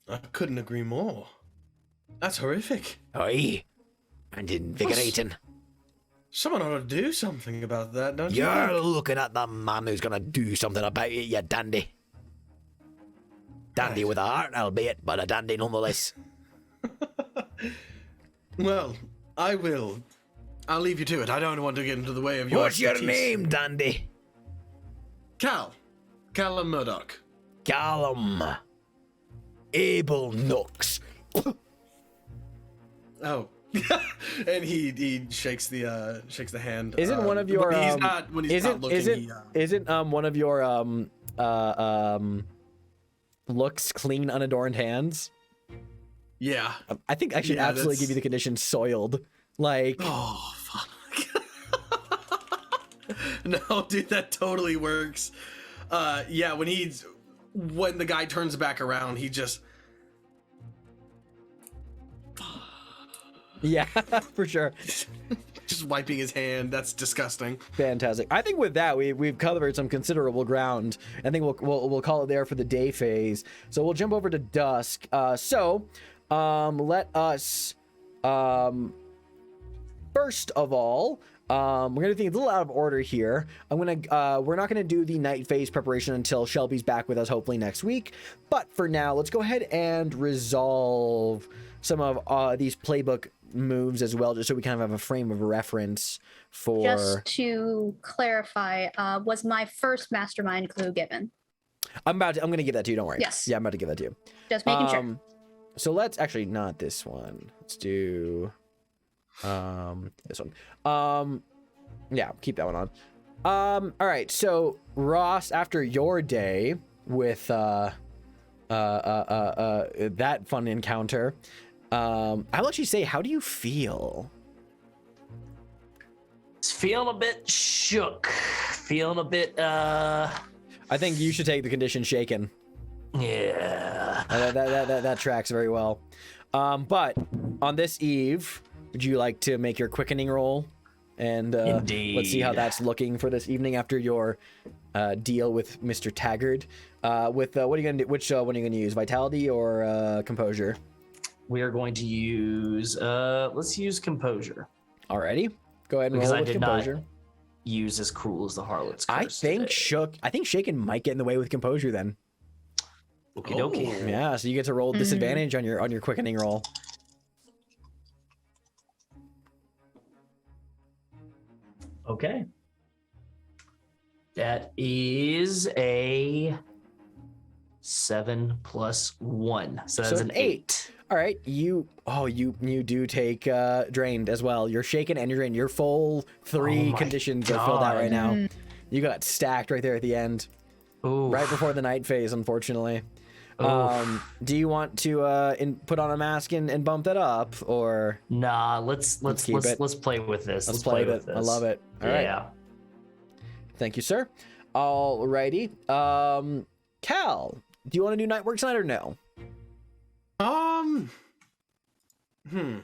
I couldn't agree more. That's horrific. Aye, and invigorating. Someone ought to do something about that, don't you? You're looking at the man who's gonna do something about it, you dandy. Dandy Right. with a heart, albeit, but a dandy nonetheless. Well, I will. I'll leave you to it. I don't want to get into the way of your What's your expertise. name, dandy? Callum Murdock. Callum. Abel Nooks. Oh. And he shakes the hand. Isn't one of your when he's not looking. isn't one of your looks clean unadorned hands? Yeah. I think I should Yeah, absolutely that's- give you the condition soiled. Like, Oh fuck. No, dude, that totally works. Yeah, when he's when the guy turns back around, he just... Yeah, for sure. Just wiping his hand. That's disgusting. Fantastic. I think with that we've covered some considerable ground. I think we'll call it there for the day phase. So we'll jump over to dusk. Let us first of all, we're gonna think a little out of order here. We're not gonna do the night phase preparation until Shelby's back with us, hopefully next week. But for now, let's go ahead and resolve some of these playbook moves as well, just so we kind of have a frame of reference for. Just to clarify, was my first mastermind clue given? I'm gonna give that to you. Don't worry. Yes. Yeah, I'm about to give that to you. Just making sure. So let's actually not this one. Let's do this one. Yeah, keep that one on. All right. So Ross, after your day with that fun encounter, I'll actually say, how do you feel? It's feeling a bit shook. Feeling a bit, I think you should take the condition shaken. Yeah. That tracks very well. But on this eve, would you like to make your quickening roll? And let's see how that's looking for this evening after your deal with Mr. Taggart. What are you gonna do? Which one are you gonna use? Vitality or composure? We are going to use, let's use composure. Alrighty, go ahead and Because roll I with did composure. not use as cruel as the Harlot's I curse think today. I think shaken might get in the way with composure then. Okie dokie. Yeah, so you get to roll disadvantage on your quickening roll. Okay. That is a 7 plus 1. So that's an 8. All right, you do take drained as well. You're shaken and you're drained. Your full 3 my conditions are filled out right God. now. You got stacked right there at the end, Ooh. right before the night phase, unfortunately. Oof. Do you want to put on a mask and bump that up, or Nah, let's keep it. let's play with this. let's play with it? I love it. All right. Yeah. Thank you, sir. Alrighty. Cal, do you want to do night work tonight or no? Because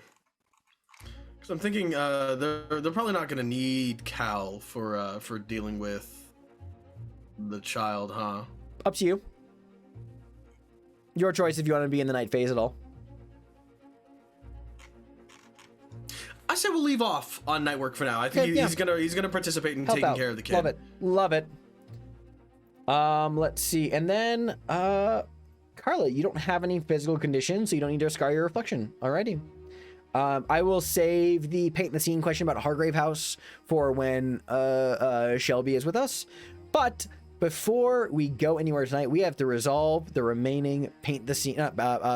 I'm thinking they're probably not gonna need Cal for dealing with the child, huh? Up to you. Your choice if you want to be in the night phase at all. I say we'll leave off on night work for now. I think Okay, yeah. he's gonna participate in Help taking out. care of the kid. Love it. Let's see. And then, Carla, you don't have any physical conditions, so you don't need to scar your reflection. Alrighty. I will save the paint the scene question about Hargrave House for when Shelby is with us. But before we go anywhere tonight, we have to resolve the remaining paint the scene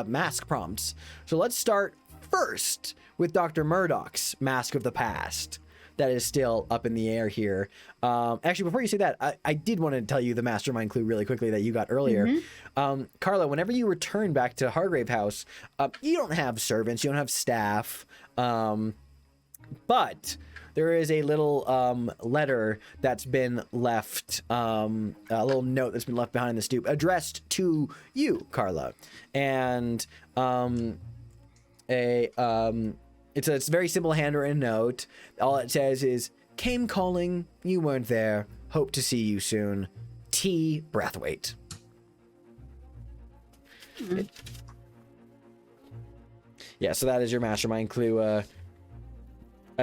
mask prompts. So let's start first with Dr. Murdock's Mask of the Past. That is still up in the air here. Actually, before you say that, I did want to tell you the mastermind clue really quickly that you got earlier. Carla, whenever you return back to Hargrave House, you don't have servants, you don't have staff, but there is a little letter that's been left, a little note that's been left behind the stoop, addressed to you, Carla, and it's a very simple handwritten note. All it says is, "Came calling, you weren't there. Hope to see you soon. T. Brathwaite." Yeah, so that is your mastermind clue. A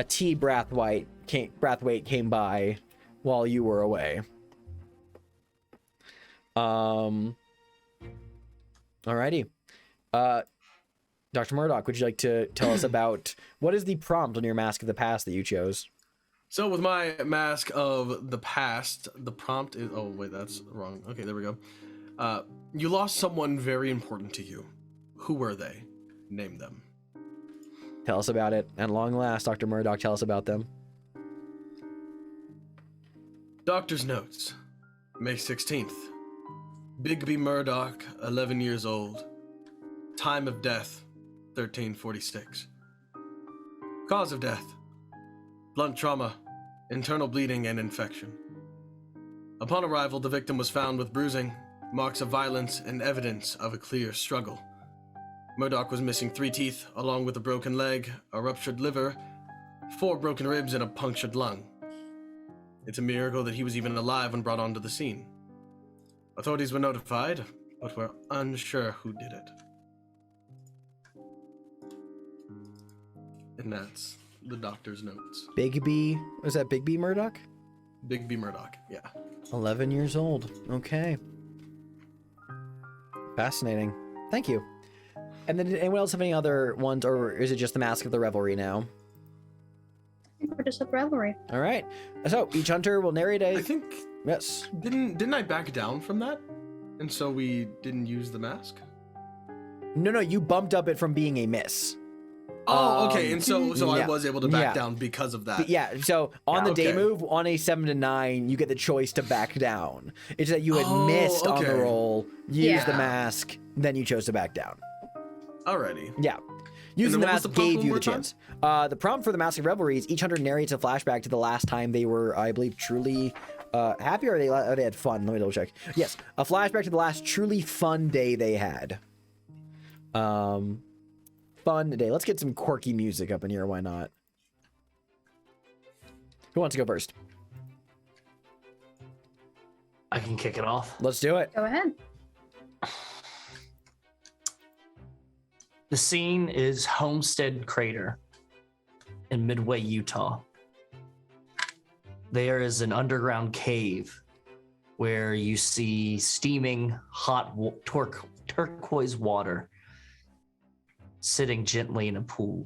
T. Brathwaite came by while you were away. Alrighty. Dr. Murdock, would you like to tell us about what is the prompt on your Mask of the Past that you chose? So with my Mask of the Past, the prompt is... Oh, wait, that's wrong. Okay, there we go. You lost someone very important to you. Who were they? Name them. Tell us about it. At long last, Dr. Murdock, tell us about them. Doctor's notes. May 16th. Bigby Murdock, 11 years old. Time of death, 1346. Cause of death, blunt trauma, internal bleeding and infection. Upon arrival, the victim was found with bruising, marks of violence and evidence of a clear struggle. Murdock was missing 3 teeth, along with a broken leg, a ruptured liver, 4 broken ribs, and a punctured lung. It's a miracle that he was even alive when brought onto the scene. Authorities were notified, but were unsure who did it. And that's the doctor's notes. Bigby, was that Bigby Murdock? Bigby Murdock, yeah. 11 years old. Okay. Fascinating. Thank you. And then did anyone else have any other ones, or is it just the Mask of the Revelry now? I think we're just at Revelry. All right. So each hunter will narrate a... I think... Yes. Didn't I back down from that? And so we didn't use the mask? No, you bumped up it from being a miss. Oh, okay. And so yeah. I was able to back down because of that. Yeah, so on the day okay. move, on a 7 to 9, you get the choice to back down. It's that you had missed on the okay. roll, used the Yeah. mask, then you chose to back down. Alrighty. Yeah. Using the what was mask the prompt gave one you more the time? chance. The prompt for the Mask of Revelry is each hunter narrates a flashback to the last time they were, I believe, truly happy, or they had fun. Let me double check. Yes, a flashback to the last truly fun day they had. Fun day. Let's get some quirky music up in here. Why not? Who wants to go first? I can kick it off. Let's do it. Go ahead. The scene is Homestead Crater in Midway, Utah. There is an underground cave where you see steaming hot turquoise water sitting gently in a pool.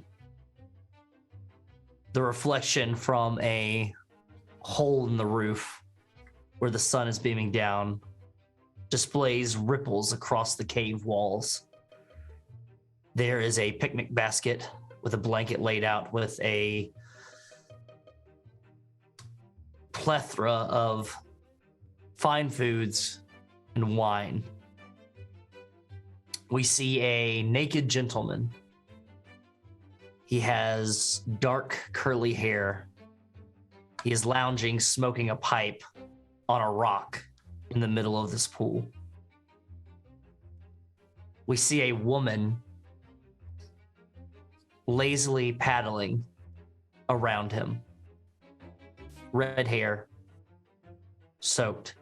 The reflection from a hole in the roof where the sun is beaming down displays ripples across the cave walls. There is a picnic basket with a blanket laid out with a plethora of fine foods and wine. We see a naked gentleman. He has dark curly hair. He is lounging, smoking a pipe on a rock in the middle of this pool. We see a woman lazily paddling around him. Red hair, soaked.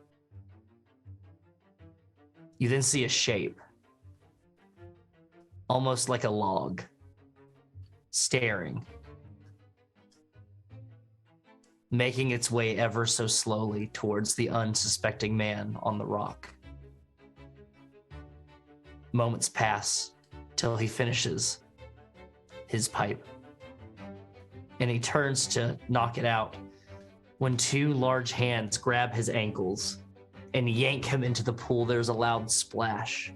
You then see a shape, almost like a log, staring, making its way ever so slowly towards the unsuspecting man on the rock. Moments pass till he finishes his pipe, and he turns to knock it out when 2 large hands grab his ankles and yank him into the pool. There's a loud splash.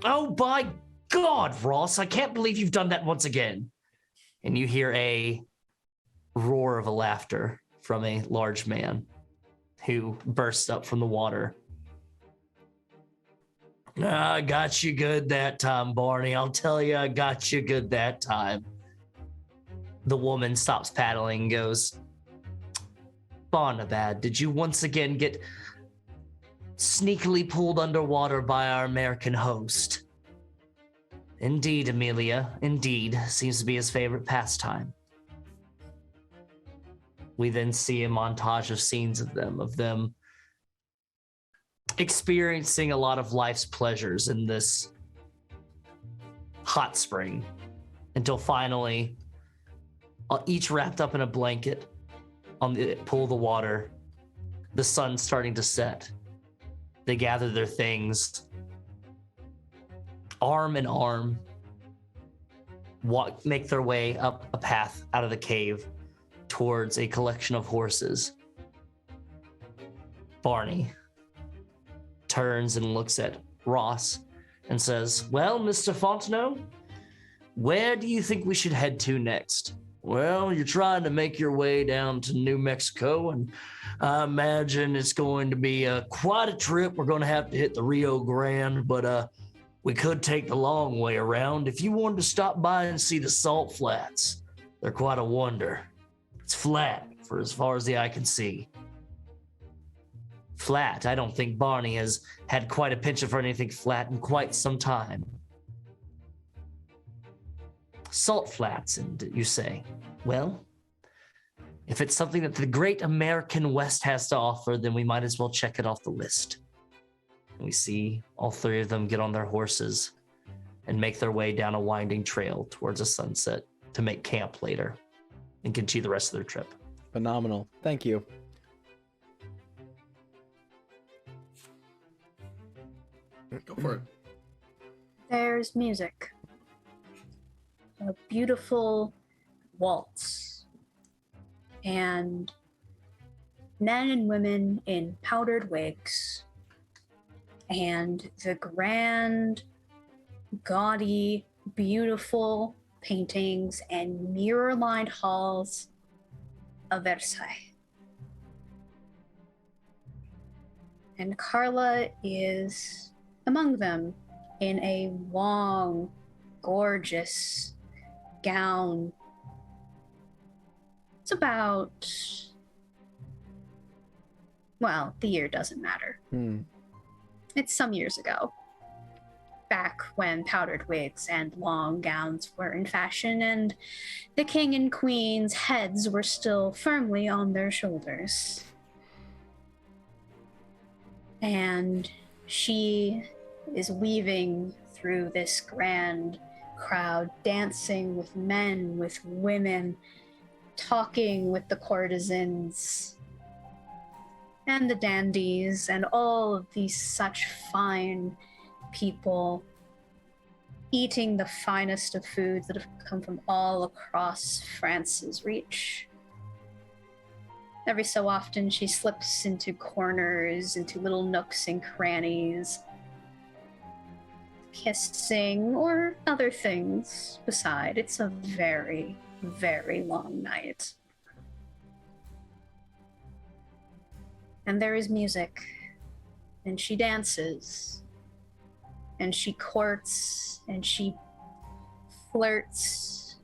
Oh, by God, Ross, I can't believe you've done that once again. And you hear a roar of laughter from a large man who bursts up from the water. I got you good that time, Barney. I'll tell you, I got you good that time. The woman stops paddling and goes, Barnabad, did you once again get sneakily pulled underwater by our American host? Indeed, Amelia, indeed. Seems to be his favorite pastime. We then see a montage of scenes of them experiencing a lot of life's pleasures in this hot spring until finally, each wrapped up in a blanket on the pool of the water, the sun starting to set. They gather their things, arm in arm, make their way up a path out of the cave towards a collection of horses. Barney turns and looks at Ross and says, well, Mr. Fontenot, where do you think we should head to next? Well, you're trying to make your way down to New Mexico, and I imagine it's going to be quite a trip. We're going to have to hit the Rio Grande, but we could take the long way around. If you wanted to stop by and see the Salt Flats, they're quite a wonder. It's flat for as far as the eye can see. flat. I don't think Barney has had quite a penchant for anything flat in quite some time. Salt flats, and you say, well, if it's something that the great American West has to offer, then we might as well check it off the list. And we see all three of them get on their horses and make their way down a winding trail towards a sunset to make camp later and continue the rest of their trip. Phenomenal. Thank you. Go for it. There's music. A beautiful waltz. And men and women in powdered wigs. And the grand, gaudy, beautiful paintings and mirror-lined halls of Versailles. And Carla is among them in a long, gorgeous gown. It's about, well, the year doesn't matter. It's some years ago, back when powdered wigs and long gowns were in fashion and the king and queen's heads were still firmly on their shoulders. And she is weaving through this grand crowd, dancing with men, with women, talking with the courtesans and the dandies and all of these such fine people, eating the finest of foods that have come from all across France's reach. Every so often she slips into corners, into little nooks and crannies, kissing or other things beside. It's a very, very long night. And there is music, and she dances, and she courts, and she flirts,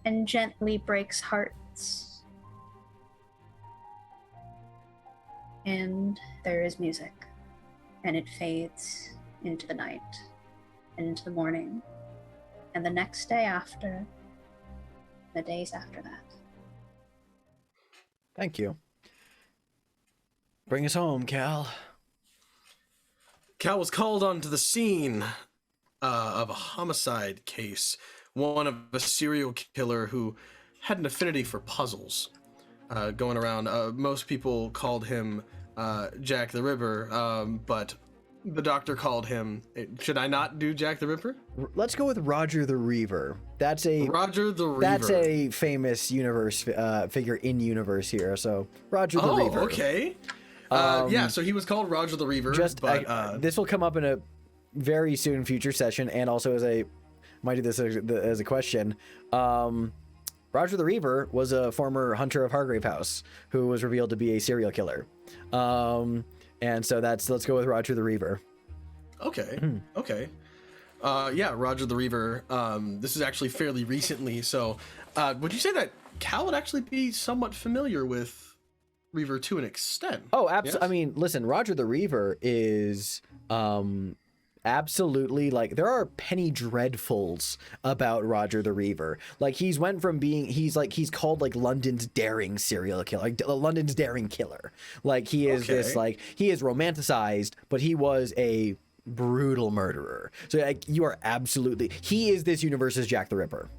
and gently breaks hearts. And there is music, and it fades into the night, and into the morning, and the next day after, the days after that. Thank you. Bring us home, Cal. Cal was called onto the scene of a homicide case, one of a serial killer who had an affinity for puzzles. Going around, most people called him Jack the Ripper, but the doctor called him. Should I not do Jack the Ripper? Let's go with Roger the Reaver. That's a Roger the Reaver. That's a famous universe figure in universe here. So Roger the Reaver. Oh, okay. Yeah, so he was called Roger the Reaver. This will come up in a very soon future session, and also might do this as a question. Roger the Reaver was a former hunter of Hargrave House who was revealed to be a serial killer. And so let's go with Roger the Reaver. Okay. Okay. Yeah, Roger the Reaver. This is actually fairly recently. So, would you say that Cal would actually be somewhat familiar with Reaver to an extent? Oh, absolutely. Yes? I mean, listen, Roger the Reaver is absolutely, like, there are penny dreadfuls about Roger the Reaver. Like, he's called like London's daring serial killer, like London's daring killer. Like, he is this, like, he is romanticized, but he was a brutal murderer. So, like, you are absolutely, he is this universe's Jack the Ripper.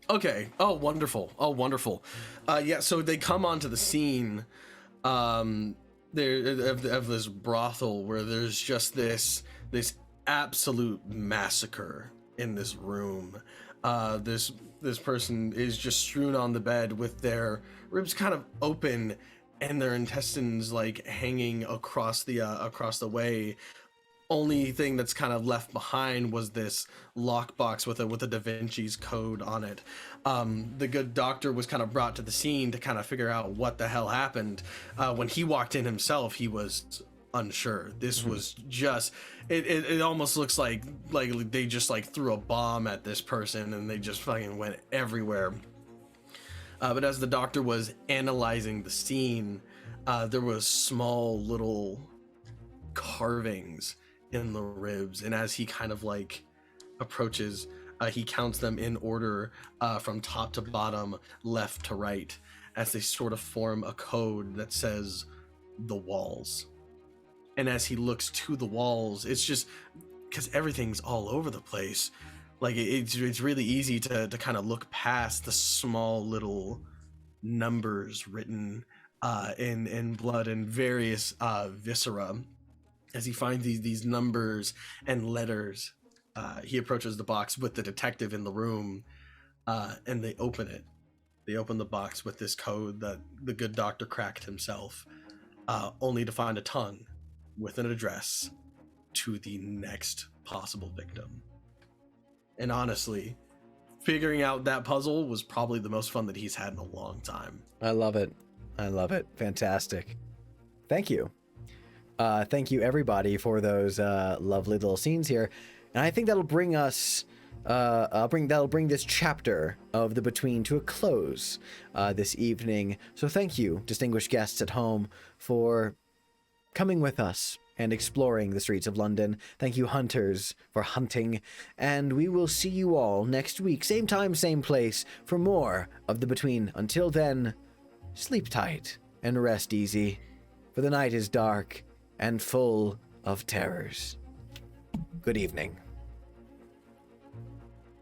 Okay. Oh, wonderful. Oh, wonderful. Yeah. So they come onto the scene, there of this brothel where there's just this absolute massacre in this room. This person is just strewn on the bed with their ribs kind of open and their intestines like hanging across the way. Only thing that's kind of left behind was this lockbox with a Da Vinci's code on it. The good doctor was kind of brought to the scene to kind of figure out what the hell happened. When he walked in himself, he was unsure. This was just it almost looks like they just like threw a bomb at this person and they just fucking went everywhere. But as the doctor was analyzing the scene, there was small little carvings in the ribs. And as he kind of like approaches, he counts them in order from top to bottom, left to right, as they sort of form a code that says the walls. And as he looks to the walls, it's just because everything's all over the place. Like it's really easy to kind of look past the small little numbers written in blood and various viscera. As he finds these numbers and letters, he approaches the box with the detective in the room, and they open it. They open the box with this code that the good doctor cracked himself, only to find a tongue with an address to the next possible victim. And honestly, figuring out that puzzle was probably the most fun that he's had in a long time. I love it. I love it. Fantastic. Thank you. Thank you, everybody, for those lovely little scenes here. And I think that'll bring us, that'll bring this chapter of The Between to a close this evening. So thank you, distinguished guests at home, for coming with us and exploring the streets of London. Thank you, hunters, for hunting. And we will see you all next week, same time, same place, for more of The Between. Until then, sleep tight and rest easy, for the night is dark and full of terrors. Good evening.